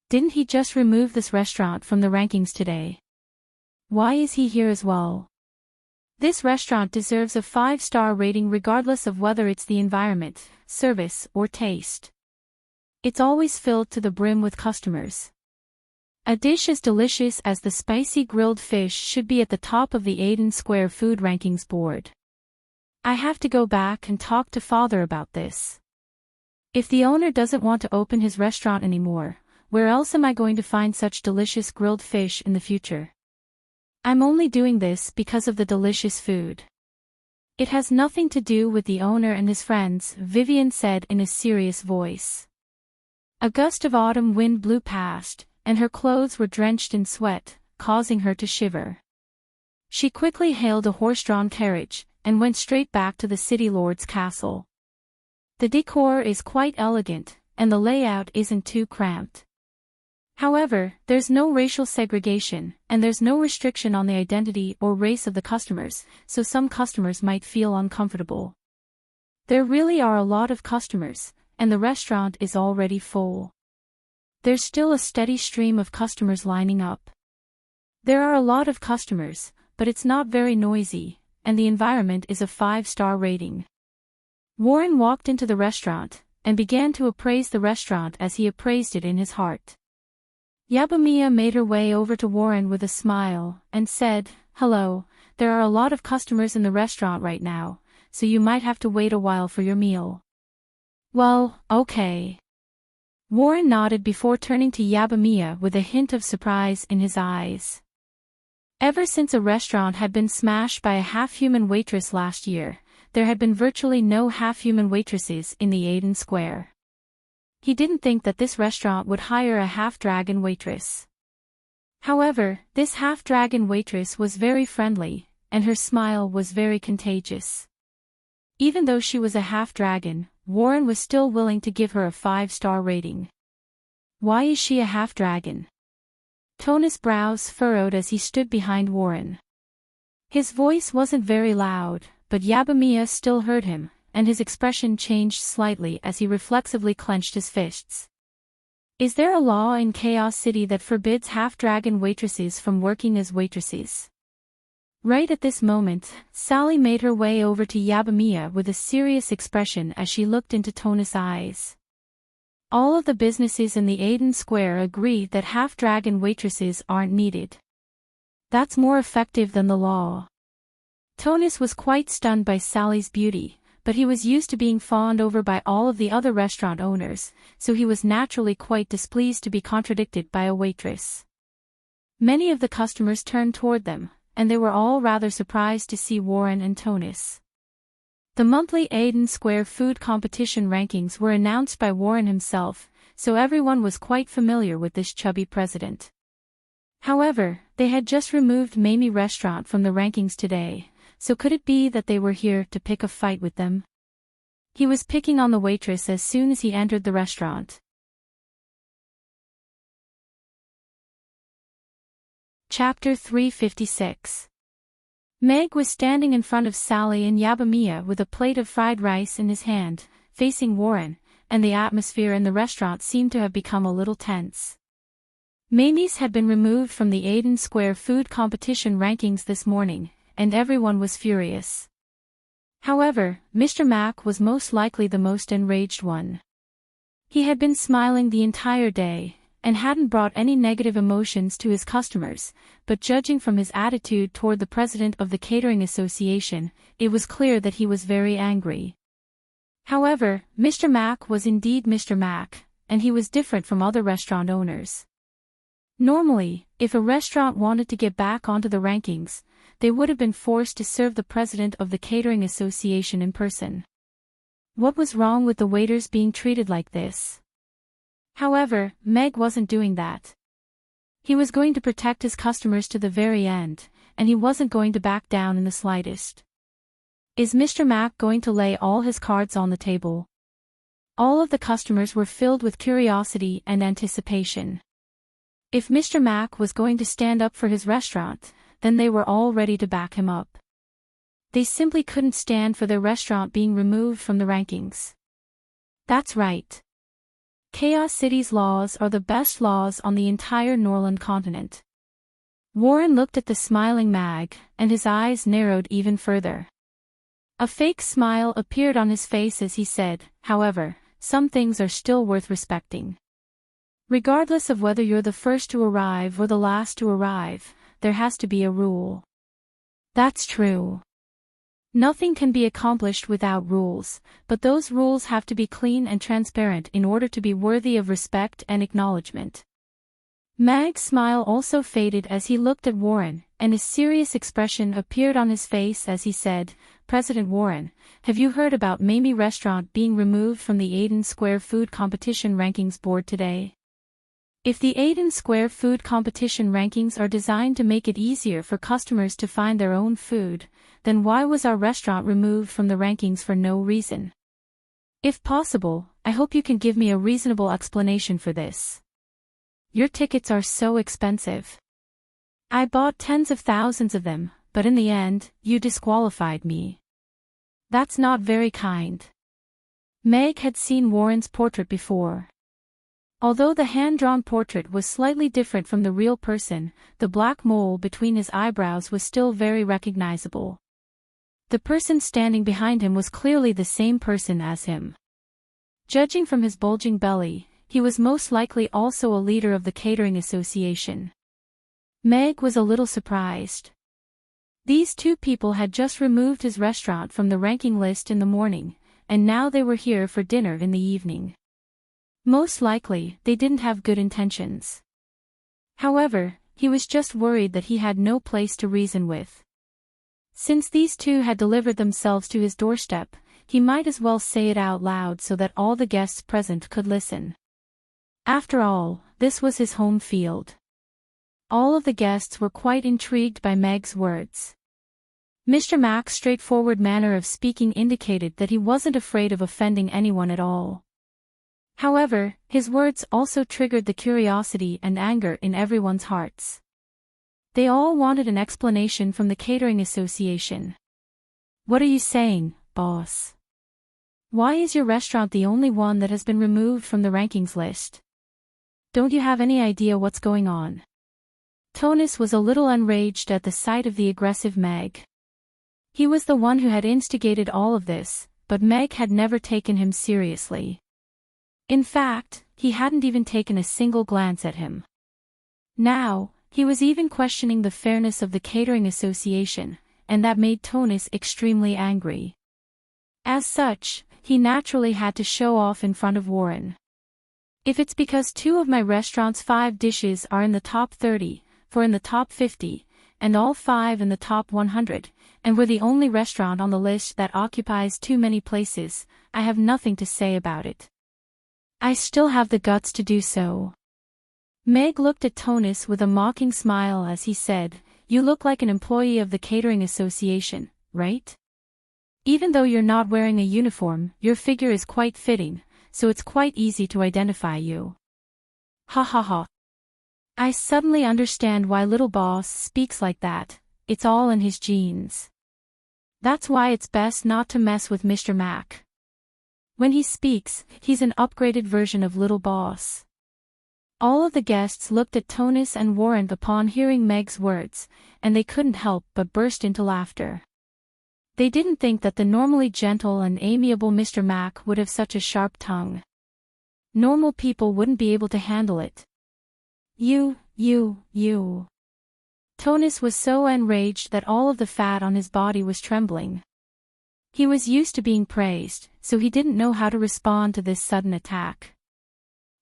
Didn't he just remove this restaurant from the rankings today? Why is he here as well? This restaurant deserves a 5-star rating regardless of whether it's the environment, service, or taste. It's always filled to the brim with customers. A dish as delicious as the spicy grilled fish should be at the top of the Aiden Square food rankings board. I have to go back and talk to father about this. If the owner doesn't want to open his restaurant anymore, where else am I going to find such delicious grilled fish in the future? I'm only doing this because of the delicious food. It has nothing to do with the owner and his friends," Vivian said in a serious voice. A gust of autumn wind blew past, and her clothes were drenched in sweat, causing her to shiver. She quickly hailed a horse-drawn carriage, and went straight back to the city lord's castle. The decor is quite elegant, and the layout isn't too cramped. However, there's no racial segregation, and there's no restriction on the identity or race of the customers, so some customers might feel uncomfortable. There really are a lot of customers, and the restaurant is already full. There's still a steady stream of customers lining up. There are a lot of customers, but it's not very noisy, and the environment is a 5-star rating. Warren walked into the restaurant, and began to appraise the restaurant as he appraised it in his heart. Yabamiya made her way over to Warren with a smile, and said, "Hello, there are a lot of customers in the restaurant right now, so you might have to wait a while for your meal." "Well, okay." Warren nodded before turning to Yabamiya with a hint of surprise in his eyes. Ever since a restaurant had been smashed by a half-human waitress last year, there had been virtually no half-human waitresses in the Aiden Square. He didn't think that this restaurant would hire a half-dragon waitress. However, this half-dragon waitress was very friendly, and her smile was very contagious. Even though she was a half-dragon, Warren was still willing to give her a 5-star rating. Why is she a half-dragon? Tona's brows furrowed as he stood behind Warren. His voice wasn't very loud, but Yabamiya still heard him, and his expression changed slightly as he reflexively clenched his fists. Is there a law in Chaos City that forbids half-dragon waitresses from working as waitresses? Right at this moment, Sally made her way over to Yabamiya with a serious expression as she looked into Tona's eyes. All of the businesses in the Aiden Square agree that half-dragon waitresses aren't needed. That's more effective than the law. Tonis was quite stunned by Sally's beauty, but he was used to being fawned over by all of the other restaurant owners, so he was naturally quite displeased to be contradicted by a waitress. Many of the customers turned toward them, and they were all rather surprised to see Warren and Tonis. The monthly Aiden Square food competition rankings were announced by Warren himself, so everyone was quite familiar with this chubby president. However, they had just removed Mamie Restaurant from the rankings today, so could it be that they were here to pick a fight with them? He was picking on the waitress as soon as he entered the restaurant. Chapter 356. Meg was standing in front of Sally and Yabamiya with a plate of fried rice in his hand, facing Warren, and the atmosphere in the restaurant seemed to have become a little tense. Mamie's had been removed from the Aiden Square food competition rankings this morning, and everyone was furious. However, Mr. Mack was most likely the most enraged one. He had been smiling the entire day, and hadn't brought any negative emotions to his customers, but judging from his attitude toward the president of the Catering Association, it was clear that he was very angry. However, Mr. Mack was indeed Mr. Mack, and he was different from other restaurant owners. Normally, if a restaurant wanted to get back onto the rankings, they would have been forced to serve the president of the Catering Association in person. What was wrong with the waiters being treated like this? However, Meg wasn't doing that. He was going to protect his customers to the very end, and he wasn't going to back down in the slightest. Is Mr. Mack going to lay all his cards on the table? All of the customers were filled with curiosity and anticipation. If Mr. Mack was going to stand up for his restaurant, then they were all ready to back him up. They simply couldn't stand for their restaurant being removed from the rankings. That's right. Chaos City's laws are the best laws on the entire Norland continent. Warren looked at the smiling Mag, and his eyes narrowed even further. A fake smile appeared on his face as he said, "However, some things are still worth respecting. Regardless of whether you're the first to arrive or the last to arrive, there has to be a rule." That's true. Nothing can be accomplished without rules, but those rules have to be clean and transparent in order to be worthy of respect and acknowledgement. Mag's smile also faded as he looked at Warren, and a serious expression appeared on his face as he said, "President Warren, have you heard about Mamie Restaurant being removed from the Aiden Square Food Competition Rankings Board today? If the Aiden Square Food Competition Rankings are designed to make it easier for customers to find their own food, then why was our restaurant removed from the rankings for no reason?" If possible, I hope you can give me a reasonable explanation for this. Your tickets are so expensive. I bought tens of thousands of them, but in the end, you disqualified me. That's not very kind. Meg had seen Warren's portrait before. Although the hand-drawn portrait was slightly different from the real person, the black mole between his eyebrows was still very recognizable. The person standing behind him was clearly the same person as him. Judging from his bulging belly, he was most likely also a leader of the catering association. Meg was a little surprised. These two people had just removed his restaurant from the ranking list in the morning, and now they were here for dinner in the evening. Most likely, they didn't have good intentions. However, he was just worried that he had no place to reason with. Since these two had delivered themselves to his doorstep, he might as well say it out loud so that all the guests present could listen. After all, this was his home field. All of the guests were quite intrigued by Meg's words. Mr. Mack's straightforward manner of speaking indicated that he wasn't afraid of offending anyone at all. However, his words also triggered the curiosity and anger in everyone's hearts. They all wanted an explanation from the catering association. What are you saying, boss? Why is your restaurant the only one that has been removed from the rankings list? Don't you have any idea what's going on? Tonus was a little enraged at the sight of the aggressive Meg. He was the one who had instigated all of this, but Meg had never taken him seriously. In fact, he hadn't even taken a single glance at him. Now, he was even questioning the fairness of the catering association, and that made Tonus extremely angry. As such, he naturally had to show off in front of Warren. If it's because two of my restaurant's 5 dishes are in the top 30, 4 in the top 50, and all 5 in the top 100, and we're the only restaurant on the list that occupies too many places, I have nothing to say about it. I still have the guts to do so. Meg looked at Tonus with a mocking smile as he said, "You look like an employee of the catering association, right? Even though you're not wearing a uniform, your figure is quite fitting, so it's quite easy to identify you." Ha ha ha. I suddenly understand why little boss speaks like that, it's all in his genes. That's why it's best not to mess with Mr. Mack. When he speaks, he's an upgraded version of little boss. All of the guests looked at Tonus and Warren upon hearing Meg's words, and they couldn't help but burst into laughter. They didn't think that the normally gentle and amiable Mr. Mack would have such a sharp tongue. Normal people wouldn't be able to handle it. You. Tonus was so enraged that all of the fat on his body was trembling. He was used to being praised, so he didn't know how to respond to this sudden attack.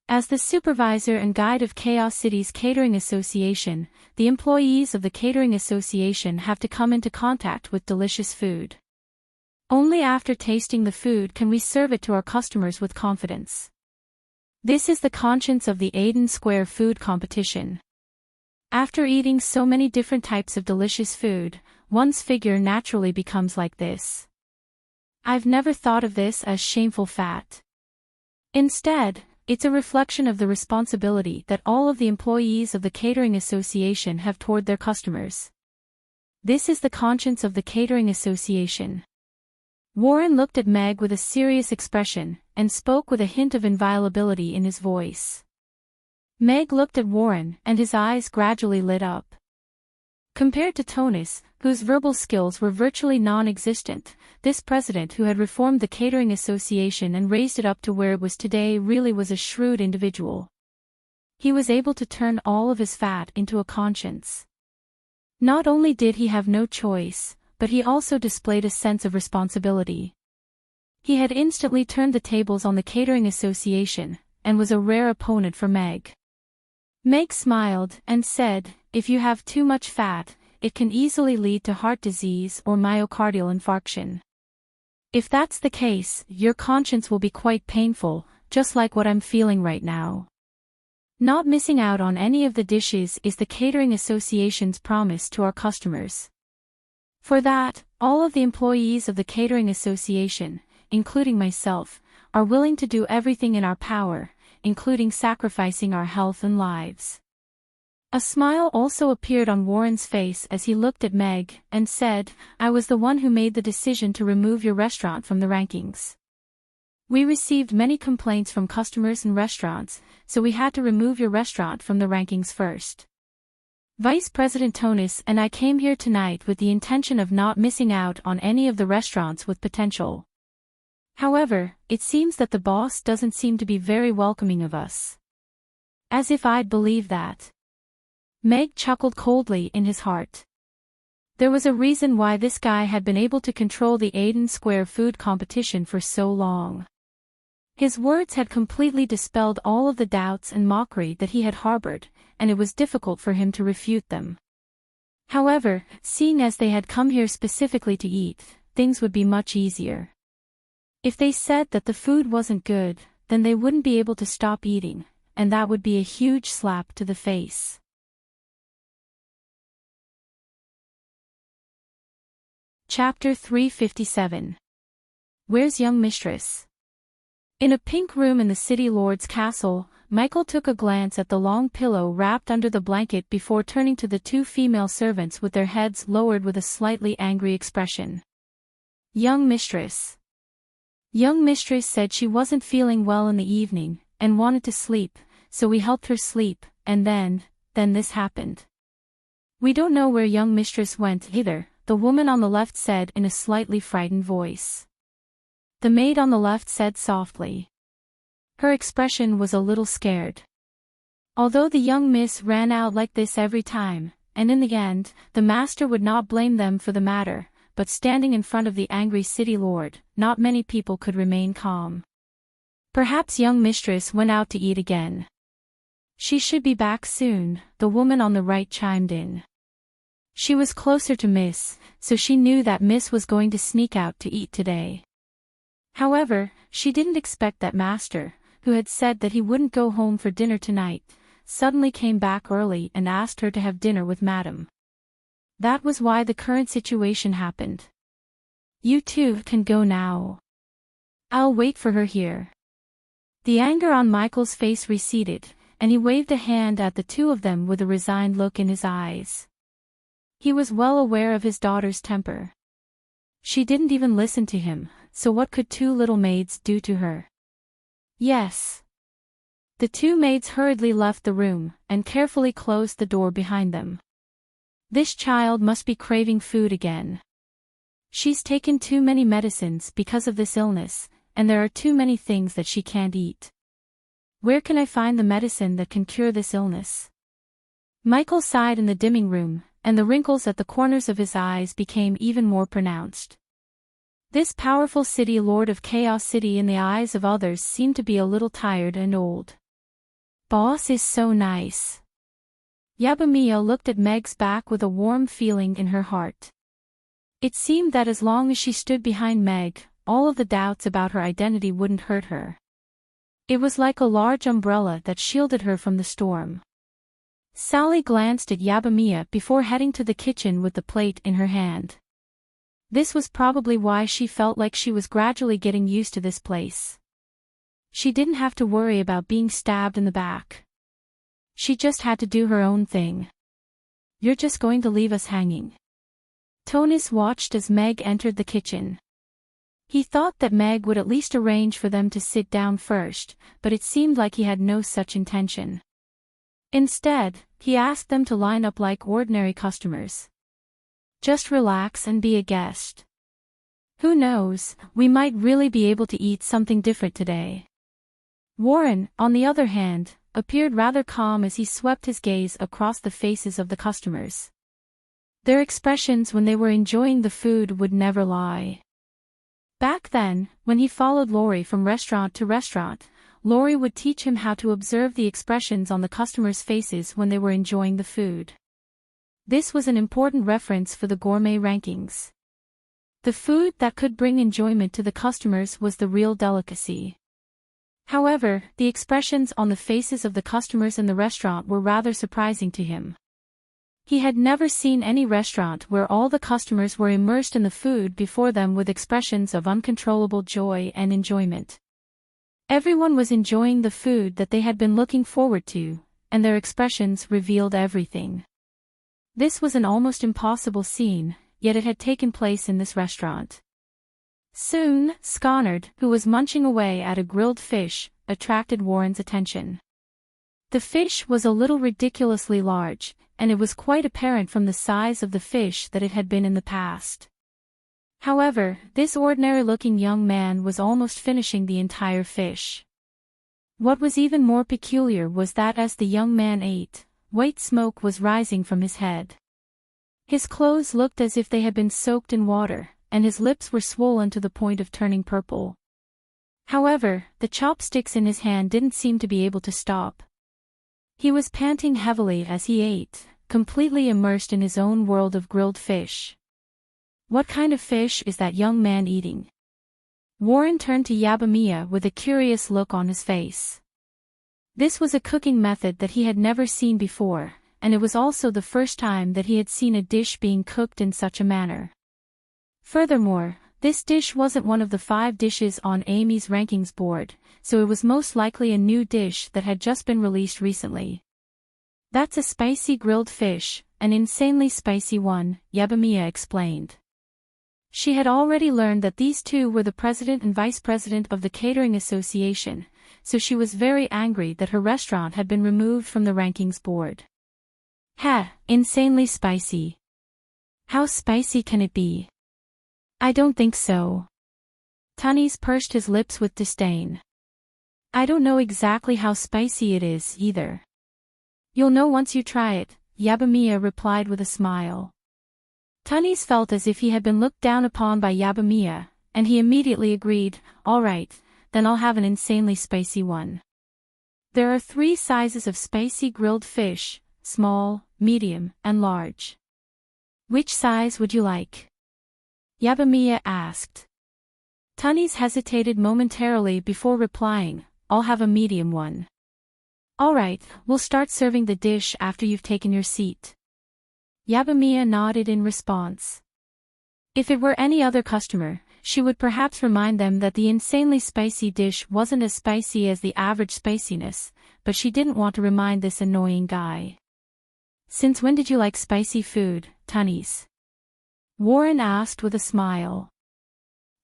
As the supervisor and guide of Chaos City's Catering Association, the employees of the Catering Association have to come into contact with delicious food. Only after tasting the food can we serve it to our customers with confidence. This is the conscience of the Aiden Square food competition. After eating so many different types of delicious food, one's figure naturally becomes like this. I've never thought of this as shameful fat. Instead, it's a reflection of the responsibility that all of the employees of the Catering Association have toward their customers. This is the conscience of the Catering Association. Warren looked at Meg with a serious expression, and spoke with a hint of inviolability in his voice. Meg looked at Warren, and his eyes gradually lit up. Compared to Tonus, whose verbal skills were virtually non-existent, this president who had reformed the Catering Association and raised it up to where it was today really was a shrewd individual. He was able to turn all of his fat into a conscience. Not only did he have no choice, but he also displayed a sense of responsibility. He had instantly turned the tables on the Catering Association, and was a rare opponent for Meg. Meg smiled and said, "If you have too much fat, it can easily lead to heart disease or myocardial infarction. If that's the case, your conscience will be quite painful, just like what I'm feeling right now." Not missing out on any of the dishes is the Catering Association's promise to our customers. For that, all of the employees of the Catering Association, including myself, are willing to do everything in our power, including sacrificing our health and lives. A smile also appeared on Warren's face as he looked at Meg and said, "I was the one who made the decision to remove your restaurant from the rankings. We received many complaints from customers and restaurants, so we had to remove your restaurant from the rankings first. Vice President Tonis and I came here tonight with the intention of not missing out on any of the restaurants with potential. However, it seems that the boss doesn't seem to be very welcoming of us." As if I'd believe that. Meg chuckled coldly in his heart. There was a reason why this guy had been able to control the Aiden Square food competition for so long. His words had completely dispelled all of the doubts and mockery that he had harbored, and it was difficult for him to refute them. However, seeing as they had come here specifically to eat, things would be much easier. If they said that the food wasn't good, then they wouldn't be able to stop eating, and that would be a huge slap to the face. Chapter 357. Where's young mistress? In a pink room in the city lord's castle, Michael took a glance at the long pillow wrapped under the blanket before turning to the two female servants with their heads lowered with a slightly angry expression. Young mistress. Young mistress said she wasn't feeling well in the evening, and wanted to sleep, so we helped her sleep, and then this happened. We don't know where young mistress went either, the woman on the left said in a slightly frightened voice. The maid on the left said softly. Her expression was a little scared. Although the young miss ran out like this every time, and in the end, the master would not blame them for the matter, but standing in front of the angry city lord, not many people could remain calm. Perhaps young mistress went out to eat again. She should be back soon, the woman on the right chimed in. She was closer to Miss, so she knew that Miss was going to sneak out to eat today. However, she didn't expect that master, who had said that he wouldn't go home for dinner tonight, suddenly came back early and asked her to have dinner with Madam. That was why the current situation happened. You two can go now. I'll wait for her here. The anger on Michael's face receded, and he waved a hand at the two of them with a resigned look in his eyes. He was well aware of his daughter's temper. She didn't even listen to him, so what could two little maids do to her? Yes. The two maids hurriedly left the room, and carefully closed the door behind them. This child must be craving food again. She's taken too many medicines because of this illness, and there are too many things that she can't eat. Where can I find the medicine that can cure this illness? Michael sighed in the dimming room, and the wrinkles at the corners of his eyes became even more pronounced. This powerful city lord of Chaos City in the eyes of others seemed to be a little tired and old. Boss is so nice. Yabamiya looked at Meg's back with a warm feeling in her heart. It seemed that as long as she stood behind Meg, all of the doubts about her identity wouldn't hurt her. It was like a large umbrella that shielded her from the storm. Sally glanced at Yabamiya before heading to the kitchen with the plate in her hand. This was probably why she felt like she was gradually getting used to this place. She didn't have to worry about being stabbed in the back. She just had to do her own thing. You're just going to leave us hanging? Tonis watched as Meg entered the kitchen. He thought that Meg would at least arrange for them to sit down first, but it seemed like he had no such intention. Instead, he asked them to line up like ordinary customers. Just relax and be a guest. Who knows, we might really be able to eat something different today. Warren, on the other hand, appeared rather calm as he swept his gaze across the faces of the customers. Their expressions when they were enjoying the food would never lie. Back then, when he followed Lori from restaurant to restaurant, Lori would teach him how to observe the expressions on the customers' faces when they were enjoying the food. This was an important reference for the gourmet rankings. The food that could bring enjoyment to the customers was the real delicacy. However, the expressions on the faces of the customers in the restaurant were rather surprising to him. He had never seen any restaurant where all the customers were immersed in the food before them with expressions of uncontrollable joy and enjoyment. Everyone was enjoying the food that they had been looking forward to, and their expressions revealed everything. This was an almost impossible scene, yet it had taken place in this restaurant. Soon, Sconard, who was munching away at a grilled fish, attracted Warren's attention. The fish was a little ridiculously large, and it was quite apparent from the size of the fish that it had been in the past. However, this ordinary-looking young man was almost finishing the entire fish. What was even more peculiar was that as the young man ate, white smoke was rising from his head. His clothes looked as if they had been soaked in water, and his lips were swollen to the point of turning purple. However, the chopsticks in his hand didn't seem to be able to stop. He was panting heavily as he ate, completely immersed in his own world of grilled fish. What kind of fish is that young man eating? Warren turned to Yabamiya with a curious look on his face. This was a cooking method that he had never seen before, and it was also the first time that he had seen a dish being cooked in such a manner. Furthermore, this dish wasn't one of the 5 dishes on Amy's rankings board, so it was most likely a new dish that had just been released recently. That's a spicy grilled fish, an insanely spicy one, Yabamiya explained. She had already learned that these two were the president and vice president of the Catering Association, so she was very angry that her restaurant had been removed from the rankings board. Insanely spicy. How spicy can it be? I don't think so. Tunney's pursed his lips with disdain. I don't know exactly how spicy it is, either. You'll know once you try it, Yabamiya replied with a smile. Tunney's felt as if he had been looked down upon by Yabamiya, and he immediately agreed, all right, then I'll have an insanely spicy one. There are 3 sizes of spicy grilled fish, small, medium, and large. Which size would you like? Yabamiya asked. Tunney's hesitated momentarily before replying, I'll have a medium one. All right, we'll start serving the dish after you've taken your seat. Yabamiya nodded in response. If it were any other customer, she would perhaps remind them that the insanely spicy dish wasn't as spicy as the average spiciness, but she didn't want to remind this annoying guy. Since when did you like spicy food, Tunney's? Warren asked with a smile.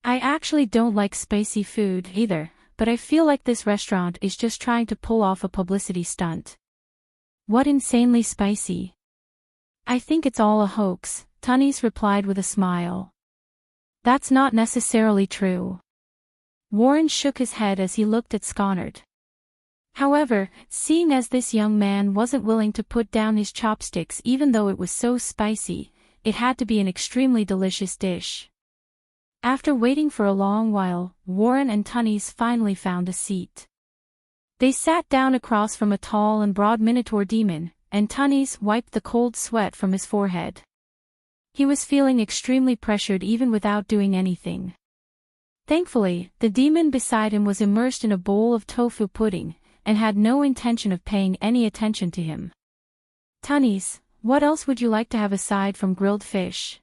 I actually don't like spicy food either, but I feel like this restaurant is just trying to pull off a publicity stunt. What insanely spicy? I think it's all a hoax, Tunney's replied with a smile. That's not necessarily true. Warren shook his head as he looked at Sconard. However, seeing as this young man wasn't willing to put down his chopsticks even though it was so spicy, it had to be an extremely delicious dish. After waiting for a long while, Warren and Tunney's finally found a seat. They sat down across from a tall and broad minotaur demon, and Tunney's wiped the cold sweat from his forehead. He was feeling extremely pressured even without doing anything. Thankfully, the demon beside him was immersed in a bowl of tofu pudding, and had no intention of paying any attention to him. Tunney's, what else would you like to have aside from grilled fish?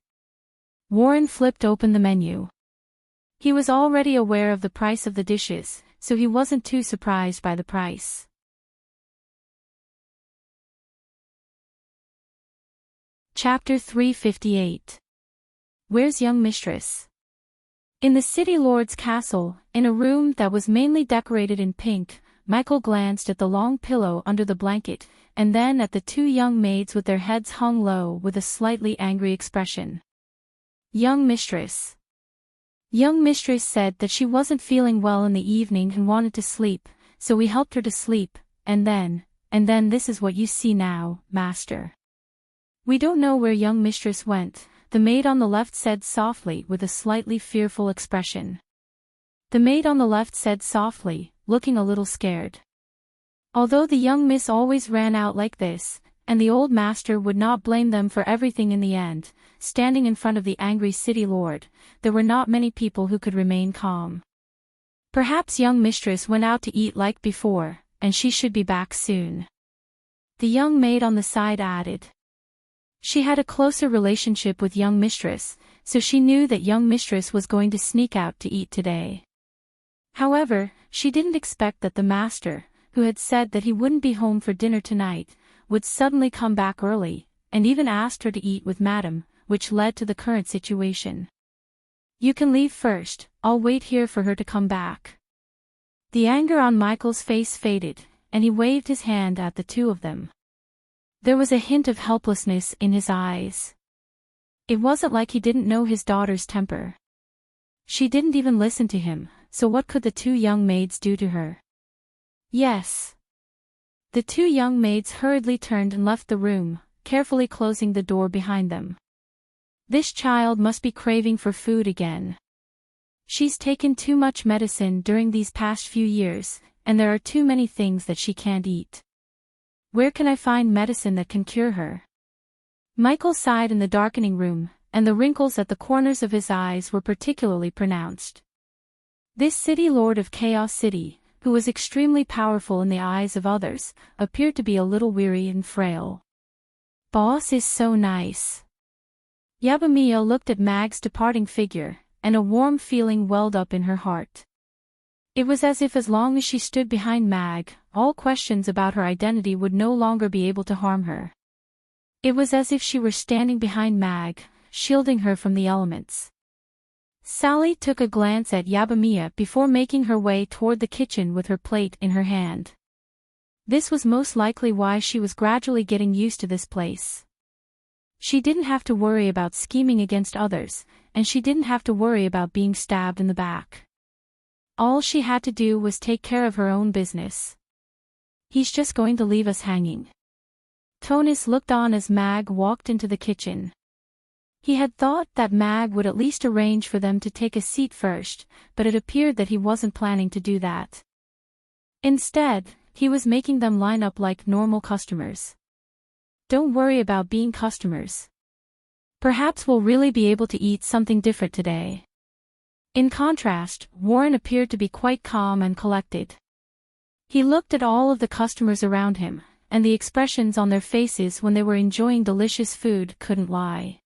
Warren flipped open the menu. He was already aware of the price of the dishes, so he wasn't too surprised by the price. Chapter 358. Where's young mistress? In the city lord's castle, in a room that was mainly decorated in pink, Michael glanced at the long pillow under the blanket, and then at the 2 young maids with their heads hung low with a slightly angry expression. Young mistress. Young mistress said that she wasn't feeling well in the evening and wanted to sleep, so we helped her to sleep, and then this is what you see now, master. We don't know where young mistress went, the maid on the left said softly with a slightly fearful expression. The maid on the left said softly, looking a little scared. Although the young miss always ran out like this, and the old master would not blame them for everything in the end, standing in front of the angry city lord, there were not many people who could remain calm. Perhaps young mistress went out to eat like before, and she should be back soon. The young maid on the side added. She had a closer relationship with young mistress, so she knew that young mistress was going to sneak out to eat today. However, she didn't expect that the master, who had said that he wouldn't be home for dinner tonight, would suddenly come back early, and even asked her to eat with Madam, which led to the current situation. "You can leave first, I'll wait here for her to come back." The anger on Michael's face faded, and he waved his hand at the two of them. There was a hint of helplessness in his eyes. It wasn't like he didn't know his daughter's temper. She didn't even listen to him, so what could the two young maids do to her? Yes. The two young maids hurriedly turned and left the room, carefully closing the door behind them. This child must be craving for food again. She's taken too much medicine during these past few years, and there are too many things that she can't eat. Where can I find medicine that can cure her? Michael sighed in the darkening room, and the wrinkles at the corners of his eyes were particularly pronounced. This city lord of Chaos City, who was extremely powerful in the eyes of others, appeared to be a little weary and frail. Boss is so nice. Yabamiya looked at Mag's departing figure, and a warm feeling welled up in her heart. It was as if as long as she stood behind Mag, all questions about her identity would no longer be able to harm her. It was as if she were standing behind Mag, shielding her from the elements. Sally took a glance at Yabamiya before making her way toward the kitchen with her plate in her hand. This was most likely why she was gradually getting used to this place. She didn't have to worry about scheming against others, and she didn't have to worry about being stabbed in the back. All she had to do was take care of her own business. "He's just going to leave us hanging." Tonis looked on as Mag walked into the kitchen. He had thought that Mag would at least arrange for them to take a seat first, but it appeared that he wasn't planning to do that. Instead, he was making them line up like normal customers. "Don't worry about being customers. Perhaps we'll really be able to eat something different today." In contrast, Warren appeared to be quite calm and collected. He looked at all of the customers around him, and the expressions on their faces when they were enjoying delicious food couldn't lie.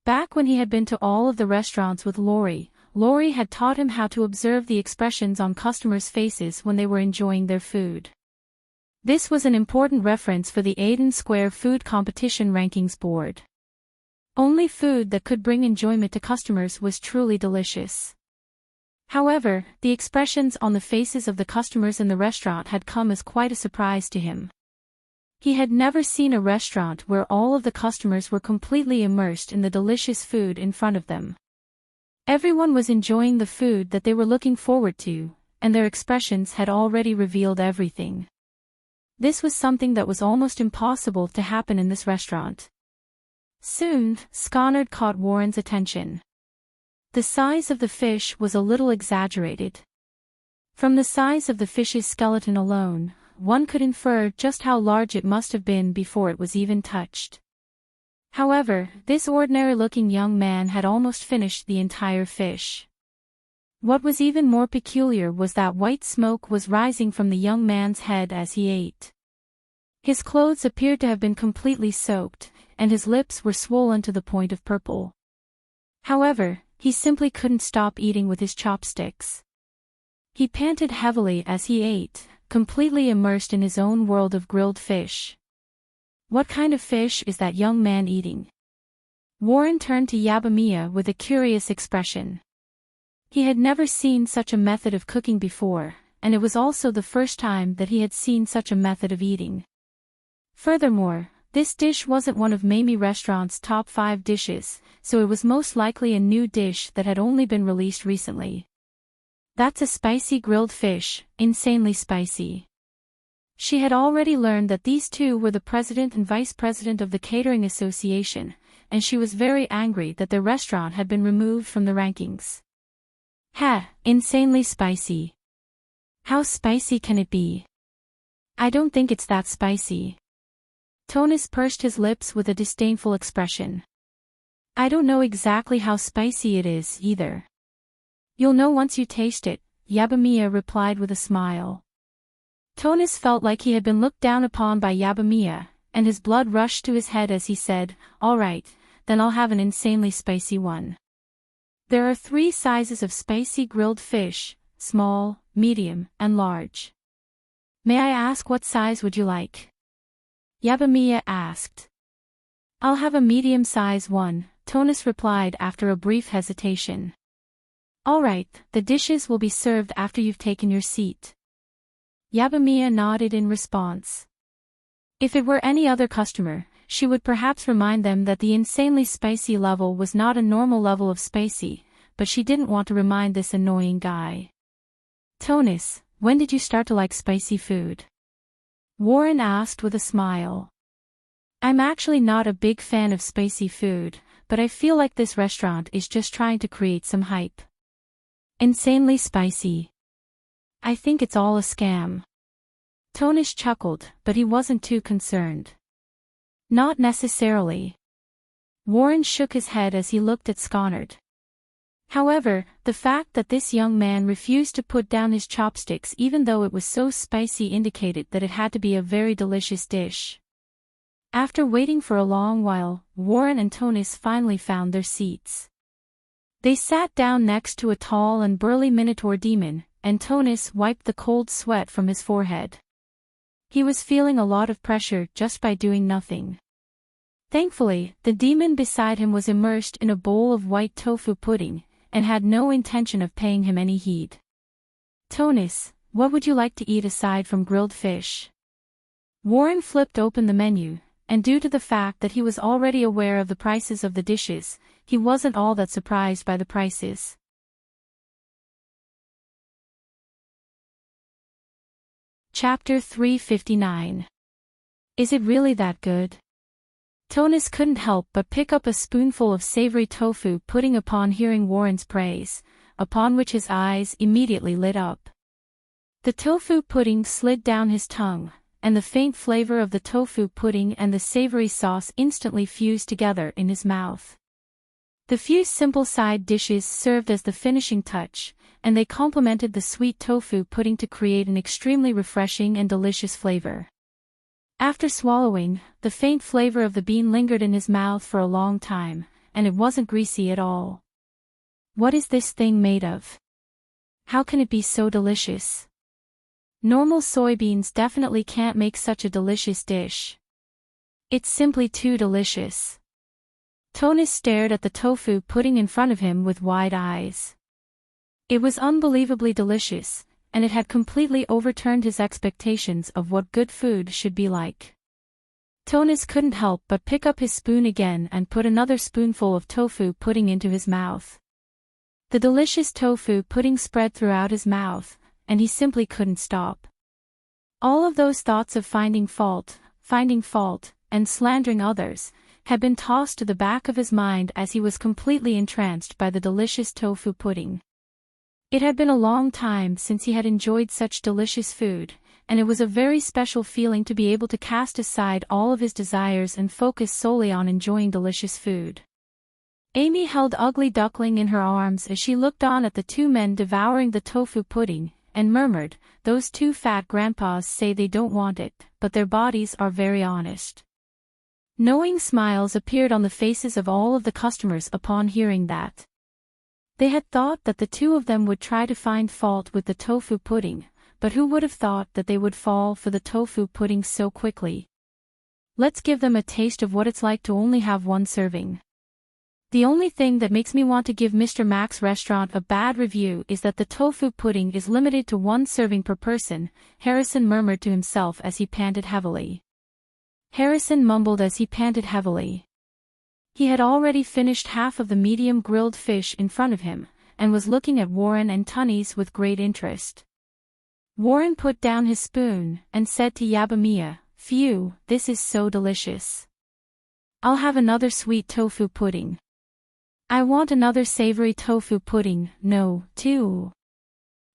Back when he had been to all of the restaurants with Lori had taught him how to observe the expressions on customers' faces when they were enjoying their food. This was an important reference for the Aiden Square Food Competition Rankings Board. Only food that could bring enjoyment to customers was truly delicious. However, the expressions on the faces of the customers in the restaurant had come as quite a surprise to him. He had never seen a restaurant where all of the customers were completely immersed in the delicious food in front of them. Everyone was enjoying the food that they were looking forward to, and their expressions had already revealed everything. This was something that was almost impossible to happen in this restaurant. Soon, Sconard caught Warren's attention. The size of the fish was a little exaggerated. From the size of the fish's skeleton alone, one could infer just how large it must have been before it was even touched. However, this ordinary-looking young man had almost finished the entire fish. What was even more peculiar was that white smoke was rising from the young man's head as he ate. His clothes appeared to have been completely soaked, and his lips were swollen to the point of purple. However, he simply couldn't stop eating with his chopsticks. He panted heavily as he ate, completely immersed in his own world of grilled fish. What kind of fish is that young man eating? Warren turned to Yabamiya with a curious expression. He had never seen such a method of cooking before, and it was also the first time that he had seen such a method of eating. Furthermore, this dish wasn't one of Mamie Restaurant's top 5 dishes, so it was most likely a new dish that had only been released recently. That's a spicy grilled fish, insanely spicy. She had already learned that these two were the president and vice president of the Catering Association, and she was very angry that their restaurant had been removed from the rankings. Insanely spicy. How spicy can it be? I don't think it's that spicy. Tonis pursed his lips with a disdainful expression. I don't know exactly how spicy it is, either. You'll know once you taste it, Yabamiya replied with a smile. Tonis felt like he had been looked down upon by Yabamiya, and his blood rushed to his head as he said, "All right, then I'll have an insanely spicy one." There are 3 sizes of spicy grilled fish: small, medium, and large. "May I ask what size would you like?" Yabamiya asked. "I'll have a medium-size one," Tonus replied after a brief hesitation. "All right, the dishes will be served after you've taken your seat." Yabamiya nodded in response. If it were any other customer, she would perhaps remind them that the insanely spicy level was not a normal level of spicy, but she didn't want to remind this annoying guy. "Tonus, when did you start to like spicy food?" Warren asked with a smile. "I'm actually not a big fan of spicy food, but I feel like this restaurant is just trying to create some hype." "Insanely spicy. I think it's all a scam." Tonus chuckled, but he wasn't too concerned. "Not necessarily." Warren shook his head as he looked at Sconard. However, the fact that this young man refused to put down his chopsticks even though it was so spicy indicated that it had to be a very delicious dish. After waiting for a long while, Warren and Tonus finally found their seats. They sat down next to a tall and burly Minotaur demon, and Tonus wiped the cold sweat from his forehead. He was feeling a lot of pressure just by doing nothing. Thankfully, the demon beside him was immersed in a bowl of white tofu pudding, and had no intention of paying him any heed. "Tonus, what would you like to eat aside from grilled fish?" Warren flipped open the menu, and due to the fact that he was already aware of the prices of the dishes, he wasn't all that surprised by the prices. Chapter 359. Is it really that good? Tonus couldn't help but pick up a spoonful of savory tofu pudding upon hearing Warren's praise, upon which his eyes immediately lit up. The tofu pudding slid down his tongue, and the faint flavor of the tofu pudding and the savory sauce instantly fused together in his mouth. The few simple side dishes served as the finishing touch, and they complemented the sweet tofu pudding to create an extremely refreshing and delicious flavor. After swallowing, the faint flavor of the bean lingered in his mouth for a long time, and it wasn't greasy at all. What is this thing made of? How can it be so delicious? Normal soybeans definitely can't make such a delicious dish. It's simply too delicious. Tonus stared at the tofu pudding in front of him with wide eyes. It was unbelievably delicious, and it had completely overturned his expectations of what good food should be like. Tonus couldn't help but pick up his spoon again and put another spoonful of tofu pudding into his mouth. The delicious tofu pudding spread throughout his mouth, and he simply couldn't stop. All of those thoughts of finding fault, and slandering others, had been tossed to the back of his mind as he was completely entranced by the delicious tofu pudding. It had been a long time since he had enjoyed such delicious food, and it was a very special feeling to be able to cast aside all of his desires and focus solely on enjoying delicious food. Amy held Ugly Duckling in her arms as she looked on at the 2 men devouring the tofu pudding, and murmured, "Those 2 fat grandpas say they don't want it, but their bodies are very honest." Knowing smiles appeared on the faces of all of the customers upon hearing that. They had thought that the 2 of them would try to find fault with the tofu pudding, but who would have thought that they would fall for the tofu pudding so quickly? Let's give them a taste of what it's like to only have 1 serving. The only thing that makes me want to give Mr. Mac's restaurant a bad review is that the tofu pudding is limited to 1 serving per person, Harrison murmured to himself as he panted heavily. Harrison mumbled as he panted heavily. He had already finished half of the medium grilled fish in front of him, and was looking at Warren and Tonys with great interest. Warren put down his spoon, and said to Yabamiya, "Phew, this is so delicious. I'll have another sweet tofu pudding." "I want another savory tofu pudding, no, too."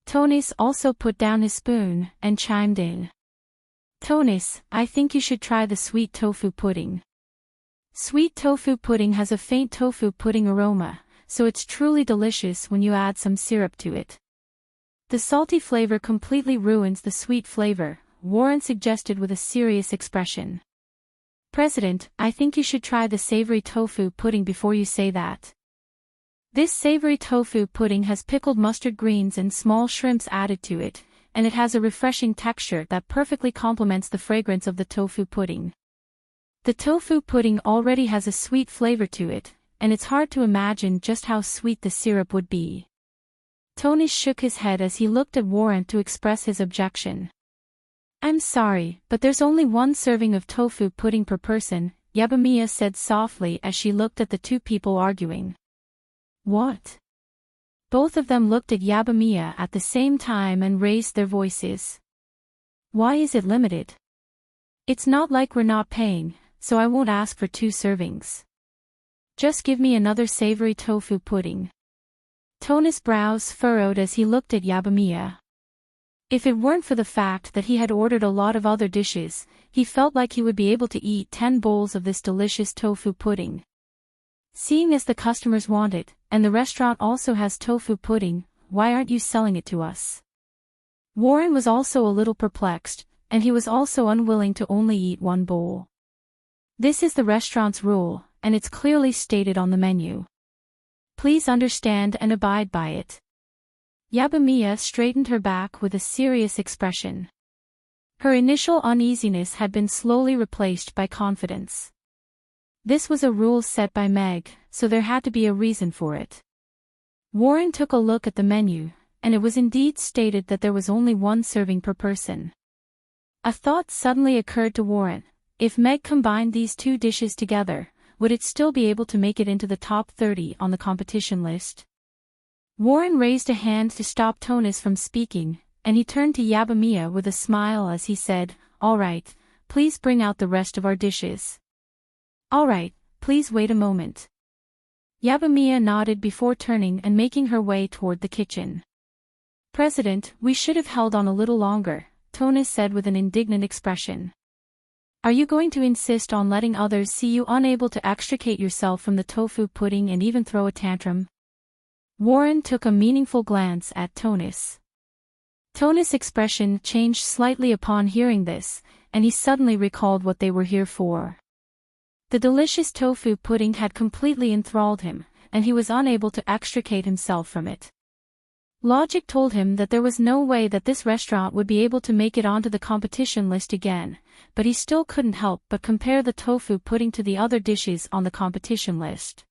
Tonys also put down his spoon, and chimed in. "Tonys, I think you should try the sweet tofu pudding. Sweet tofu pudding has a faint tofu pudding aroma, so it's truly delicious when you add some syrup to it. The salty flavor completely ruins the sweet flavor," Warren suggested with a serious expression. President, I think you should try the savory tofu pudding before you say that. This savory tofu pudding has pickled mustard greens and small shrimps added to it, and it has a refreshing texture that perfectly complements the fragrance of the tofu pudding. The tofu pudding already has a sweet flavor to it, and it's hard to imagine just how sweet the syrup would be. Tony shook his head as he looked at Warren to express his objection. I'm sorry, but there's only one serving of tofu pudding per person, Yabamiya said softly as she looked at the two people arguing. What? Both of them looked at Yabamiya at the same time and raised their voices. Why is it limited? It's not like we're not paying, so I won't ask for 2 servings. Just give me another savory tofu pudding. Tony's brows furrowed as he looked at Yabamiya. If it weren't for the fact that he had ordered a lot of other dishes, he felt like he would be able to eat 10 bowls of this delicious tofu pudding. Seeing as the customers want it, and the restaurant also has tofu pudding, why aren't you selling it to us? Warren was also a little perplexed, and he was also unwilling to only eat 1 bowl. This is the restaurant's rule, and it's clearly stated on the menu. Please understand and abide by it. Yabamiya straightened her back with a serious expression. Her initial uneasiness had been slowly replaced by confidence. This was a rule set by Meg, so there had to be a reason for it. Warren took a look at the menu, and it was indeed stated that there was only 1 serving per person. A thought suddenly occurred to Warren. If Meg combined these 2 dishes together, would it still be able to make it into the top 30 on the competition list? Warren raised a hand to stop Tonis from speaking, and he turned to Yabamiya with a smile as he said, All right, please bring out the rest of our dishes. All right, please wait a moment. Yabamiya nodded before turning and making her way toward the kitchen. President, we should have held on a little longer, Tonis said with an indignant expression. Are you going to insist on letting others see you unable to extricate yourself from the tofu pudding and even throw a tantrum? Warren took a meaningful glance at Tonis. Tonis' expression changed slightly upon hearing this, and he suddenly recalled what they were here for. The delicious tofu pudding had completely enthralled him, and he was unable to extricate himself from it. Logic told him that there was no way that this restaurant would be able to make it onto the competition list again, but he still couldn't help but compare the tofu pudding to the other dishes on the competition list.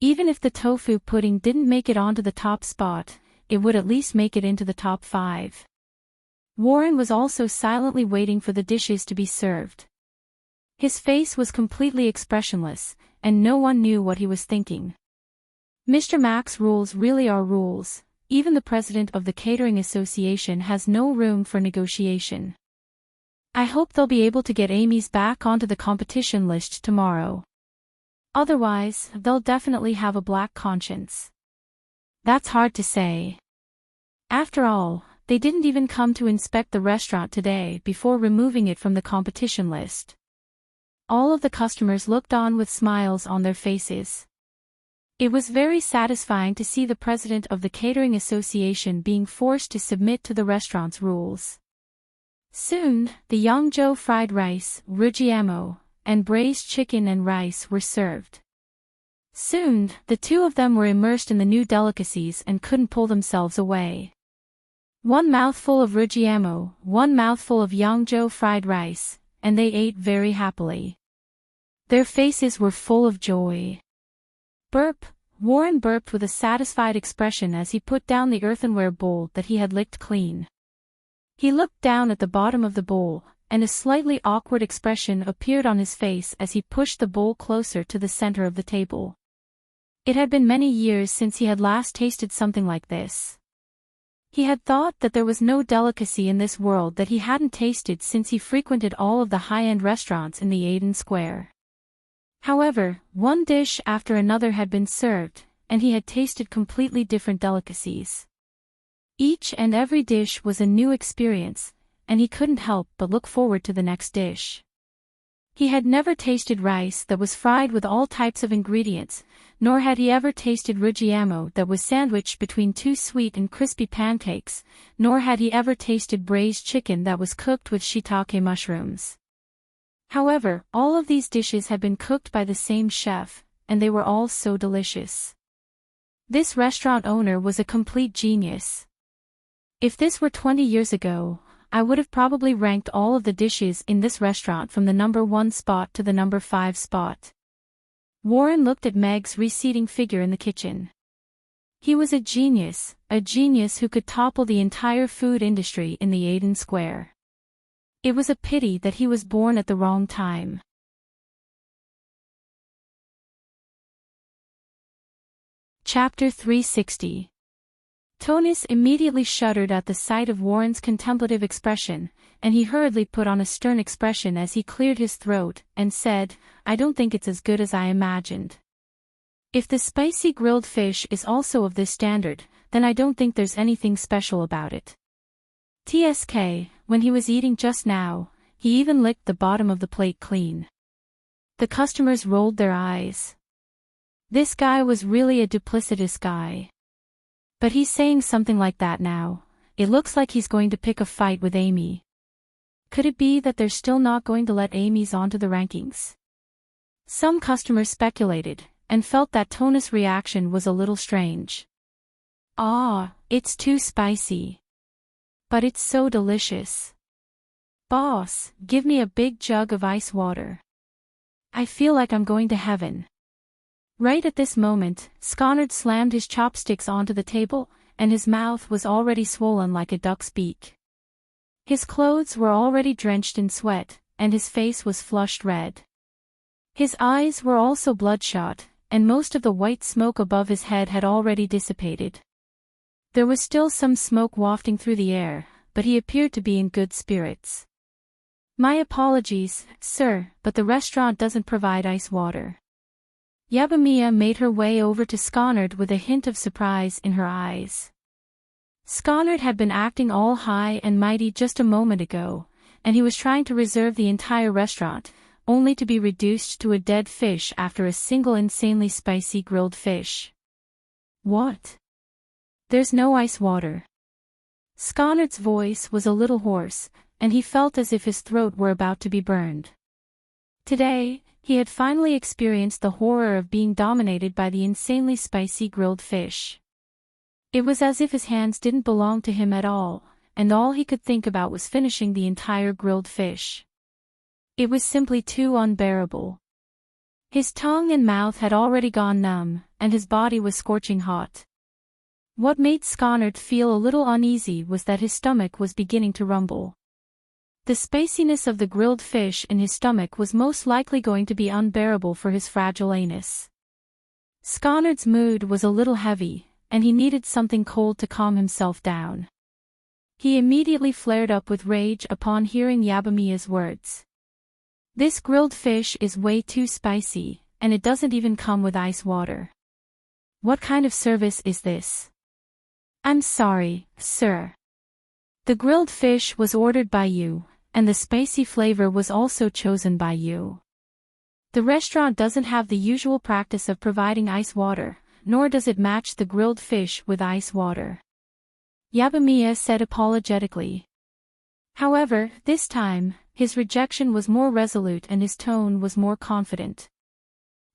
Even if the tofu pudding didn't make it onto the top spot, it would at least make it into the top 5. Warren was also silently waiting for the dishes to be served. His face was completely expressionless, and no one knew what he was thinking. Mr. Mack's rules really are rules. Even the president of the Catering Association has no room for negotiation. I hope they'll be able to get Amy's back onto the competition list tomorrow. Otherwise, they'll definitely have a black conscience. That's hard to say. After all, they didn't even come to inspect the restaurant today before removing it from the competition list. All of the customers looked on with smiles on their faces. It was very satisfying to see the president of the Catering Association being forced to submit to the restaurant's rules. Soon, the Yangzhou fried rice, rujiamo, and braised chicken and rice were served. Soon, the two of them were immersed in the new delicacies and couldn't pull themselves away. 1 mouthful of rujiamo, 1 mouthful of Yangzhou fried rice, and they ate very happily. Their faces were full of joy. Burp! Warren burped with a satisfied expression as he put down the earthenware bowl that he had licked clean. He looked down at the bottom of the bowl, and a slightly awkward expression appeared on his face as he pushed the bowl closer to the center of the table. It had been many years since he had last tasted something like this. He had thought that there was no delicacy in this world that he hadn't tasted since he frequented all of the high-end restaurants in the Aden Square. However, one dish after another had been served, and he had tasted completely different delicacies. Each and every dish was a new experience, and he couldn't help but look forward to the next dish. He had never tasted rice that was fried with all types of ingredients, nor had he ever tasted rujiamo that was sandwiched between 2 sweet and crispy pancakes, nor had he ever tasted braised chicken that was cooked with shiitake mushrooms. However, all of these dishes had been cooked by the same chef, and they were all so delicious. This restaurant owner was a complete genius. If this were 20 years ago, I would have probably ranked all of the dishes in this restaurant from the number 1 spot to the number 5 spot. Warren looked at Meg's receding figure in the kitchen. He was a genius who could topple the entire food industry in the Aden Square. It was a pity that he was born at the wrong time. Chapter 360. Tonis immediately shuddered at the sight of Warren's contemplative expression, and he hurriedly put on a stern expression as he cleared his throat, and said, "I don't think it's as good as I imagined. If the spicy grilled fish is also of this standard, then I don't think there's anything special about it." TSK, when he was eating just now, he even licked the bottom of the plate clean. The customers rolled their eyes. This guy was really a duplicitous guy. But he's saying something like that now. It looks like he's going to pick a fight with Amy. Could it be that they're still not going to let Amy's onto the rankings? Some customers speculated, and felt that Tonis' reaction was a little strange. It's too spicy. But it's so delicious. Boss, give me a big jug of ice water. I feel like I'm going to heaven. Right at this moment, Sconard slammed his chopsticks onto the table, and his mouth was already swollen like a duck's beak. His clothes were already drenched in sweat, and his face was flushed red. His eyes were also bloodshot, and most of the white smoke above his head had already dissipated. There was still some smoke wafting through the air, but he appeared to be in good spirits. "My apologies, sir, but the restaurant doesn't provide ice water." Yabamiya made her way over to Sconard with a hint of surprise in her eyes. Sconard had been acting all high and mighty just a moment ago, and he was trying to reserve the entire restaurant, only to be reduced to a dead fish after a single insanely spicy grilled fish. "What? There's no ice water." Sconard's voice was a little hoarse, and he felt as if his throat were about to be burned. Today, he had finally experienced the horror of being dominated by the insanely spicy grilled fish. It was as if his hands didn't belong to him at all, and all he could think about was finishing the entire grilled fish. It was simply too unbearable. His tongue and mouth had already gone numb, and his body was scorching hot. What made Sconard feel a little uneasy was that his stomach was beginning to rumble. The spiciness of the grilled fish in his stomach was most likely going to be unbearable for his fragile anus. Sconard's mood was a little heavy, and he needed something cold to calm himself down. He immediately flared up with rage upon hearing Yabamiya's words. "This grilled fish is way too spicy, and it doesn't even come with ice water. What kind of service is this?" "I'm sorry, sir. The grilled fish was ordered by you, and the spicy flavor was also chosen by you. The restaurant doesn't have the usual practice of providing ice water, nor does it match the grilled fish with ice water," Yabamiya said apologetically. However, this time, his rejection was more resolute and his tone was more confident.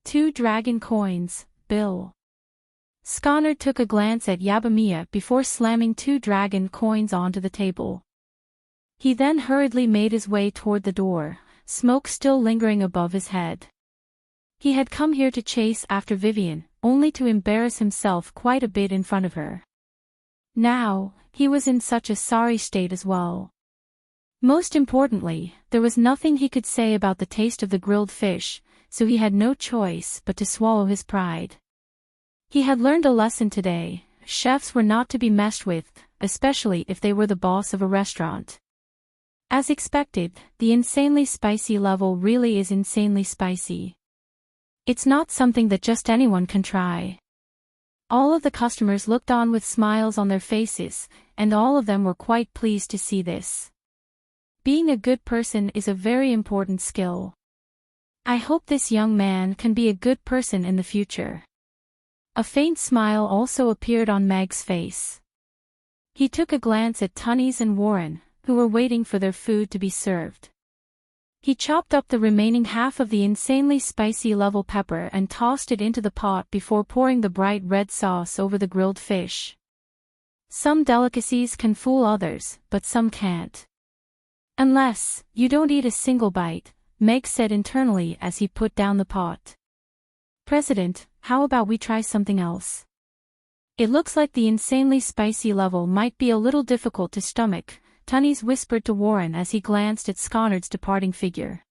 "2 dragon coins, Bill." Sconard took a glance at Yabamiya before slamming 2 dragon coins onto the table. He then hurriedly made his way toward the door, smoke still lingering above his head. He had come here to chase after Vivian, only to embarrass himself quite a bit in front of her. Now, he was in such a sorry state as well. Most importantly, there was nothing he could say about the taste of the grilled fish, so he had no choice but to swallow his pride. He had learned a lesson today: chefs were not to be messed with, especially if they were the boss of a restaurant. As expected, the insanely spicy level really is insanely spicy. It's not something that just anyone can try. All of the customers looked on with smiles on their faces, and all of them were quite pleased to see this. Being a good person is a very important skill. I hope this young man can be a good person in the future. A faint smile also appeared on Meg's face. He took a glance at Tunney's and Warren, who were waiting for their food to be served. He chopped up the remaining half of the insanely spicy level pepper and tossed it into the pot before pouring the bright red sauce over the grilled fish. Some delicacies can fool others, but some can't. Unless you don't eat a single bite, Meg said internally as he put down the pot. President, how about we try something else? It looks like the insanely spicy level might be a little difficult to stomach, Tunney's whispered to Warren as he glanced at Sconard's departing figure.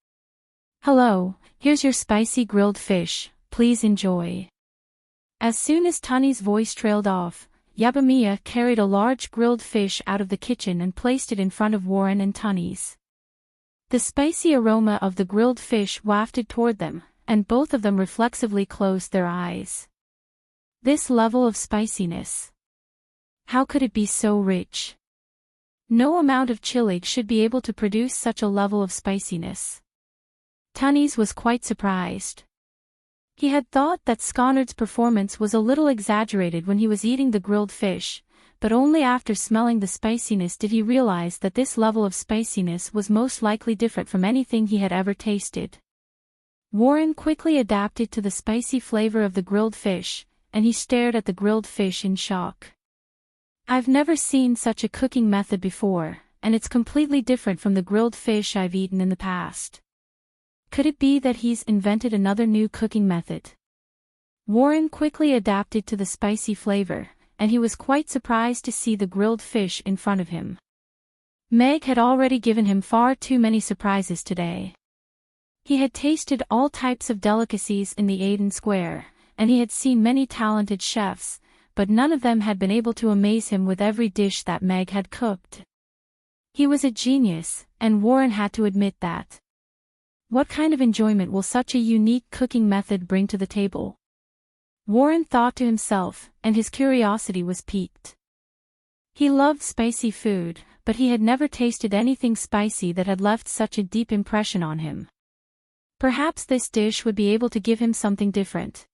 Hello, here's your spicy grilled fish, please enjoy. As soon as Tunney's voice trailed off, Yabamiya carried a large grilled fish out of the kitchen and placed it in front of Warren and Tunney's. The spicy aroma of the grilled fish wafted toward them, and both of them reflexively closed their eyes. This level of spiciness. How could it be so rich? No amount of chili should be able to produce such a level of spiciness. Tunney's was quite surprised. He had thought that Sconard's performance was a little exaggerated when he was eating the grilled fish, but only after smelling the spiciness did he realize that this level of spiciness was most likely different from anything he had ever tasted. Warren quickly adapted to the spicy flavor of the grilled fish, and he stared at the grilled fish in shock. I've never seen such a cooking method before, and it's completely different from the grilled fish I've eaten in the past. Could it be that he's invented another new cooking method? Warren quickly adapted to the spicy flavor, and he was quite surprised to see the grilled fish in front of him. Meg had already given him far too many surprises today. He had tasted all types of delicacies in the Aiden Square, and he had seen many talented chefs, but none of them had been able to amaze him with every dish that Meg had cooked. He was a genius, and Warren had to admit that. What kind of enjoyment will such a unique cooking method bring to the table? Warren thought to himself, and his curiosity was piqued. He loved spicy food, but he had never tasted anything spicy that had left such a deep impression on him. Perhaps this dish would be able to give him something different.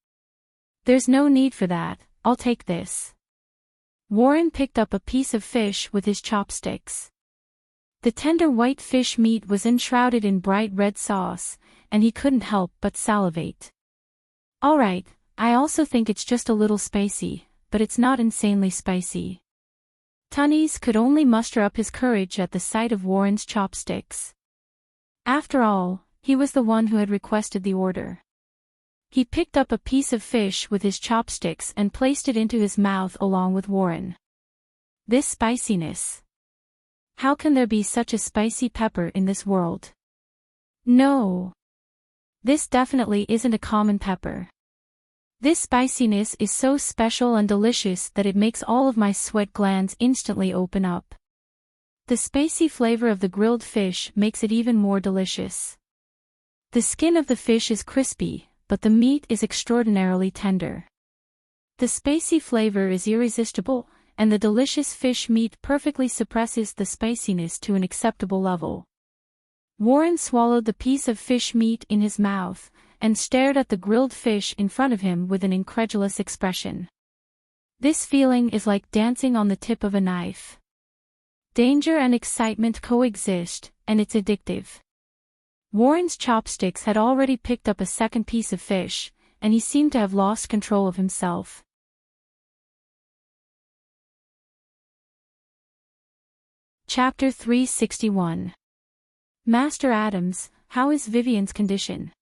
There's no need for that, I'll take this. Warren picked up a piece of fish with his chopsticks. The tender white fish meat was enshrouded in bright red sauce, and he couldn't help but salivate. All right, I also think it's just a little spicy, but it's not insanely spicy. Tunney's could only muster up his courage at the sight of Warren's chopsticks. After all, he was the one who had requested the order. He picked up a piece of fish with his chopsticks and placed it into his mouth along with Warren. This spiciness. How can there be such a spicy pepper in this world? No. This definitely isn't a common pepper. This spiciness is so special and delicious that it makes all of my sweat glands instantly open up. The spicy flavor of the grilled fish makes it even more delicious. The skin of the fish is crispy, but the meat is extraordinarily tender. The spicy flavor is irresistible, and the delicious fish meat perfectly suppresses the spiciness to an acceptable level. Warren swallowed the piece of fish meat in his mouth, and stared at the grilled fish in front of him with an incredulous expression. This feeling is like dancing on the tip of a knife. Danger and excitement coexist, and it's addictive. Warren's chopsticks had already picked up a second piece of fish, and he seemed to have lost control of himself. Chapter 361. Master Adams, how is Vivian's condition?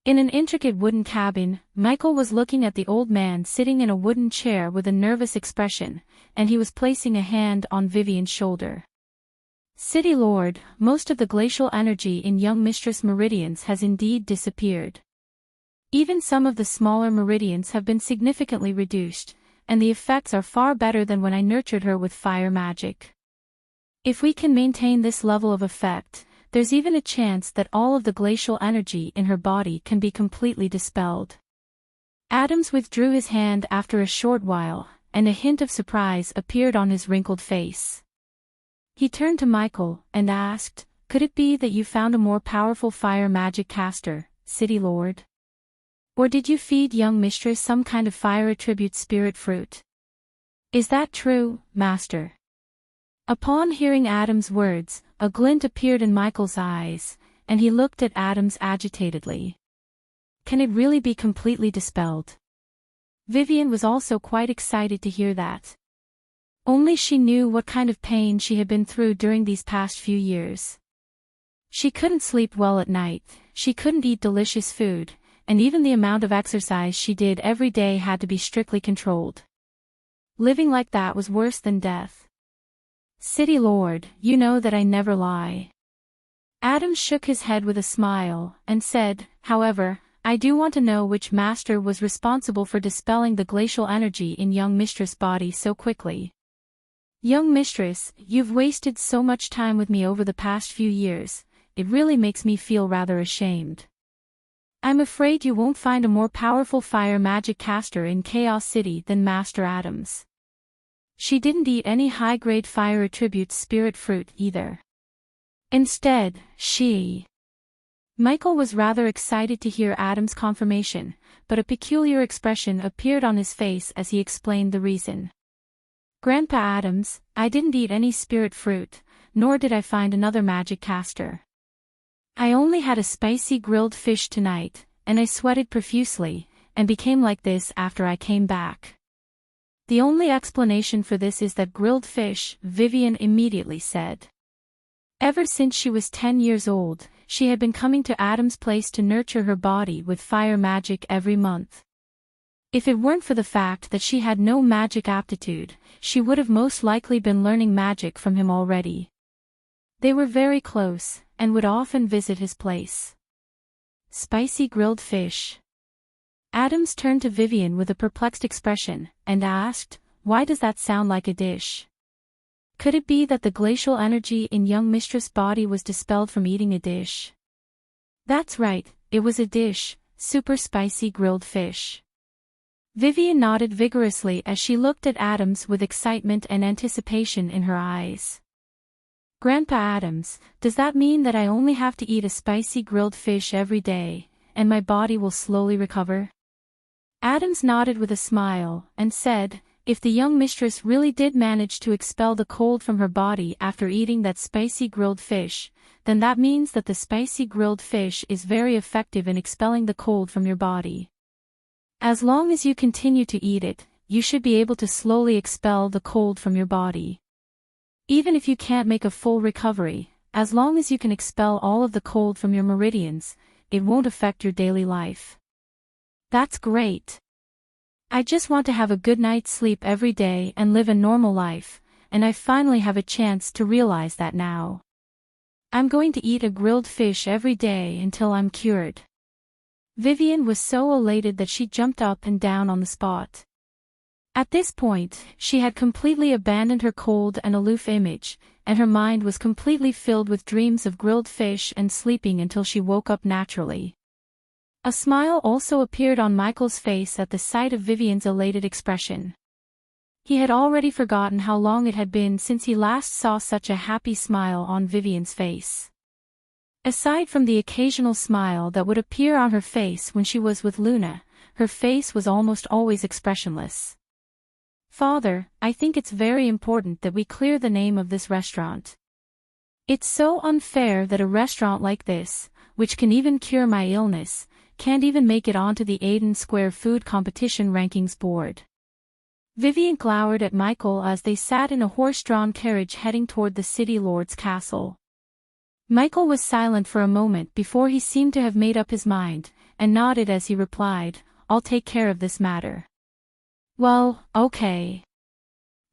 In an intricate wooden cabin, Michael was looking at the old man sitting in a wooden chair with a nervous expression, and he was placing a hand on Vivian's shoulder. City Lord, most of the glacial energy in young Mistress Meridian's has indeed disappeared. Even some of the smaller meridians have been significantly reduced, and the effects are far better than when I nurtured her with fire magic. If we can maintain this level of effect, there's even a chance that all of the glacial energy in her body can be completely dispelled. Adams withdrew his hand after a short while, and a hint of surprise appeared on his wrinkled face. He turned to Michael and asked, "Could it be that you found a more powerful fire magic caster, City Lord? Or did you feed young mistress some kind of fire attribute spirit fruit? Is that true, Master?" Upon hearing Adam's words, a glint appeared in Michael's eyes, and he looked at Adams agitatedly. Can it really be completely dispelled? Vivian was also quite excited to hear that. Only she knew what kind of pain she had been through during these past few years. She couldn't sleep well at night, she couldn't eat delicious food, and even the amount of exercise she did every day had to be strictly controlled. Living like that was worse than death. City Lord, you know that I never lie. Adams shook his head with a smile, and said, however, I do want to know which master was responsible for dispelling the glacial energy in young mistress' body so quickly. Young mistress, you've wasted so much time with me over the past few years, it really makes me feel rather ashamed. I'm afraid you won't find a more powerful fire magic caster in Chaos City than Master Adams. She didn't eat any high-grade fire attribute spirit fruit either. Instead, Michael was rather excited to hear Adams' confirmation, but a peculiar expression appeared on his face as he explained the reason. Grandpa Adams, I didn't eat any spirit fruit, nor did I find another magic caster. I only had a spicy grilled fish tonight, and I sweated profusely, and became like this after I came back. The only explanation for this is that grilled fish, Vivian immediately said. Ever since she was 10 years old, she had been coming to Adam's place to nurture her body with fire magic every month. If it weren't for the fact that she had no magic aptitude, she would have most likely been learning magic from him already. They were very close, and would often visit his place. Spicy grilled fish. Adams turned to Vivian with a perplexed expression, and asked, why does that sound like a dish? Could it be that the glacial energy in young mistress' body was dispelled from eating a dish? That's right, it was a dish, super spicy grilled fish. Vivian nodded vigorously as she looked at Adams with excitement and anticipation in her eyes. Grandpa Adams, does that mean that I only have to eat a spicy grilled fish every day, and my body will slowly recover? Adams nodded with a smile, and said, if the young mistress really did manage to expel the cold from her body after eating that spicy grilled fish, then that means that the spicy grilled fish is very effective in expelling the cold from your body. As long as you continue to eat it, you should be able to slowly expel the cold from your body. Even if you can't make a full recovery, as long as you can expel all of the cold from your meridians, it won't affect your daily life. That's great. I just want to have a good night's sleep every day and live a normal life, and I finally have a chance to realize that now. I'm going to eat a grilled fish every day until I'm cured. Vivian was so elated that she jumped up and down on the spot. At this point, she had completely abandoned her cold and aloof image, and her mind was completely filled with dreams of grilled fish and sleeping until she woke up naturally. A smile also appeared on Michael's face at the sight of Vivian's elated expression. He had already forgotten how long it had been since he last saw such a happy smile on Vivian's face. Aside from the occasional smile that would appear on her face when she was with Luna, her face was almost always expressionless. Father, I think it's very important that we clear the name of this restaurant. It's so unfair that a restaurant like this, which can even cure my illness, can't even make it onto the Aiden Square Food Competition Rankings board. Vivian glowered at Michael as they sat in a horse-drawn carriage heading toward the city lord's castle. Michael was silent for a moment before he seemed to have made up his mind, and nodded as he replied, I'll take care of this matter. Well, okay.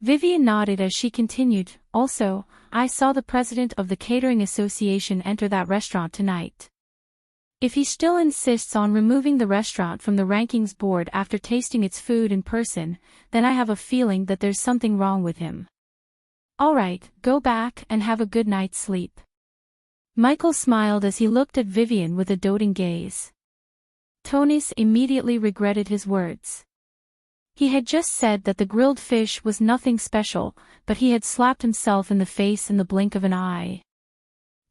Vivian nodded as she continued, also, I saw the president of the Catering Association enter that restaurant tonight. If he still insists on removing the restaurant from the rankings board after tasting its food in person, then I have a feeling that there's something wrong with him. All right, go back and have a good night's sleep. Michael smiled as he looked at Vivian with a doting gaze. Tonis immediately regretted his words. He had just said that the grilled fish was nothing special, but he had slapped himself in the face in the blink of an eye.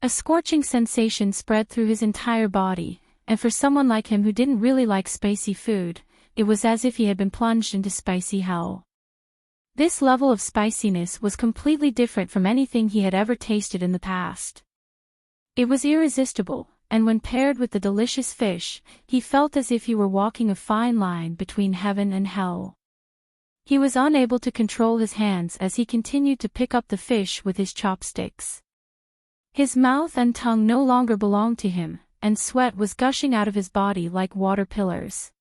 A scorching sensation spread through his entire body, and for someone like him who didn't really like spicy food, it was as if he had been plunged into spicy hell. This level of spiciness was completely different from anything he had ever tasted in the past. It was irresistible, and when paired with the delicious fish, he felt as if he were walking a fine line between heaven and hell. He was unable to control his hands as he continued to pick up the fish with his chopsticks. His mouth and tongue no longer belonged to him, and sweat was gushing out of his body like water pillars.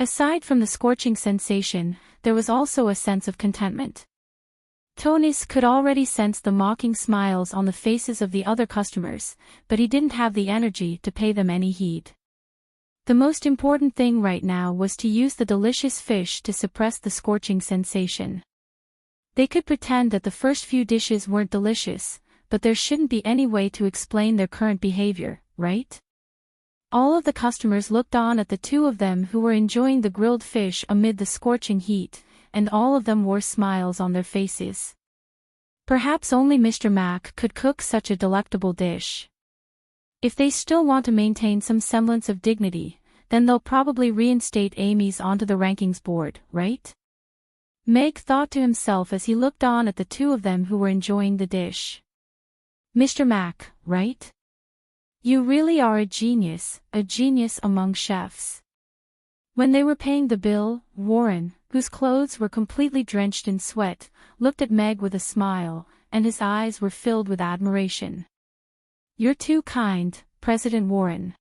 Aside from the scorching sensation, there was also a sense of contentment. Tonis could already sense the mocking smiles on the faces of the other customers, but he didn't have the energy to pay them any heed. The most important thing right now was to use the delicious fish to suppress the scorching sensation. They could pretend that the first few dishes weren't delicious, but there shouldn't be any way to explain their current behavior, right? All of the customers looked on at the two of them who were enjoying the grilled fish amid the scorching heat, and all of them wore smiles on their faces. Perhaps only Mr. Mac could cook such a delectable dish. If they still want to maintain some semblance of dignity, then they'll probably reinstate Amy's onto the rankings board, right? Meg thought to himself as he looked on at the two of them who were enjoying the dish. Mr. Mac, right? You really are a genius among chefs. When they were paying the bill, Warren, whose clothes were completely drenched in sweat, looked at Meg with a smile, and his eyes were filled with admiration. You're too kind, President Warren.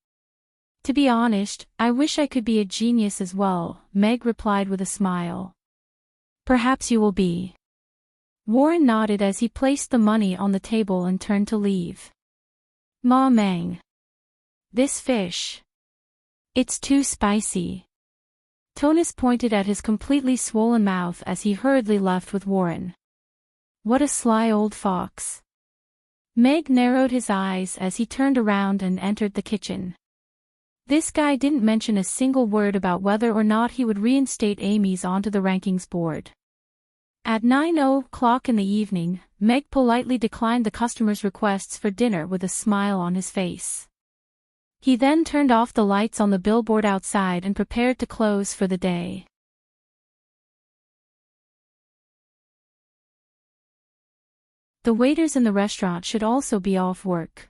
To be honest, I wish I could be a genius as well, Meg replied with a smile. Perhaps you will be. Warren nodded as he placed the money on the table and turned to leave. Ma Meng. This fish. It's too spicy. Tonis pointed at his completely swollen mouth as he hurriedly left with Warren. What a sly old fox. Meg narrowed his eyes as he turned around and entered the kitchen. This guy didn't mention a single word about whether or not he would reinstate Amy's onto the rankings board. At 9:00 in the evening, Meg politely declined the customers' requests for dinner with a smile on his face. He then turned off the lights on the billboard outside and prepared to close for the day. The waiters in the restaurant should also be off work.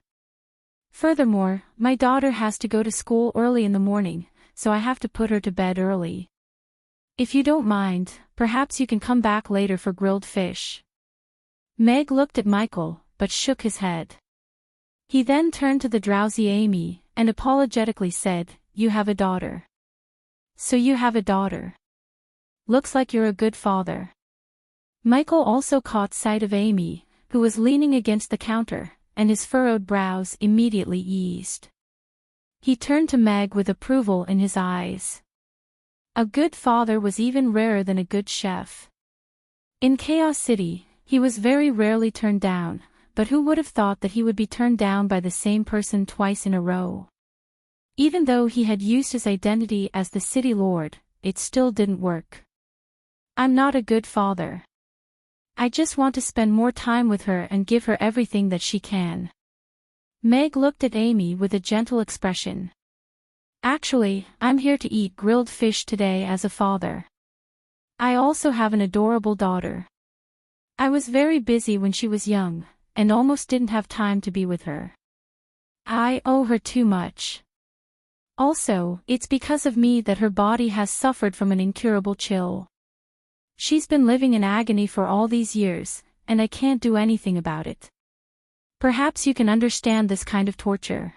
Furthermore, my daughter has to go to school early in the morning, so I have to put her to bed early. If you don't mind, perhaps you can come back later for grilled fish. Meg looked at Michael, but shook his head. He then turned to the drowsy Amy, and apologetically said, You have a daughter. So you have a daughter. Looks like you're a good father. Michael also caught sight of Amy, who was leaning against the counter, and his furrowed brows immediately eased. He turned to Meg with approval in his eyes. A good father was even rarer than a good chef. In Chaos City, he was very rarely turned down, but who would have thought that he would be turned down by the same person twice in a row? Even though he had used his identity as the city lord, it still didn't work. I'm not a good father. I just want to spend more time with her and give her everything that she can. Meg looked at Amy with a gentle expression. Actually, I'm here to eat grilled fish today as a father. I also have an adorable daughter. I was very busy when she was young, and almost didn't have time to be with her. I owe her too much. Also, it's because of me that her body has suffered from an incurable chill. She's been living in agony for all these years, and I can't do anything about it. Perhaps you can understand this kind of torture.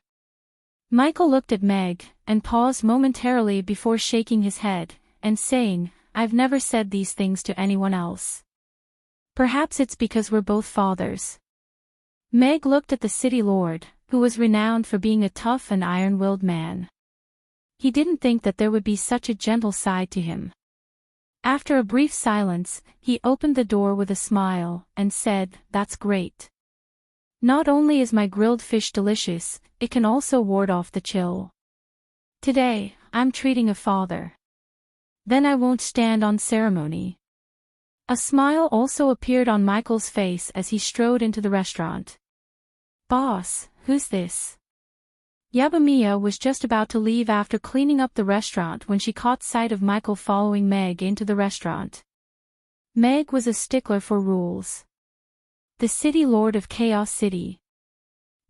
Michael looked at Meg, and paused momentarily before shaking his head, and saying, I've never said these things to anyone else. Perhaps it's because we're both fathers. Meg looked at the city lord, who was renowned for being a tough and iron-willed man. He didn't think that there would be such a gentle side to him. After a brief silence, he opened the door with a smile, and said, That's great. Not only is my grilled fish delicious, it can also ward off the chill. Today, I'm treating a father. Then I won't stand on ceremony. A smile also appeared on Michael's face as he strode into the restaurant. Boss, who's this? Yabamiya was just about to leave after cleaning up the restaurant when she caught sight of Michael following Meg into the restaurant. Meg was a stickler for rules. The city lord of Chaos City.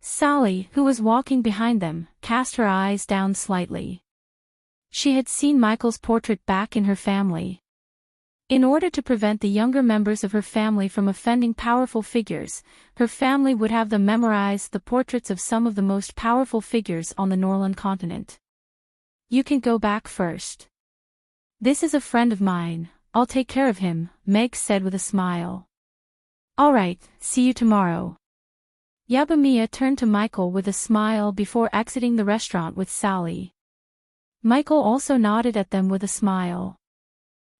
Sally, who was walking behind them, cast her eyes down slightly. She had seen Michael's portrait back in her family. In order to prevent the younger members of her family from offending powerful figures, her family would have them memorize the portraits of some of the most powerful figures on the Norland continent. You can go back first. This is a friend of mine, I'll take care of him, Meg said with a smile. All right, see you tomorrow. Yabamiya turned to Michael with a smile before exiting the restaurant with Sally. Michael also nodded at them with a smile.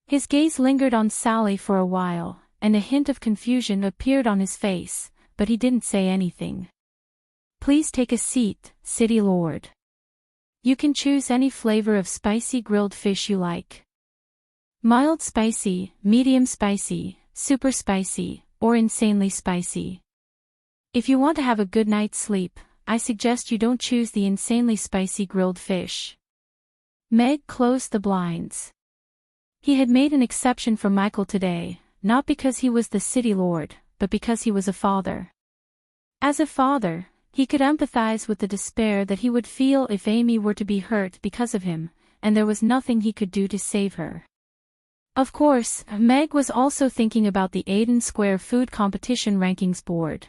His gaze lingered on Sally for a while, and a hint of confusion appeared on his face, but he didn't say anything. Please take a seat, City Lord. You can choose any flavor of spicy grilled fish you like. Mild spicy, medium spicy, super spicy, or insanely spicy. If you want to have a good night's sleep, I suggest you don't choose the insanely spicy grilled fish. Meg closed the blinds. He had made an exception for Michael today, not because he was the city lord, but because he was a father. As a father, he could empathize with the despair that he would feel if Amy were to be hurt because of him, and there was nothing he could do to save her. Of course, Meg was also thinking about the Aiden Square Food Competition Rankings Board.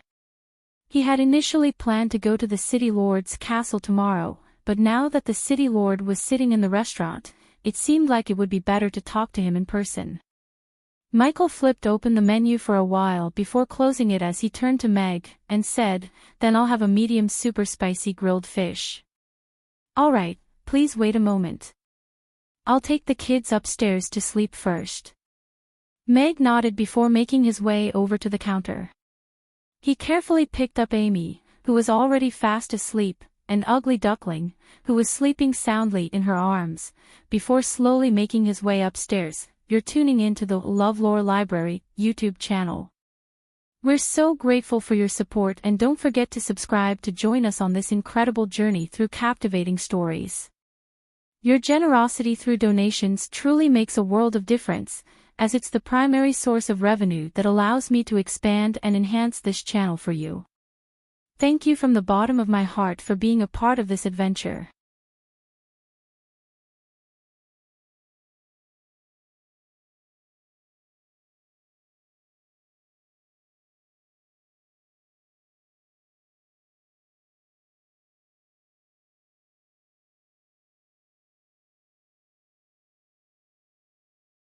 He had initially planned to go to the City Lord's castle tomorrow, but now that the City Lord was sitting in the restaurant, it seemed like it would be better to talk to him in person. Michael flipped open the menu for a while before closing it as he turned to Meg and said, "Then I'll have a medium super spicy grilled fish." "All right, please wait a moment. I'll take the kids upstairs to sleep first." Meg nodded before making his way over to the counter. He carefully picked up Amy, who was already fast asleep, and Ugly Duckling, who was sleeping soundly in her arms, before slowly making his way upstairs. You're tuning in to the LoveLore Library YouTube channel. We're so grateful for your support, and don't forget to subscribe to join us on this incredible journey through captivating stories. Your generosity through donations truly makes a world of difference, as it's the primary source of revenue that allows me to expand and enhance this channel for you. Thank you from the bottom of my heart for being a part of this adventure.